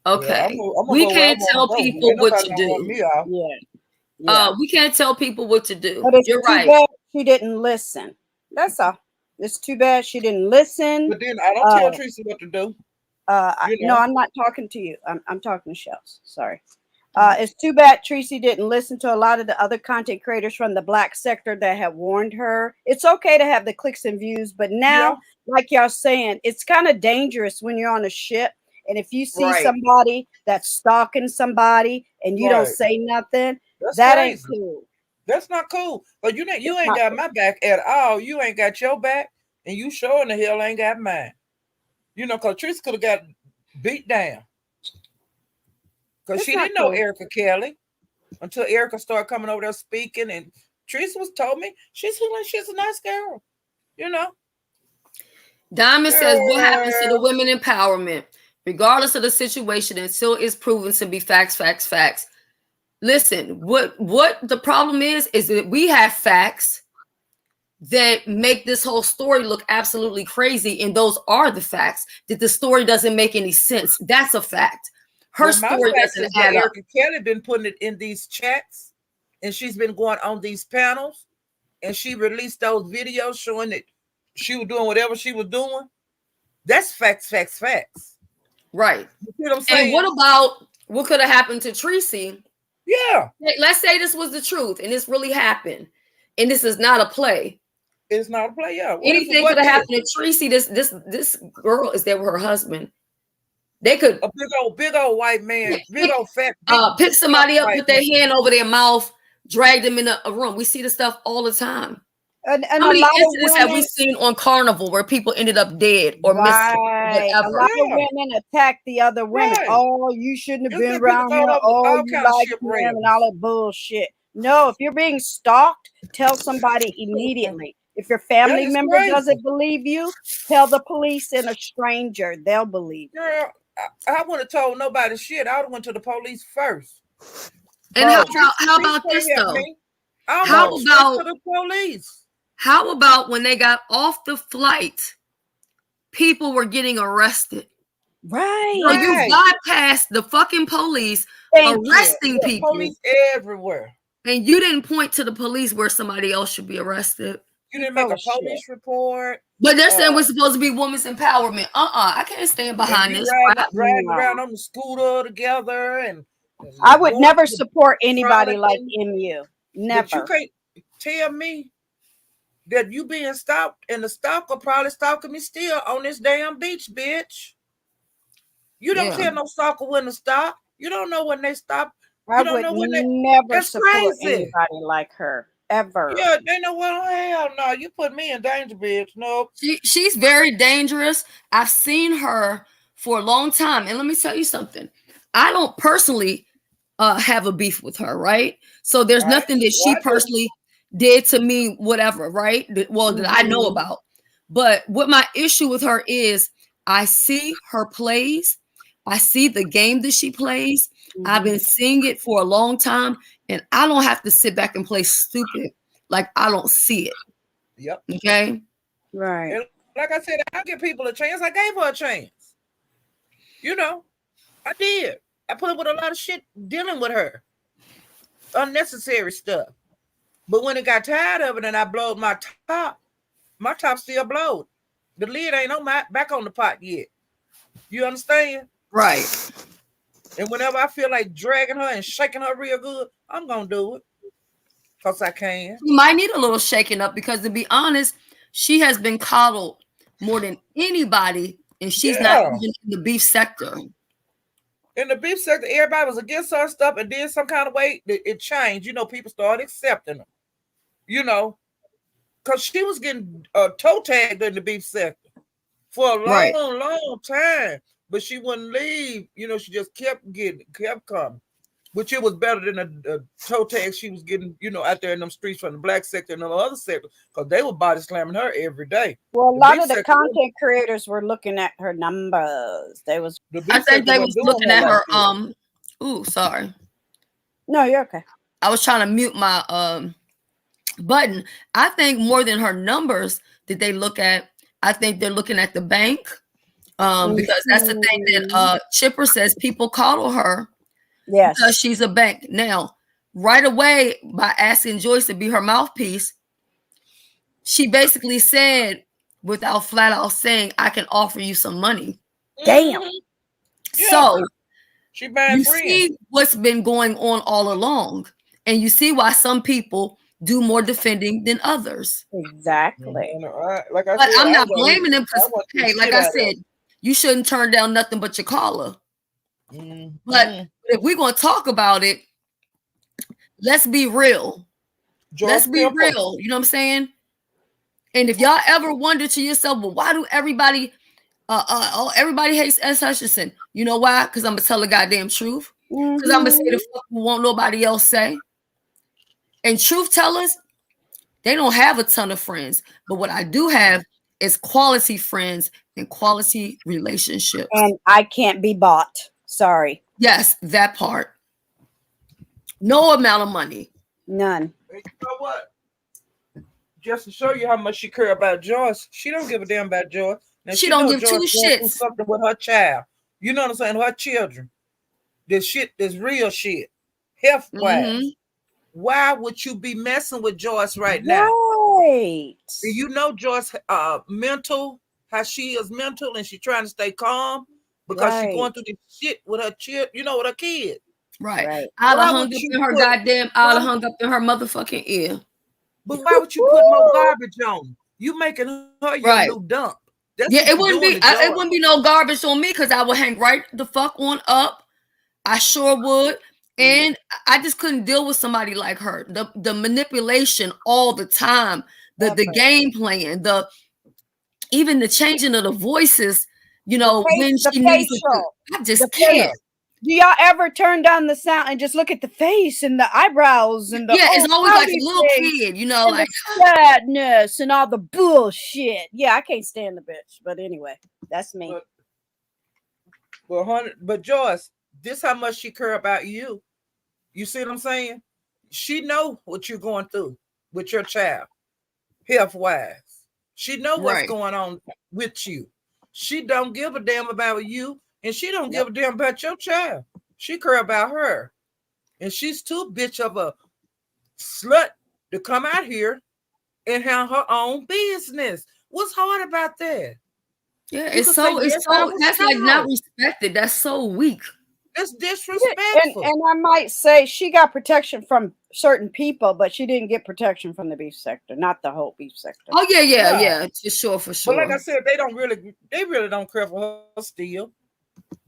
Yeah, Okay. I'm gonna We go where I can't want to tell go. people Ain't what nobody to gonna run do. me off. Yeah. Yeah. We can't tell people what to do. But it's You're too right. bad she didn't listen. That's all. It's too bad she didn't listen. But then I don't Uh, tell Tracy what to do. no, know. I'm not talking to you. I'm talking to Shells. Sorry. It's too bad Tracy didn't listen to a lot of the other content creators from the black sector that have warned her. It's okay to have the clicks and views, but Yeah, now, like y'all saying, it's kind of dangerous when you're on a ship. And if you see Right. somebody that's stalking somebody and you don't right. say nothing, That's that ain't crazy. cool. That's not cool. But you It's ain't not got cool. my back at all. You ain't got your back, and you sure in the hell ain't got mine. Because Tracy could have got beat down because It's she not didn't know cool. Erica Kelly until Erica started coming over there speaking, and Tracy was told me she's a nice girl. You know. Diamond says, what happens to the Girl. women empowerment, regardless of the situation, until it's proven to be facts. Listen, what the problem is that we have facts. that make this whole story look absolutely crazy. And those are the facts, that the story doesn't make any sense. That's a fact. Her Well, my story fact doesn't is that add up. Erica Kelly been putting it in these chats, and she's been going on these panels, and she released those videos showing that she was doing whatever she was doing. That's facts. Right. You see what I'm saying? And what about what could have happened to Tracy? Yeah. Let's say this was the truth and this really happened, and this is not a play. It's not a play. Yeah. Anything could have happened to Tracy. This girl is there with her husband. They could a big old white man, big old fat. Pick somebody up, put their hand over their mouth, drag them in a room. We see the stuff all the time. And how many incidents have we seen on Carnival where people ended up dead or missing? A lot of women attack the other women. Right. Oh, you shouldn't have been around here. Oh, you like him and all that bullshit. No, if you're being stalked, tell somebody immediately. If your family member doesn't believe you, tell the police and a stranger. They'll believe you. Girl, I wouldn't have told nobody shit. I would have went to the police first. And how about this though? How about the police? How about when they got off the flight, people were getting arrested? Right. So you bypassed the fucking police, arresting people. Police everywhere. And you didn't point to the police where somebody else should be arrested. You didn't make a police report. But they're saying we're supposed to be women's empowerment. I can't stand behind this. Dragging around on the scooter together. And I would never support anybody like MU. Never. But you can't tell me that you being stalked and the stalker probably stalking me still on this damn beach, bitch. You don't tell no stalker when to stop. You don't know when they stop. I would never support anybody like her. Ever. Yeah, they know what. Hell no, you put me in danger, bitch. No. She's very dangerous. I've seen her for a long time. And let me tell you something. I don't personally have a beef with her, right? So there's nothing that she personally did to me, whatever, right? That I know about. But what my issue with her is, I see her plays. I see the game that she plays. I've been seeing it for a long time, and I don't have to sit back and play stupid like I don't see it. Yep. Okay. Right. And like I said, I give people a chance. I gave her a chance. You know, I did. I put up with a lot of shit dealing with her. Unnecessary stuff. But when it got tired of it and I blowed my top still blowed. The lid ain't on back on the pot yet. You understand? Right. And whenever I feel like dragging her and shaking her real good, I'm going to do it. Because I can. You might need a little shaking up because, to be honest, she has been coddled more than anybody, and she's not even in the beef sector. In the beef sector, everybody was against her stuff, and then some kind of way it changed. You know, people started accepting her. You know, because she was getting toe tagged in the beef sector for a long time. But she wouldn't leave. You know, she just kept coming. Which it was better than a toe tag she was getting, you know, out there in them streets from the black sector and the other sector, because they were body slamming her every day. Well, a lot of the content creators were looking at her numbers. I think they was looking at her. Ooh, sorry. No, you're okay. I was trying to mute my button. I think more than her numbers that they look at, I think they're looking at the bank. Because that's the thing that Chipper says, people coddle her because she's a bank. Now, right away, by asking Joyce to be her mouthpiece, she basically said, without flat out saying, I can offer you some money. Damn. So you see what's been going on all along, and you see why some people do more defending than others. Exactly. Like I but said, I'm not blaming them because, hey, like I said, you shouldn't turn down nothing but your caller. But if we're going to talk about it, let's be real. Let's be real. You know what I'm saying? And if y'all ever wonder to yourself, well, why do everybody hates S. Hutchinson? You know why? Because I'm going to tell the goddamn truth. Because I'm going to say the fuck we won't nobody else say. And truth tellers, they don't have a ton of friends. But what I do have is quality friends and quality relationships. And I can't be bought. Sorry. Yes, that part. No amount of money. None. You know what? just to show you how much she care about Joyce, she don't give a damn about Joyce. Now She don't know give Joyce two going through shits. something with her child. You know what I'm saying? Her children. This shit, this real shit. Health wise. Why would you be messing with Joyce right now? Right. Do you know Joyce mental, how she is mental and she's trying to stay calm because she's going through this shit with her children, you know, with her kids. Right. I'd have hung up in her goddamn, I'd have hung up in her motherfucking ear. But why would you put more garbage on? You making her your new dump. That's it wouldn't be it wouldn't be no garbage on me because I would hang right the fuck on up. I sure would. And I just couldn't deal with somebody like her. The manipulation all the time, the game playing, even the changing of the voices, you know, when she needs to. I just can't. Do y'all ever turn down the sound and just look at the face and the eyebrows and the it's always like a little kid, you know, like sadness and all the bullshit. Yeah, I can't stand the bitch. But anyway, that's me. But Joyce, this how much she care about you. You see what I'm saying? She know what you're going through with your child, health wise. She know what's going on with you. She don't give a damn about you, and she don't give a damn about your child. She care about her, and she's too bitch of a slut to come out here and have her own business. What's hard about that? Yeah, it's so that's like not respected. That's so weak. It's disrespectful. And I might say she got protection from certain people, but she didn't get protection from the beef sector, not the whole beef sector. Oh yeah, for sure. But like I said, they really don't care for her still.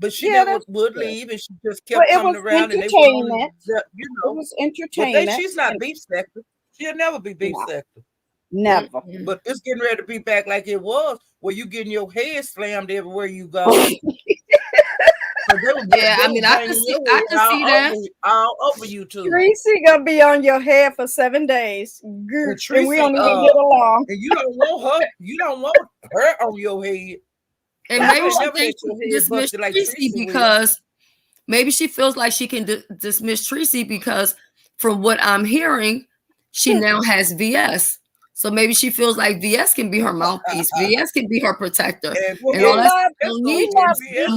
But she never would leave, and she just kept coming around. And they were only, you know, it was entertainment. But she's not beef sector. She'll never be beef sector. Never. But it's getting ready to be back like it was, where you getting your head slammed everywhere you go. I mean, I can see that all over you too. Tracy gonna be on your head for 7 days, and we don't even get along. And you don't want her. You don't want her on your head. And maybe she thinks she dismiss Tracy because maybe she feels like she can dismiss Tracy because, from what I'm hearing, she now has VS. So maybe she feels like VS can be her mouthpiece. VS can be her protector. And all that don't need VS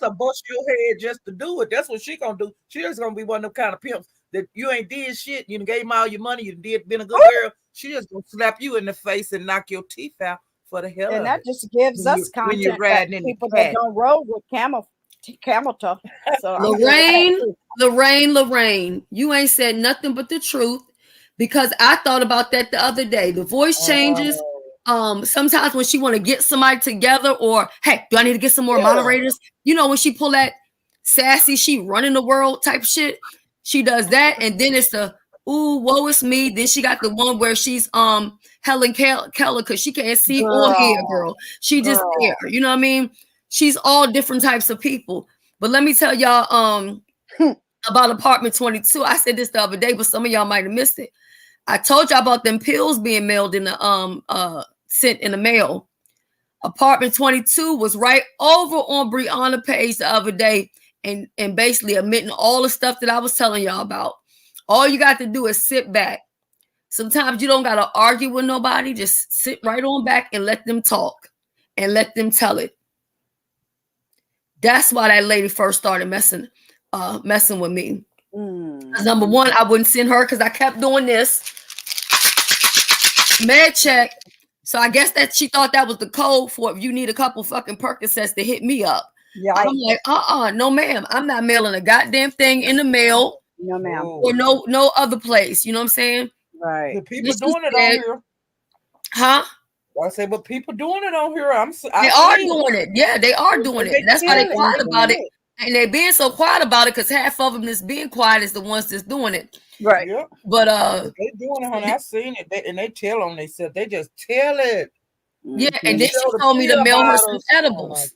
will bust your head just to do it. That's what she gonna do. She just gonna be one of them kind of pimps that you ain't did shit. You gave them all your money. You been a good girl. She just gonna slap you in the face and knock your teeth out for the hell of it. And that just gives us content when you're riding in people that don't roll with camel toe. So Lorraine, you ain't said nothing but the truth. Because I thought about that the other day. The voice changes. Sometimes when she want to get somebody together, or hey, do I need to get some more moderators? You know, when she pull that sassy, she running the world type shit. She does that, and then it's the ooh, woe is me. Then she got the one where she's Helen Keller because she can't see or hear, girl. She just there. You know what I mean? She's all different types of people. But let me tell y'all about apartment 22. I said this the other day, but some of y'all might have missed it. I told y'all about them pills being mailed in the sent in the mail. Apartment 22 was right over on Brianna's page the other day and basically admitting all the stuff that I was telling y'all about. All you got to do is sit back. Sometimes you don't got to argue with nobody. Just sit right on back and let them talk and let them tell it. That's why that lady first started messing with me. Number one, I wouldn't send her because I kept doing this med check. So I guess that she thought that was the code for if you need a couple fucking Percocets to hit me up. Yeah, I'm like, no, ma'am. I'm not mailing a goddamn thing in the mail. No, ma'am. Or no other place. You know what I'm saying? Right. The people doing it on here. Huh? I say, but people doing it on here. They are doing it. Yeah, they are doing it. That's why they're quiet about it. And they're being so quiet about it because half of them that's being quiet is the ones that's doing it. Right. Yeah. But they doing it, honey. I seen it. And they tell on themselves. They just tell it. Yeah, and then she told me to mail her some edibles.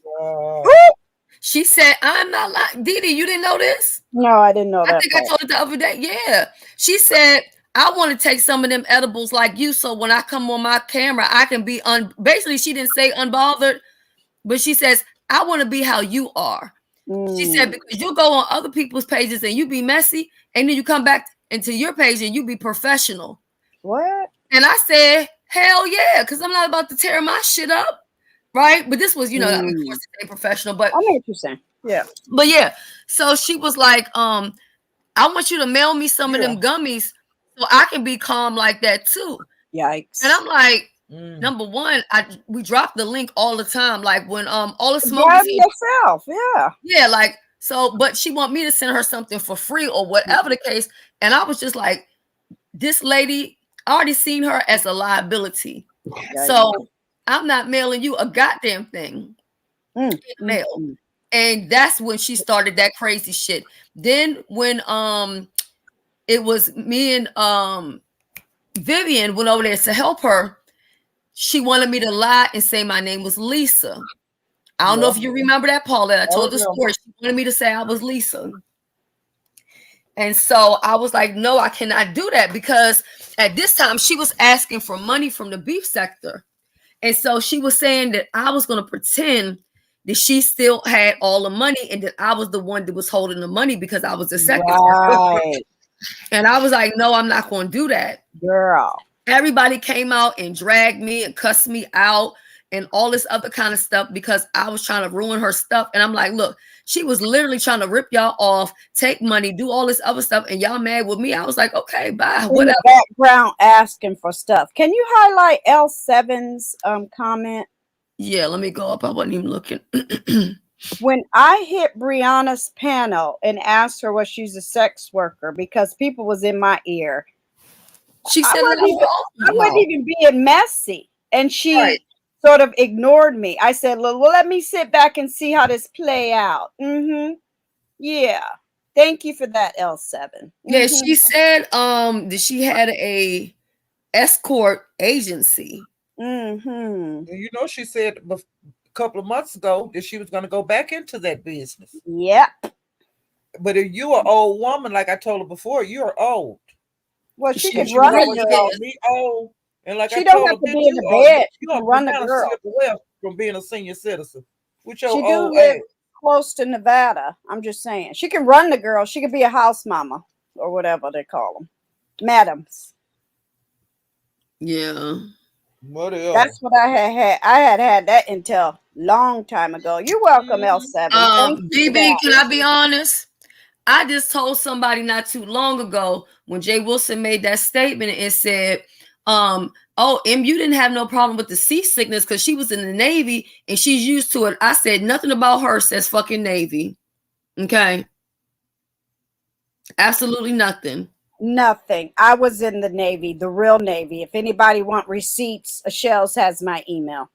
She said, I'm not lying. Didi, you didn't know this? No, I didn't know that. I think I told it the other day. Yeah. She said, I want to take some of them edibles like you, so when I come on my camera, I can be basically, she didn't say unbothered, but she says, I want to be how you are. She said, because you go on other people's pages and you be messy, and then you come back into your page and you be professional. What? And I said, hell yeah, because I'm not about to tear my shit up. Right. But this was, you know, of course, stay professional. But I know what you're saying. Yeah. But yeah. So she was like, I want you to mail me some of them gummies so I can be calm like that too. Yikes. And I'm like, number one, we drop the link all the time. Like when all the smoke yourself, yeah. Yeah, like so, but she want me to send her something for free or whatever the case. And I was just like, this lady, I already seen her as a liability. So I'm not mailing you a goddamn thing. Mail. And that's when she started that crazy shit. Then when it was me and Vivian went over there to help her, she wanted me to lie and say my name was Lisa. I don't know if you remember that, Paula. I told the story. She wanted me to say I was Lisa. And so I was like, no, I cannot do that, because at this time she was asking for money from the beef sector. And so she was saying that I was going to pretend that she still had all the money and that I was the one that was holding the money because I was the secretary. Right. And I was like, no, I'm not going to do that. Girl. Everybody came out and dragged me and cussed me out and all this other kind of stuff because I was trying to ruin her stuff. And I'm like, look, she was literally trying to rip y'all off, take money, do all this other stuff, and y'all mad with me. I was like, okay, bye, whatever. In the background asking for stuff. Can you highlight L7's comment? Yeah, let me go up. I wasn't even looking. When I hit Brianna's panel and asked her what she's a sex worker because people was in my ear, she said I wasn't even being messy, and she sort of ignored me. I said, well, let me sit back and see how this play out. Yeah. Thank you for that, L7. Yeah, she said that she had a escort agency. You know, she said a couple of months ago that she was going to go back into that business. Yep. But if you're an old woman, like I told her before, you're old. Well, she can run the girl. Be old, and like she I don't told have her, to be in the bed. She can run the girl. From being a senior citizen, with your she old do live age. Close to Nevada. I'm just saying, she can run the girl. She could be a house mama or whatever they call them, madams. Yeah. Whatever. That's what I had. I had that until long time ago. You're welcome, L7. BB, can I be honest? I just told somebody not too long ago when Jay Wilson made that statement and said, oh, you didn't have no problem with the seasickness because she was in the Navy and she's used to it. I said nothing about her says fucking Navy. Okay. Absolutely nothing. Nothing. I was in the Navy, the real Navy. If anybody want receipts, Shells has my email.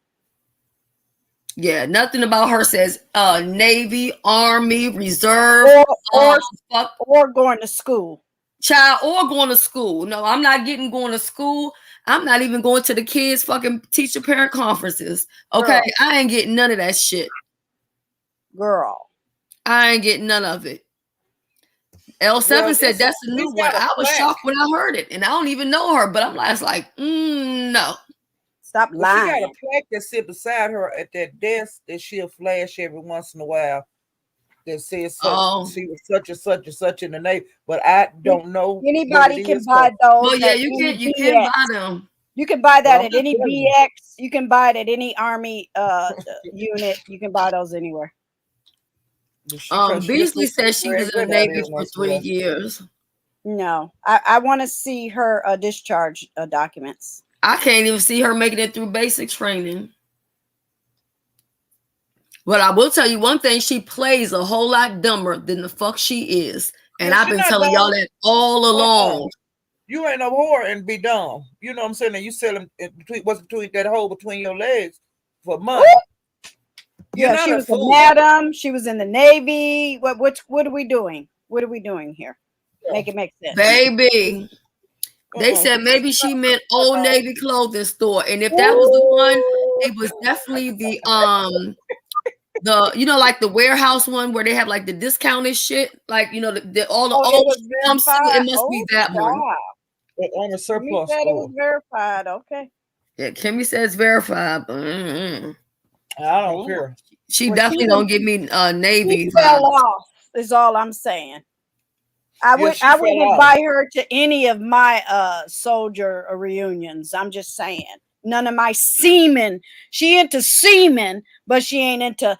Yeah, nothing about her says Navy, Army, Reserve, or going to school. Child, or going to school. No, I'm not going to school. I'm not even going to the kids' fucking teacher parent conferences. Okay, girl. I ain't getting none of that shit. Girl. I ain't getting none of it. L7 said that's the new one. I was shocked when I heard it, and I don't even know her, but I'm like, no. Stop lying. She got a plaque that sit beside her at that desk that she'll flash every once in a while that says she was such and such and such in the Navy, but I don't know. Anybody can buy those. Well, yeah, you can buy them. You can buy that at any BX. You can buy it at any Army unit. You can buy those anywhere. Beasley said she was in the Navy for 3 years. No, I want to see her discharge documents. I can't even see her making it through basic training. But I will tell you one thing, she plays a whole lot dumber than the fuck she is. And I've been telling y'all that all along. You ain't a whore and be dumb. You know what I'm saying? And you selling what's between that hole between your legs for money. Yeah, she was a madam. She was in the Navy. What are we doing? What are we doing here? Make it make sense. Baby. They said maybe she meant Old Navy clothing store. And if that was the one, it was definitely the like the warehouse one where they have like the discounted shit, like all the old swimsuit. It must be that one. On the surplus store. It was verified. Okay. Yeah, Kimmy says verified. I don't care. She definitely don't give me Navy. She fell off. Is all I'm saying. I Yeah, would she I fell wouldn't off. invite her to any of my soldier reunions. I'm just saying. None of my seamen. She into seamen, but she ain't into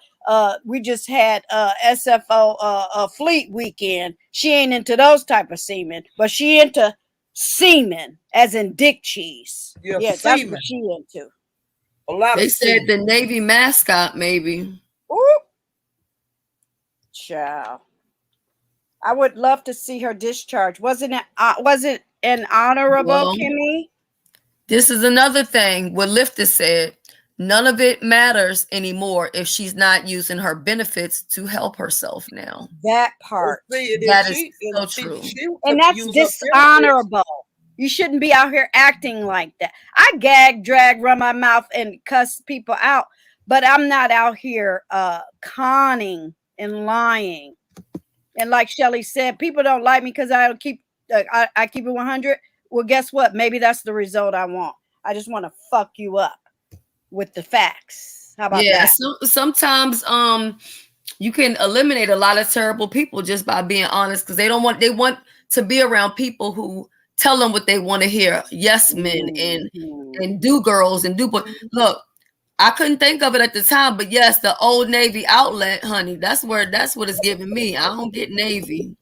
we just had SFO fleet weekend. She ain't into those type of seamen, but she into seamen as in dick cheese. Yeah, Yeah, that's what semen. she into. A lot of They said semen. the Navy mascot, maybe. Ooh, child. I would love to see her discharge. Was it an honorable, Well, Kimmy? this is another thing. What Lifter said. None of it matters anymore if she's not using her benefits to help herself now. That But part. see, and That is so she true. And could that's use her benefits. dishonorable. You shouldn't be out here acting like that. I gag, drag, run my mouth, and cuss people out, but I'm not out here conning and lying. And like Shelly said, people don't like me because I keep I keep it 100. Well, guess what? Maybe that's the result I want. I just want to fuck you up with the facts. How about Yeah, that? sometimes you can eliminate a lot of terrible people just by being honest because they want to be around people who tell them what they want to hear. Yes, men Mhm. and do girls and do boys. Look, I couldn't think of it at the time, but yes, the Old Navy outlet, honey, that's what it's giving me. I don't get Navy.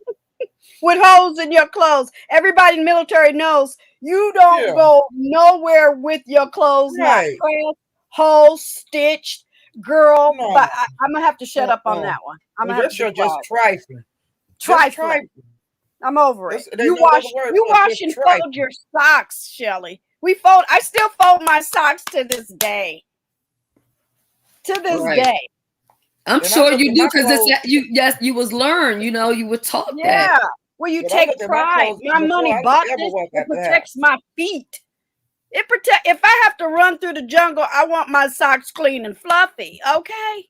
With holes in your clothes. Everybody in the military knows you don't Yeah, go nowhere with your clothes not right. pressed, holes stitched, girl. But No, I'm gonna have to shut up on uh-uh. that one. I'm Well, gonna have to that's be your just quiet. trifling. Just Trifling. trifling. I'm over it. That's, there's no other word You for it, wash just and fold trifling. your socks, Shelly. We fold. I still fold my socks to this day. To this Right. day. I'm And I sure look you at do my because clothes. you was learned, you were taught that. Yeah. Well, you When I take look at my pride. clothes My before money I bought ever this. walk It out the protects house. my feet. If I have to run through the jungle, I want my socks clean and fluffy. Okay.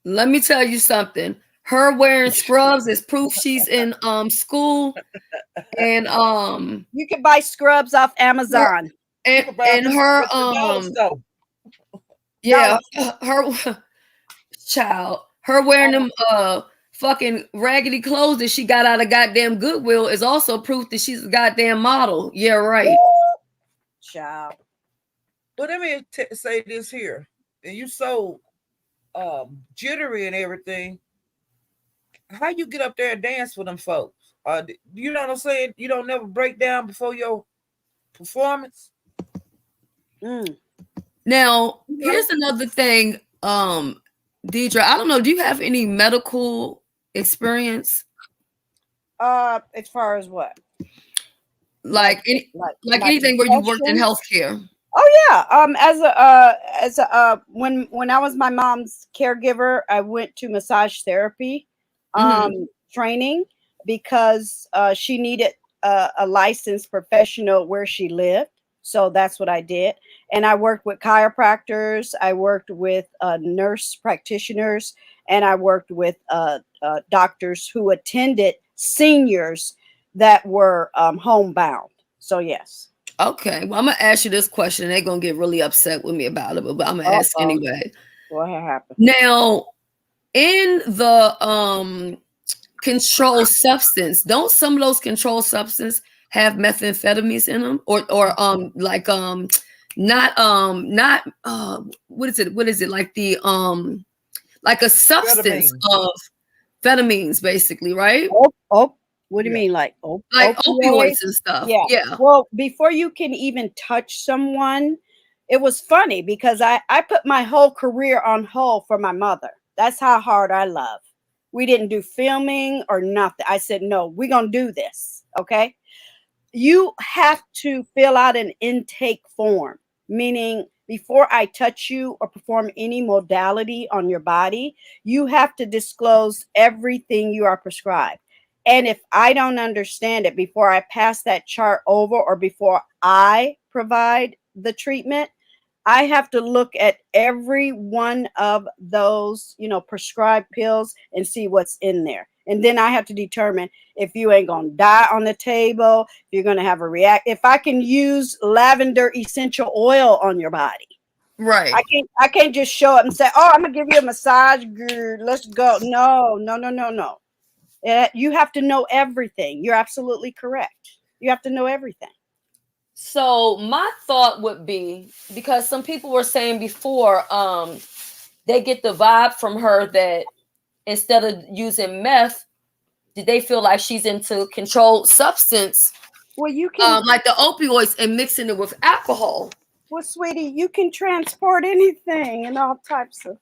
Let me tell you something. Her wearing scrubs is proof she's in school and You can buy scrubs off her Amazon. You can buy and them her at the dollar store. Dollar. yeah, her child, her wearing them fucking raggedy clothes that she got out of goddamn Goodwill is also proof that she's a goddamn model. Yeah, right. Child. But let me say this here. And you so jittery and everything. How you get up there and dance with them folks? You know what I'm saying? You don't never break down before your performance. Mm. Now, You know? here's another thing, Deidre. I don't know, do you have any medical experience? As far as what? Like any like My anything where you worked in profession? healthcare? Oh yeah. As a when I was my mom's caregiver, I went to massage therapy Mm-hmm. training because she needed a licensed professional where she lived. So that's what I did. And I worked with chiropractors, I worked with nurse practitioners, and I worked with doctors who attended seniors that were homebound. So yes. Okay, well, I'm gonna ask you this question. They're gonna get really upset with me about it, but I'm gonna Uh ask oh. anyway. What happened? Now, in the controlled substance, don't some of those controlled substances have methamphetamines in them, or like not what is it? What is it like the like a substance Amphetamine. of phetamines, basically, right? Oh, what do you Yeah. mean, like Like opioid? opioids and stuff. Yeah. Yeah. Well, before you can even touch someone, it was funny because I put my whole career on hold for my mother. That's how hard I love. We didn't do filming or nothing. I said, no, we're going to do this. Okay. You have to fill out an intake form, meaning before I touch you or perform any modality on your body, you have to disclose everything you are prescribed. And if I don't understand it before I pass that chart over or before I provide the treatment, I have to look at every one of those, prescribed pills and see what's in there. And then I have to determine if you ain't going to die on the table, if you're going to have a react, if I can use lavender essential oil on your body. Right. I can't just show up and say, "Oh, I'm going to give you a massage. Good, let's go." No, no, no, no, no. You have to know everything. You're absolutely correct. You have to know everything. So my thought would be, because some people were saying before, they get the vibe from her that instead of using meth, did they feel like she's into controlled substance, Well, you can, like the opioids, and mixing it with alcohol. well, sweetie, you can transport anything in all types of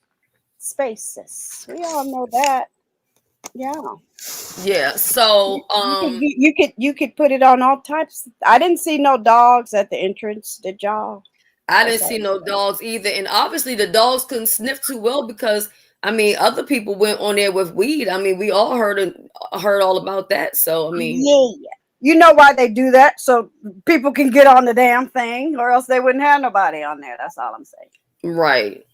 spaces. We all know that. Yeah. Yeah. So You could put it on all types. I didn't see no dogs at the entrance. Did y'all? I didn't see no dogs either, and obviously the dogs couldn't sniff too well because I mean other people went on there with weed. I mean we all heard all about that. So I mean, Yeah. You know why they do that? So people can get on the damn thing, or else they wouldn't have nobody on there. That's all I'm saying. right.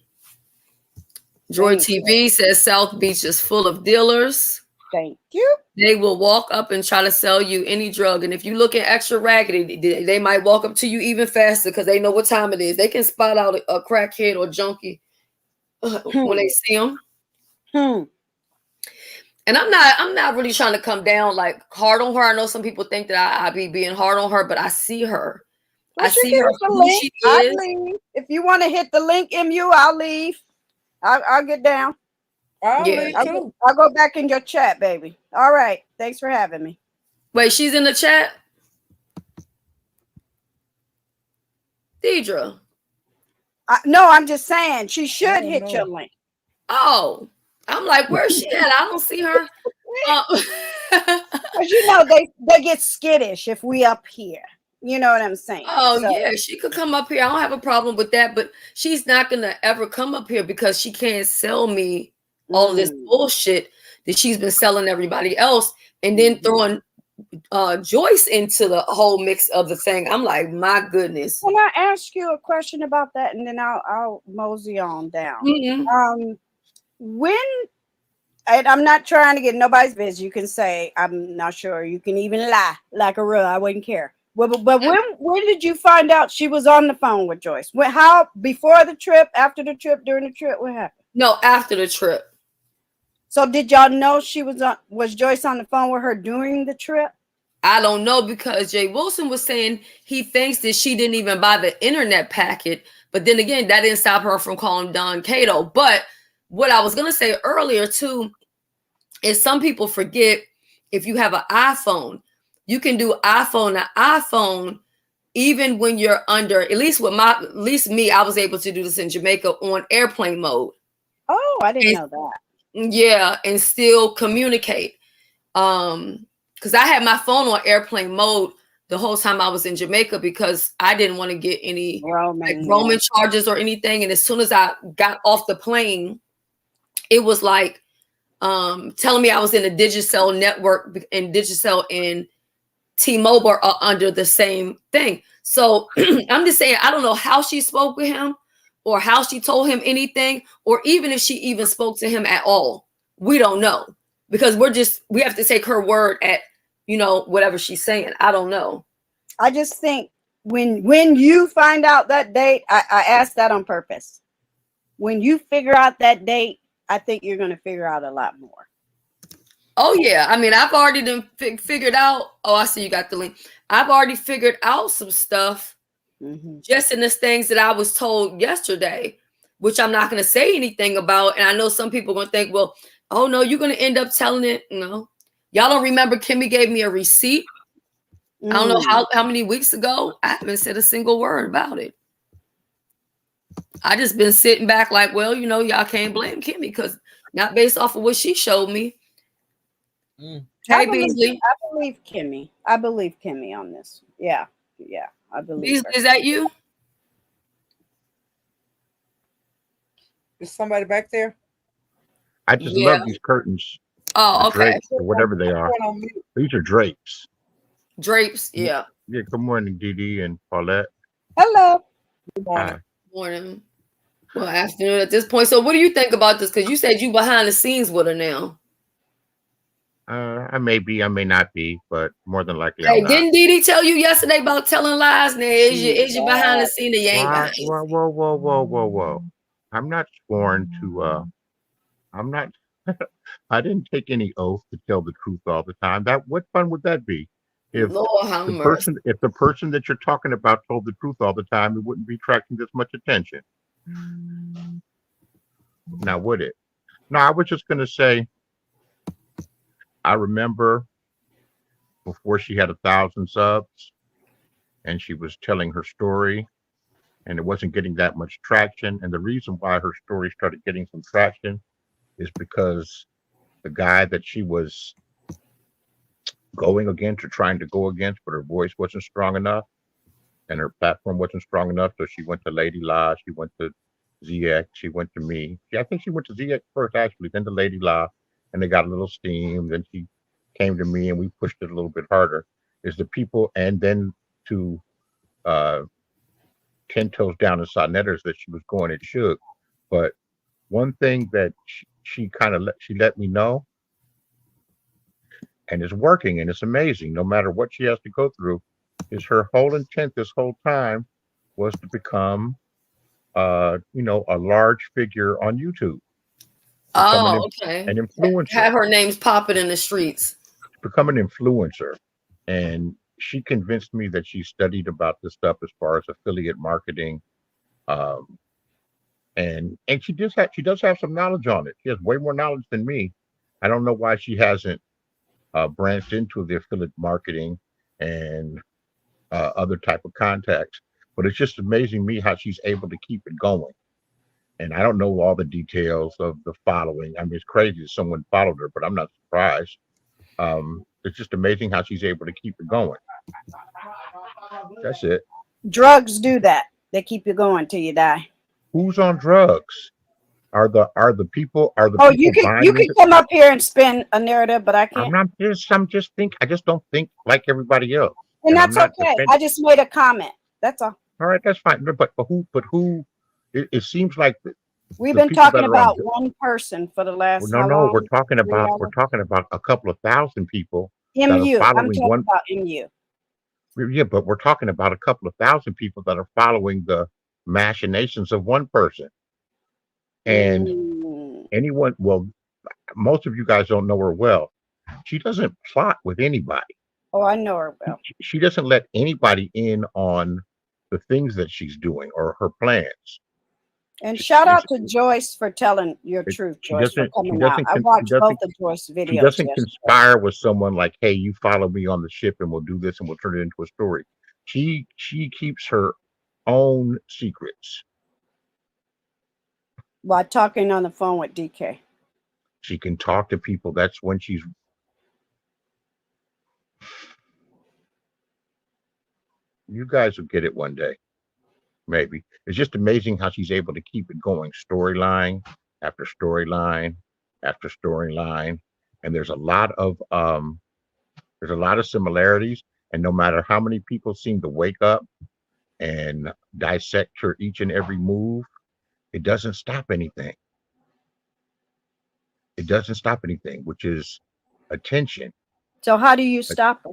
Joy TV says South Beach is full of dealers. Thank you. They will walk up and try to sell you any drug. And if you looking extra raggedy, they might walk up to you even faster because they know what time it is. They can spot out a crackhead or junkie when they see them. And I'm not really trying to come down like hard on her. I know some people think that I be being hard on her, but I see her. Well, I see her who she is. leave. If you want to hit the link, MU, I'll leave. I'll get down. I'll go back in your chat, baby. All right. Thanks for having me. Wait, she's in the chat? Deidre. No, I'm just saying she should hit your link. Oh, I'm like, where's she at? I don't see her. Because you know they get skittish if we up here. You know what I'm saying? Oh, yeah, she could come up here. I don't have a problem with that, but she's not going to ever come up here because she can't sell me all this bullshit that she's been selling everybody else and then throwing Joyce into the whole mix of the thing. I'm like, my goodness. Can I ask you a question about that? And then I'll mosey on down. When, and I'm not trying to get nobody's business, you can say, I'm not sure. You can even lie like a real, I wouldn't care. But when did you find out she was on the phone with Joyce? How, before the trip, after the trip, during the trip? What happened? No, after the trip. So did y'all know was Joyce on the phone with her during the trip? I don't know because Jay Wilson was saying he thinks that she didn't even buy the internet packet. But then again, that didn't stop her from calling Don Cato. But what I was going to say earlier too is some people forget if you have an iPhone, you can do iPhone to iPhone even when you're under, at least me, I was able to do this in Jamaica on airplane mode. Oh, I didn't know that. Yeah, and still communicate. Because I had my phone on airplane mode the whole time I was in Jamaica because I didn't want to get any roaming charges or anything. And as soon as I got off the plane, it was like telling me I was in a Digicel network, and Digicel and T-Mobile are under the same thing. So I'm just saying, I don't know how she spoke with him or how she told him anything, or even if she even spoke to him at all. We don't know because we have to take her word at, whatever she's saying. I don't know. I just think when you find out that date, I asked that on purpose. When you figure out that date, I think you're going to figure out a lot more. Oh, yeah. I mean, I've already figured out. Oh, I see you got the link. I've already figured out some stuff just in the things that I was told yesterday, which I'm not going to say anything about. And I know some people are going to think, well, oh, no, you're going to end up telling it. No. Y'all don't remember Kimmy gave me a receipt. I don't know how many weeks ago. I haven't said a single word about it. I just been sitting back like, well, y'all can't blame Kimmy because not based off of what she showed me. Hey, Beasley. I believe Kimmy. I believe Kimmy on this. Yeah. I believe Beasley, is that you? Is somebody back there? I just love these curtains. Oh, okay. Drapes or whatever they are. These are drapes. Drapes, yeah. Yeah, good morning, Dee Dee and Paulette. Hello. Good morning. Morning. Well, afternoon at this point. So what do you think about this? Because you said you behind the scenes with her now. I may be, I may not be, but more than likely Hey, I'm not. didn't Dee Dee tell you yesterday about telling lies? Now, is you behind the scene or you ain't behind? Whoa. I'm not sworn to, I'm not, I didn't take any oath to tell the truth all the time. That what fun would that be? If Lord have mercy. if the person that you're talking about told the truth all the time, it wouldn't be attracting this much attention. Now would it? No, I was just gonna say I remember before she had 1,000 subs and she was telling her story and it wasn't getting that much traction. And the reason why her story started getting some traction is because the guy that she was going against or trying to go against, but her voice wasn't strong enough and her platform wasn't strong enough. So she went to Lady La, she went to ZX, she went to me. Yeah, I think she went to ZX first actually, then to Lady La, and they got a little steam. Then she came to me and we pushed it a little bit harder. Is the people, and then to 10 toes down inside netters that she was going, it shook. But one thing that she kind of she let me know, and it's working and it's amazing, no matter what she has to go through, is her whole intent this whole time was to become a large figure on YouTube. Become Oh, okay. an influencer. Have her names popping in the streets. Become an influencer. And she convinced me that she studied about this stuff as far as affiliate marketing. And she does have some knowledge on it. She has way more knowledge than me. I don't know why she hasn't branched into the affiliate marketing and other type of contacts. But it's just amazing me how she's able to keep it going. And I don't know all the details of the following. I mean, it's crazy that someone followed her, but I'm not surprised. It's just amazing how she's able to keep it going. That's it. Drugs do that. They keep you going till you die. Who's on drugs? Are the people? Oh, you can come up here and spin a narrative, but I can't. I just don't think like everybody else. And that's okay. I just made a comment. That's all. All right, that's fine. But who? It seems like we've been talking about one person for the last. No, we're talking about a couple of thousand people. MU. I'm talking about MU. Yeah, but we're talking about a couple of thousand people that are following the machinations of one person. And most of you guys don't know her well. She doesn't plot with anybody. Oh, I know her well. She doesn't let anybody in on the things that she's doing or her plans. And shout out to Joyce for telling your truth, Joyce, for coming out. I watched both of Joyce's videos. She doesn't conspire with someone like, hey, you follow me on the ship and we'll do this and we'll turn it into a story. She keeps her own secrets. While talking on the phone with DK. She can talk to people. That's when she's... You guys will get it one day. Maybe. It's just amazing how she's able to keep it going, storyline after storyline after storyline. And there's a lot of similarities. And no matter how many people seem to wake up and dissect her each and every move, it doesn't stop anything. It doesn't stop anything, which is attention. So how do you stop her?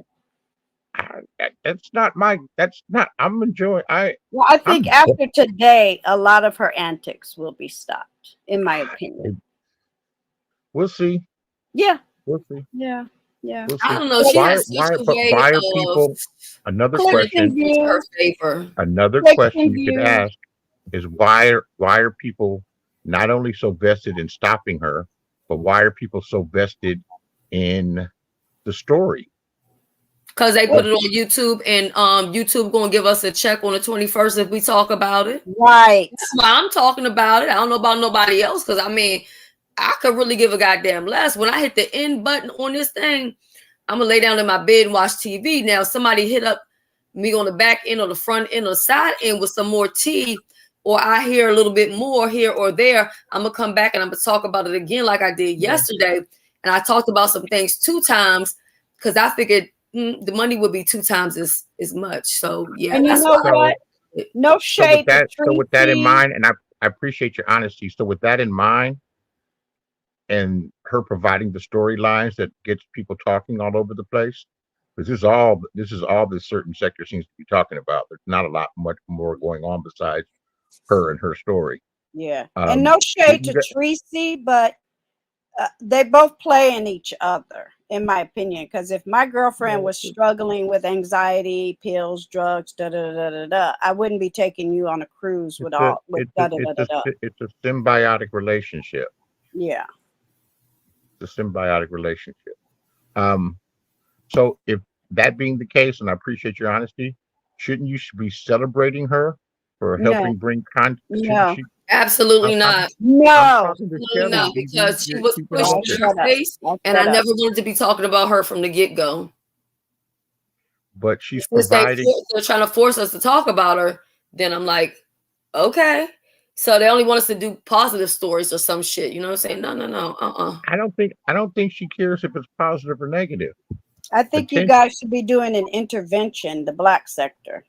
I'm enjoying. Well, I think after today, a lot of her antics will be stopped, in my opinion. We'll see. Yeah. We'll see. Yeah. Yeah. We'll see. I don't know. Why are people? Another question. Another question you could ask is why are people not only so vested in stopping her, but why are people so vested in the story? Because they put it on YouTube, and YouTube gonna give us a check on the 21st if we talk about it. Right. That's why I'm talking about it. I don't know about nobody else, because I mean, I could really give a goddamn less. When I hit the end button on this thing, I'm gonna lay down in my bed and watch TV. Now, somebody hit up me on the back end or the front end or the side end with some more tea, or I hear a little bit more here or there, I'm gonna come back and I'm gonna talk about it again like I did yesterday. And I talked about some things 2 times because I figured the money would be 2 times as much. So yeah, and you know what? No shade. So with that in mind, and I appreciate your honesty. So with that in mind, and her providing the storylines that gets people talking all over the place, because this is all this certain sector seems to be talking about. There's not a lot much more going on besides her and her story. Yeah, and no shade to Tracy, but They both play in each other, in my opinion. Because if my girlfriend was struggling with anxiety, pills, drugs, da da da da da, I wouldn't be taking you on a cruise with da da da da. It's a symbiotic relationship. Yeah. It's a symbiotic relationship. So if that being the case, and I appreciate your honesty, shouldn't you be celebrating her for helping No. bring content? No. Absolutely not. I'm No. talking to Absolutely Shelly. not, because she was Keep it pushed out I'll in there. her shut up. face, I'll and I shut up. never wanted to be talking about her from the get-go. But she's Since providing. they're trying to force us to talk about her, then I'm like, okay. So they only want us to do positive stories or some shit. You know what I'm saying? No. I don't think she cares if it's positive or negative. I think you Potential. guys should be doing an intervention, the black sector,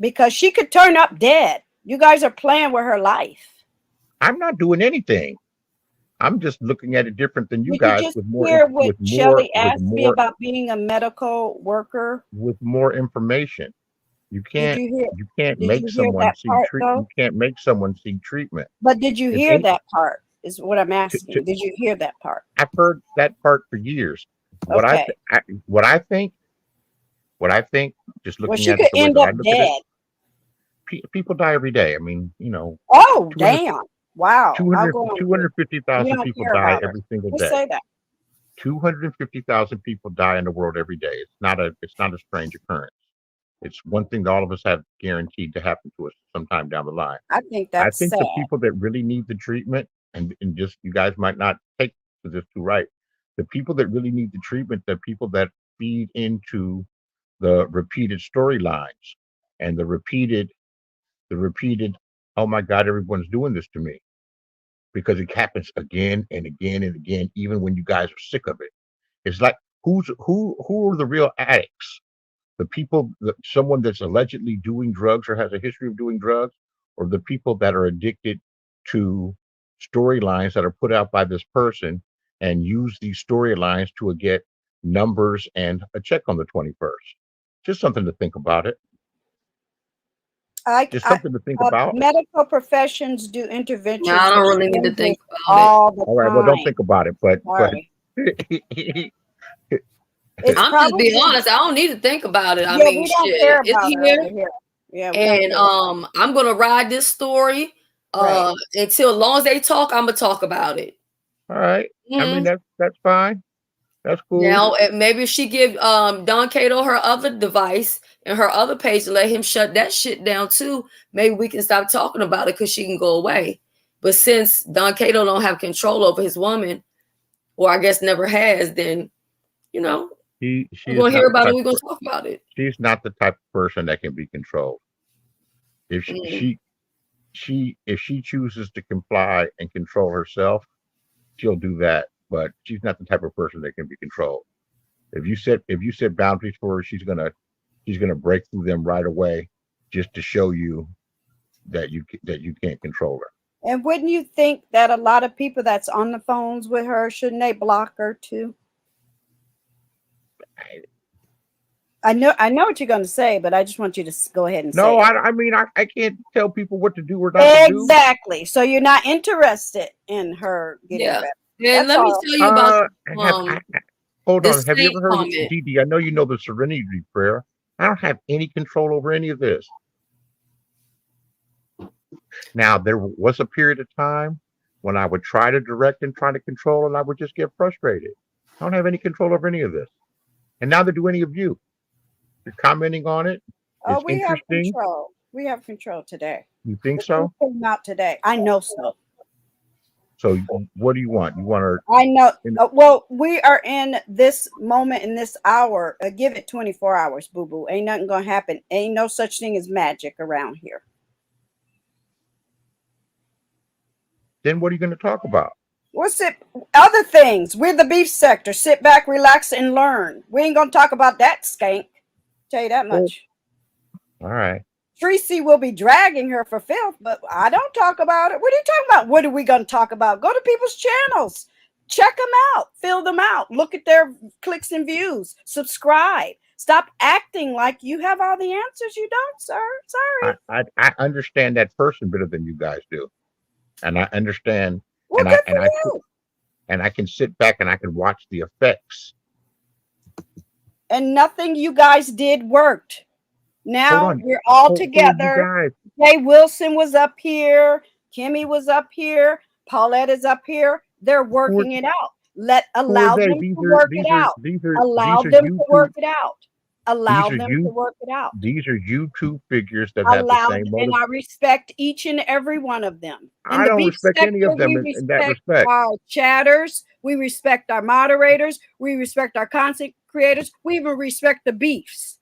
because she could turn up dead. You guys are playing with her life. I'm not doing anything. I'm just looking at it different than you Did you guys just hear what with Shelly asked me about being a medical worker? more information. You Did can't you hear? you can't Did make you hear someone that seek part treat. You though? can't make someone seek treatment. But did you If hear any, that part? Is what I'm to, asking. Did you hear that part? I've heard that part for years. What I, Okay. th- I what I think just Well, looking she at it could the way end that I up look at it, dead. people die every day. I mean, Oh, 200, damn. Wow. I'll 200 go on. You 250,000 don't people care die about her. every single Just day. say that. 250,000 people die in the world every day. It's not a strange occurrence. It's one thing that all of us have guaranteed to happen to us sometime down the line. I think I that's think sad. the people that really need the treatment, and just you guys might not take this too right. The people that really need the treatment, the people that feed into the repeated storylines and the repeated, oh my God, everyone's doing this to me, because it happens again and again and again, even when you guys are sick of it. It's like who are the real addicts? The people, someone that's allegedly doing drugs or has a history of doing drugs, or the people that are addicted to storylines that are put out by this person and use these storylines to get numbers and a check on the 21st. Just something to think about it. Just something to think about. Medical professions do No, interventions I don't with really need to strangers think about it. all the All right, well, don't time. think about it, but Sorry. It's I'm just being probably honest. I don't need to think about it. I yeah. mean, We don't shit, care it's about her here, over here. Yeah, we don't and care. I'm gonna ride this story Right. until as long as they talk, I'm gonna talk about it. all right. I mean, Mhm. that's fine. That's cool. Now, maybe if she give Don Cato her other device and her other page and let him shut that shit down too, maybe we can stop talking about it because she can go away. But since Don Cato don't have control over his woman, or I guess never has, then She we're is gonna hear not the about it. type We're of gonna talk about it. she's not the type of person that can be controlled. If Mm. if she chooses to comply and control herself, she'll do that. But she's not the type of person that can be controlled. If you set boundaries for her, she's gonna break through them right away, just to show you that you can't control her. And wouldn't you think that a lot of people that's on the phones with her, shouldn't they block her too? I know what you're going to say, but I just want you to go ahead and No, say it. I mean I can't tell people what to do or not to do. Exactly. So you're not interested in her getting Yeah. better. And That's let me all. tell you about Hold the on. Have you snake ever heard of comment. Dee? I know you know the Serenity Prayer. I don't have any control over any of this. Now, there was a period of time when I would try to direct and try to control, and I would just get frustrated. I don't have any control over any of this. And neither do any of you. You're commenting on it. Oh, It's we have interesting. control. We have control today. You think The so? truth came out today. I know so. So what do you want? You want her? I know. Well, we are in this moment, in this hour. Give it 24 hours, boo boo. Ain't nothing gonna happen. Ain't no such thing as magic around here. Then what are you going to talk about? What's it? Other things. We're the beef sector. Sit back, relax, and learn. We ain't gonna talk about that skank. Tell you that much. All right. Tracy will be dragging her for filth, but I don't talk about it. What are you talking about? What are we going to talk about? Go to people's channels, check them out, fill them out, look at their clicks and views, subscribe. Stop acting like you have all the answers. You don't, sir. Sorry. I understand that person better than you guys do, and I understand. Well, good for you. and I can sit back and I can watch the effects. And nothing you guys did worked. Hold Now on, we're all hold you together. guys. Jay Wilson was up here. Kimmy was up here. Paulette is up here. They're Who are, working it out. who are Allow they? them to work it out. Allow These are them to YouTube work it out. Allow them to work it out. these are YouTube figures that have the Allow, same and motive. I respect each and every one of them. In I the don't beef respect any sector, of them we in that respect respect. our chatters. We respect our moderators. We respect our content creators. We even respect the beefs.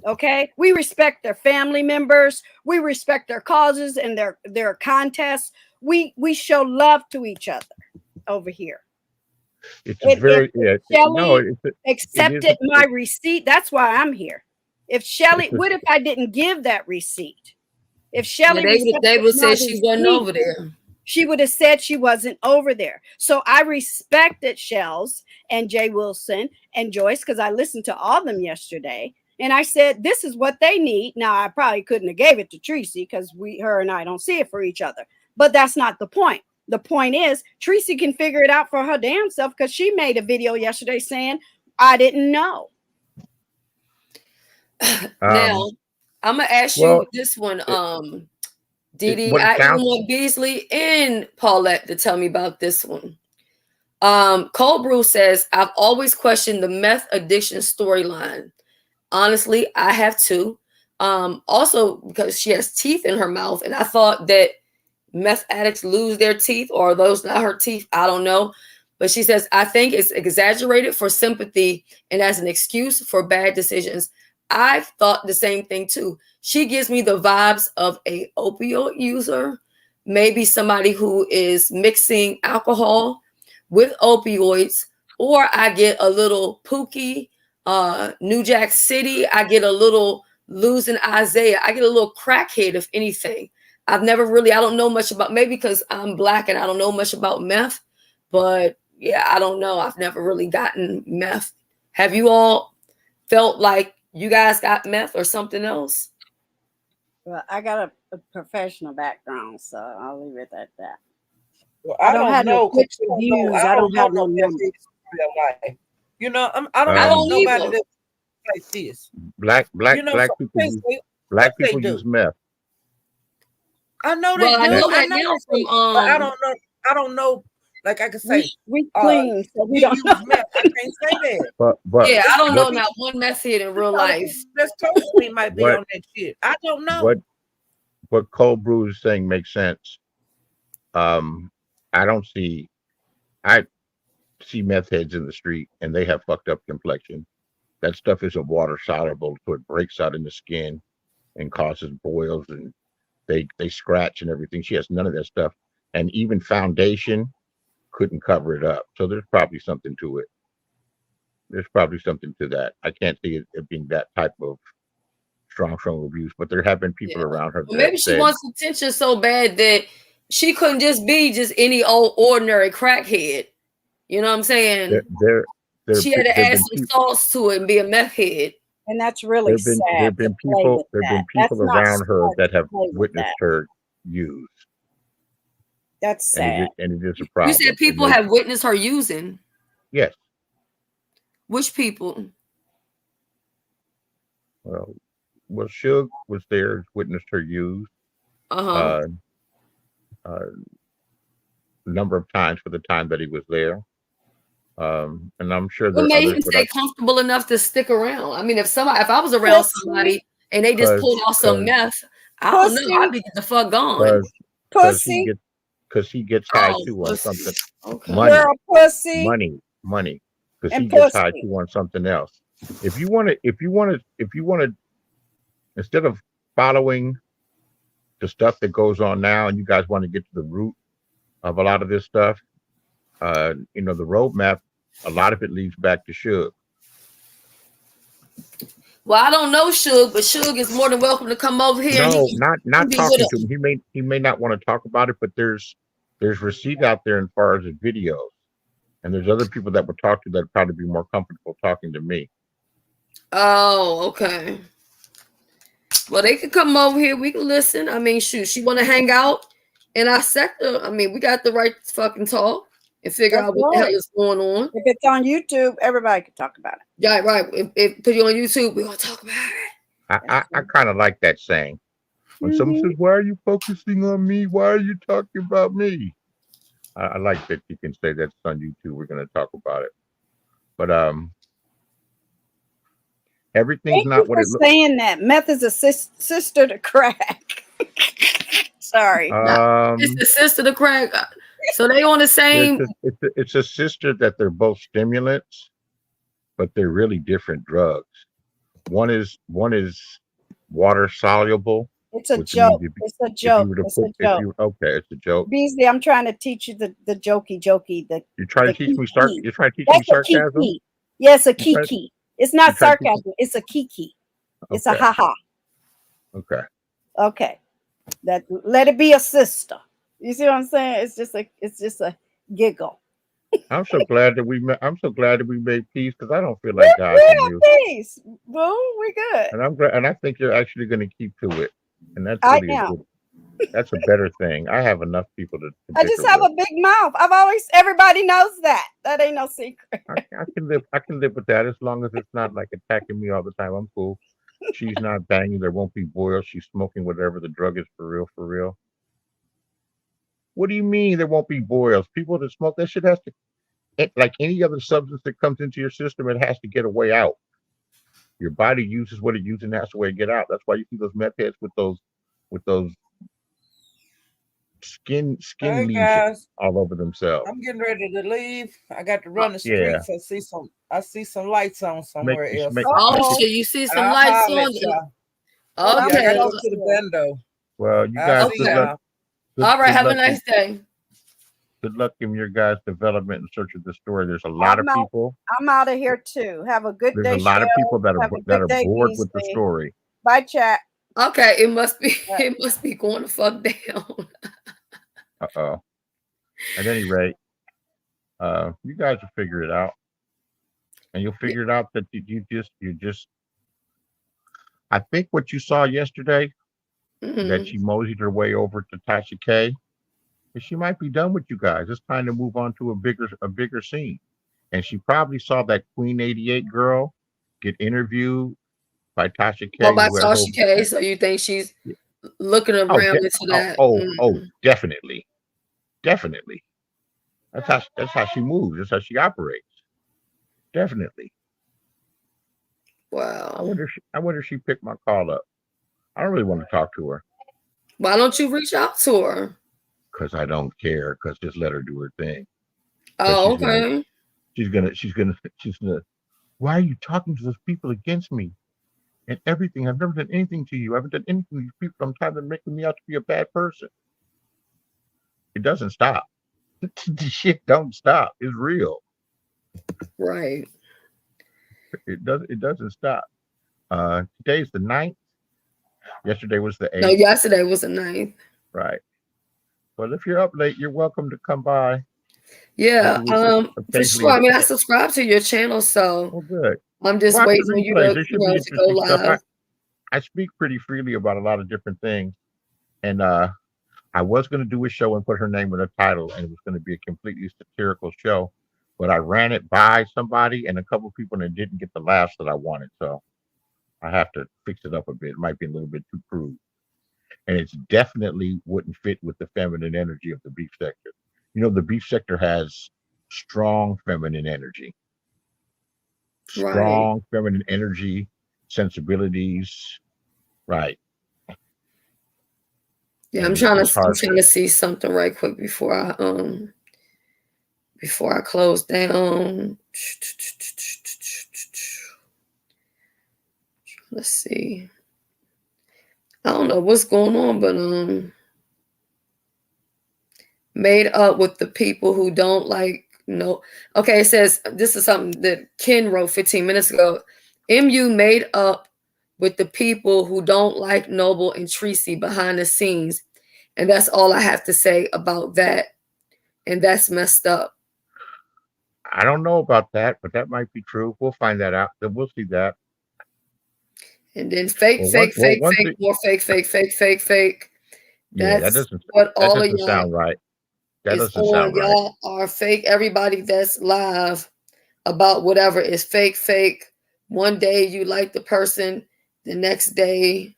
Okay, we respect their family members. We respect their causes and their contests. We show love to each other over here. It's If very no. Shelly It accepted is my receipt, that's why I'm here. If Shelly, what if I didn't give that receipt? If Shelly They would say my she wasn't receipt, over there. she would have said she wasn't over there. So I respected Shells and Jay Wilson and Joyce because I listened to all of them yesterday. And I said, this is what they need. Now, I probably couldn't have gave it to Tracy because her and I don't see it for each other. But that's not the point. The point is, Tracy can figure it out for her damn self because she made a video yesterday saying, I didn't know. Now, I'm going to ask you this one, Dee Dee. I even want Beasley and Paulette to tell me about this one. Cold Brew says, I've always questioned the meth addiction storyline. Honestly, I have too. Also, because she has teeth in her mouth, and I thought that meth addicts lose their teeth, or are those not her teeth? I don't know. But she says, I think it's exaggerated for sympathy and as an excuse for bad decisions. I thought the same thing too. She gives me the vibes of a opioid user, maybe somebody who is mixing alcohol with opioids, or I get a little Pookie, New Jack City. I get a little losing Isaiah. I get a little crackhead, if anything. I don't know much about, maybe because I'm Black and I don't know much about meth, but yeah, I don't know. I've never really gotten meth. Have you all felt like you guys got meth or something else? Well, I got a professional background, so I'll leave it at that. Well, I don't have no know. views. I don't have know no numbers. life. You know, I don't know nobody that like this. Black people do. use meth. I know they Well, do. I know I that know now they do, from but I don't know. Like I can say, we clean, so we don't use meth. I can't say that. But yeah, I don't know not one meth head in real life. That's totally might be on that shit. I don't know. What Cold Brew is saying makes sense. I see meth heads in the street and they have fucked up complexion. That stuff isn't water soluble, so it breaks out in the skin and causes boils, and they scratch and everything. She has none of that stuff, and even foundation couldn't cover it up. So there's probably something to it. There's probably something to that. I can't see it being that type of strong abuse, but there have been people around her. Well, maybe she wants attention so bad that she couldn't just be just any old ordinary crackhead. You know what I'm saying? She had to add some sauce to it and be a meth head. And that's really sad. There have been people around her that have witnessed her use. That's sad. And it is a problem. You said people have witnessed her using? Yes. Which people? Well, Suge was there, witnessed her use. A number of times for the time that he was there. And I'm sure what made him stay comfortable enough to stick around? I mean, if I was around somebody and they just pulled off some meth, I don't know, I'd be the fuck gone. Because he gets high too on something. Okay. Money. Because he gets high too on something else. If you want to, instead of following the stuff that goes on now, and you guys want to get to the root of a lot of this stuff, the roadmap, a lot of it leads back to Suge. Well, I don't know Suge, but Suge is more than welcome to come over here. No, not talking to him. He may not want to talk about it, but there's receipt out there as far as the videos, and there's other people that would talk to that would probably be more comfortable talking to me. Oh, okay. Well, they can come over here. We can listen. I mean, shoot, she want to hang out in our sector. I mean, we got the right to fucking talk and figure That's out what the hell right. is going on. If it's on YouTube, everybody can talk about it. Yeah, right. If put you on YouTube, we're gonna talk about it. I kind of like that saying. When someone Mhm. says, "Why are you focusing on me? Why are you talking about me?" I like that you can say that's on YouTube. We're going to talk about it, but everything's Thank you not what for it looks. saying that. Meth is a sister to crack. Sorry. Now, it's the sister to crack. So they on the same. It's a sister that they're both stimulants, but they're really different drugs. One is water soluble, It's a which means joke. It's a if you joke. were to It's put a joke. okay, it's a joke. Beasley, I'm trying to teach you the jokey, You try to the teach me kiki. You're trying to teach me That's a sarcasm. kiki. Yes, a You try kiki. It's not you try to teach me. sarcasm. It's a kiki. It's a Okay, haha. okay. Okay. That let it be a sister. You see what I'm saying? It's just a giggle. I'm so glad that I'm so glad that we made peace because I don't feel We're, like dodging we're you, at peace. Boo, we good. and I'm glad, and I think you're actually going to keep to it, and that's I really a am. good. That's a better thing. I have enough people to I just bicker have with. a big mouth. Everybody knows that. That ain't no secret. I can live. I can live with that as long as it's not like attacking me all the time. I'm cool. She's not banging. There won't be boils. She's smoking whatever the drug is for real. For real. What do you mean there won't be boils? People that smoke that shit has to, like any other substance that comes into your system, it has to get a way out. Your body uses what it uses and has to way to get out. That's why you see those meth heads with those skin Hey lesions guys, all over themselves. I'm getting ready to leave. I got to run the Yeah, streets. I see some lights on make somewhere you else. make Oh make it. shit! You see some I'll lights holler on. at y'all. I'm Yeah, I Okay. gotta gonna go go to the too. bendo. Well, you I'll guys, see good Okay. luck. y'all. All right. Good Have a luck. nice day. Good luck in your guys' development and search of the story. There's a lot I'm of out. people. I'm out of here too. Have a good There's a day, lot of people Shell. that Have a that good are day, bored with the Beasley. story. Bye, chat. Okay. It must be. Uh, It must be going the fuck down. Uh-oh. At any rate, you guys will figure it out, and you'll figure it out that you just. I think what you saw yesterday that Mhm. she moseyed her way over to Tasha K. Is she might be done with you guys. It's time to move on to a bigger scene. And she probably saw that Queen 88 girl get interviewed by Tasha What K, about who had a Sasha whole K? So you think she's looking around into that? definitely, definitely. That's how she moves. That's how she operates. Definitely. Wow. I wonder if she picked my call up. I don't really want to talk to her Why don't you reach out to her? because I don't care. Because just let her do her thing. Because Oh, okay. she's gonna. Why are you talking to those people against me and everything? I've never done anything to you. I haven't done anything to these people. I'm tired of making me out to be a bad person. It doesn't stop. The shit don't stop. It's real. Right. It doesn't stop. Today's the 9th. Yesterday was the No, 8th. yesterday was the 9th. Right. Well, if you're up late, you're welcome to come by. Yeah, for Occasionally. sure. I mean, I subscribe to your channel, so Well, good. I'm just Watch the waiting on you replays. to, There should be to go interesting stuff. live. I speak pretty freely about a lot of different things, and I was going to do a show and put her name in the title, and it was going to be a completely satirical show, but I ran it by somebody and a couple of people, and it didn't get the laughs that I wanted. So I have to fix it up a bit. It might be a little bit too crude, and it's definitely wouldn't fit with the feminine energy of the beef sector. You know, the beef sector has strong feminine energy, Right. strong feminine energy, sensibilities. Right. Yeah, And it's I'm hard trying to see something right quick before I close down. Let's see. I don't know what's going on, but made up with the people who don't like no. Okay, it says this is something that Ken wrote 15 minutes ago. MU made up with the people who don't like Noble and Tracy behind the scenes. And that's all I have to say about that. And that's messed up. I don't know about that, but that might be true. We'll find that out. Then we'll see that. And then fake, Well, fake, fake, one fake, thing, more fake, fake, fake, fake, fake. yeah, That's what that all of doesn't y'all. sound right. That It's doesn't on. sound right. Y'all are fake. Everybody that's live about whatever is fake. One day you like the person, the next day.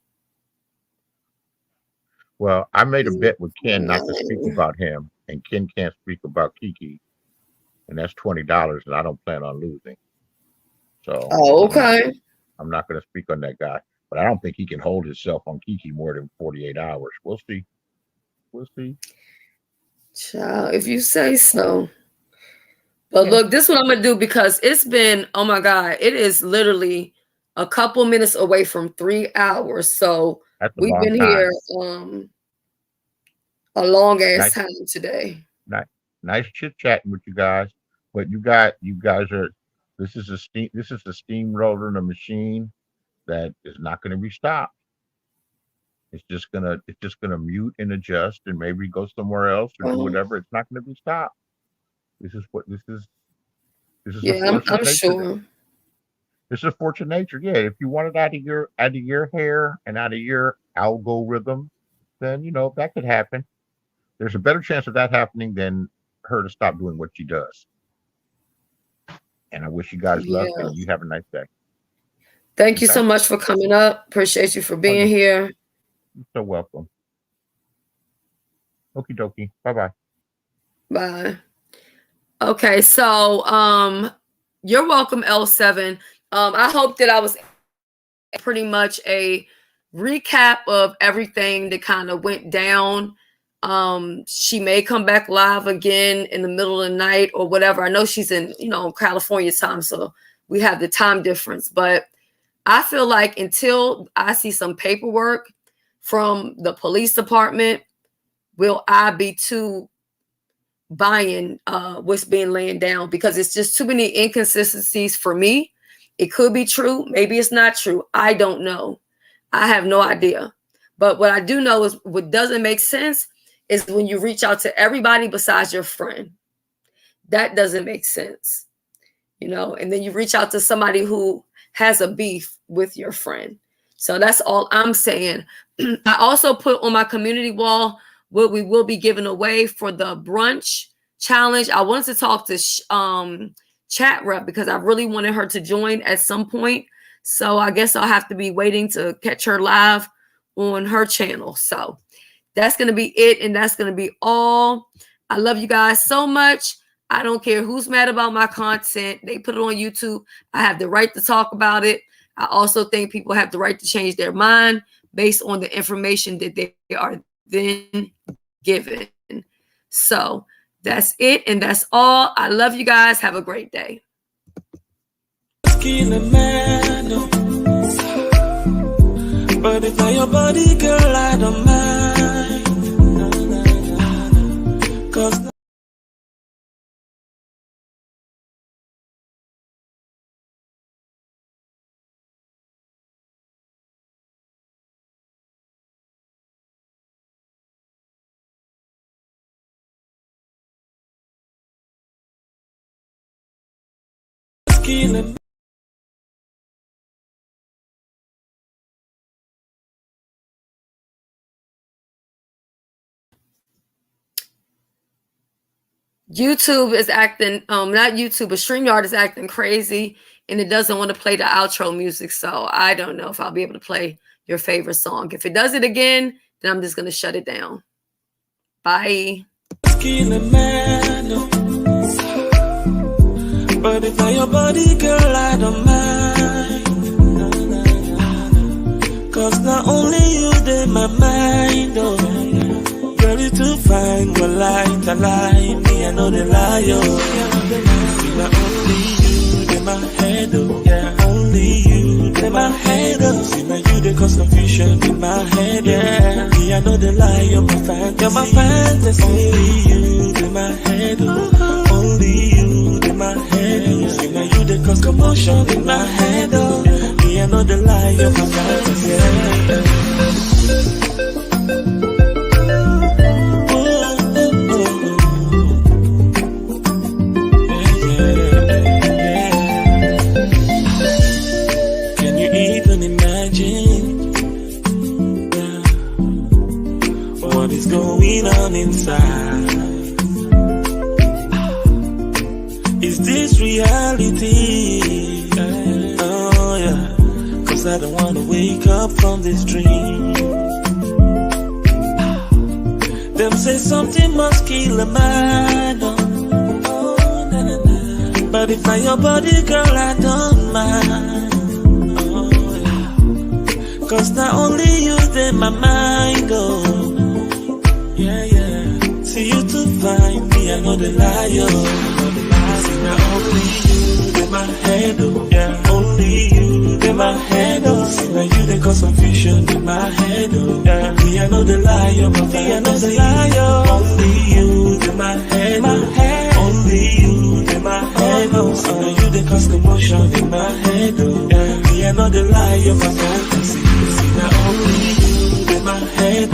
Well, I made a bet with Ken not to speak Lying. about him, and Ken can't speak about Kiki, and that's $20, and I don't plan on losing. So Oh, okay. I'm not going to speak on that guy, but I don't think he can hold himself on Kiki more than 48 hours. We'll see. We'll see. Child, if you say so. But Yeah. look, this is what I'm gonna do because it's been, oh my God, it is literally a couple minutes away from 3 hours. So That's a we've long been time. here a long ass Nice, time today. nice chit chatting with you guys. But you guys are. This is a steamroller in a machine that is not going to be stopped. It's just gonna mute and adjust and maybe go somewhere else or do Well, whatever. It's not going to be stopped. This is what this is a yeah, force of I'm nature. sure. This is a force of nature. Yeah, if you want it out of your hair and out of your algorithm, then that could happen. There's a better chance of that happening than her to stop doing what she does. And I wish you guys luck, Yeah. and you have a nice day. Thank you Okay? so much for coming up. Appreciate you for Oh, being here. you're so welcome. Okie dokie. Bye bye. Bye. Okay, so you're welcome, L7. I hope that I was pretty much a recap of everything that kind of went down. She may come back live again in the middle of the night or whatever. I know she's in, California time, so we have the time difference. But I feel like until I see some paperwork from the police department, will I be too buying what's being laying down, because it's just too many inconsistencies for me. It could be true, maybe it's not true. I don't know. I have no idea. But what I do know is what doesn't make sense is when you reach out to everybody besides your friend. That doesn't make sense. And then you reach out to somebody who has a beef with your friend. So that's all I'm saying. I also put on my community wall what we will be giving away for the brunch challenge. I wanted to talk to chat rep because I really wanted her to join at some point. So I guess I'll have to be waiting to catch her live on her channel. So that's going to be it. And that's going to be all. I love you guys so much. I don't care who's mad about my content. They put it on YouTube. I have the right to talk about it. I also think people have the right to change their mind based on the information that they are then given. So that's it. And that's all. I love you guys. Have a great day. But if not your body, girl, I don't mind. 'Cause YouTube is acting, not YouTube, but StreamYard is acting crazy and it doesn't want to play the outro music. So I don't know if I'll be able to play your favorite song. If it does it again, then I'm just going to shut it down. Bye. But if not your body, girl, I don't mind. 'Cause not only you in my mind, oh. Girl, you too fine, well, light, I lie, me, I know the lie, oh. See, not only you in my head, oh. Yeah, only you in my head, oh. See, now you the cause confusion in my head, yeah. Me, I know the lie, you're my fantasy. You're my fantasy. Only you in my head, oh. Only you in my head, oh. See, now you the cause commotion in my head, oh. Me, I know the lie, you're my fantasy, yeah. Going on inside. Is this reality? Oh yeah, 'cause I don't wanna wake up from this dream. Them say something must kill a man. Oh, na, na, na. But if I your body, girl, I don't mind. Oh yeah, 'cause not only you in my mind. Oh yeah, yeah. See you to find me, I know the liar. See now only you in my head, oh yeah. Only you in my head, oh. See now you they cause confusion in my head, oh yeah. Me I know the liar, my me I know the liar. Only you in my head, only you in my head, oh. See now you they cause commotion in my head, oh yeah. Me I know the liar, my fantasy. See now only you in my head,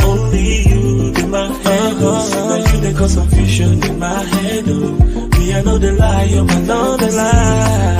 only you in my head, oh. See now you they cause confusion in my head, oh. I know the lie, I know the lie.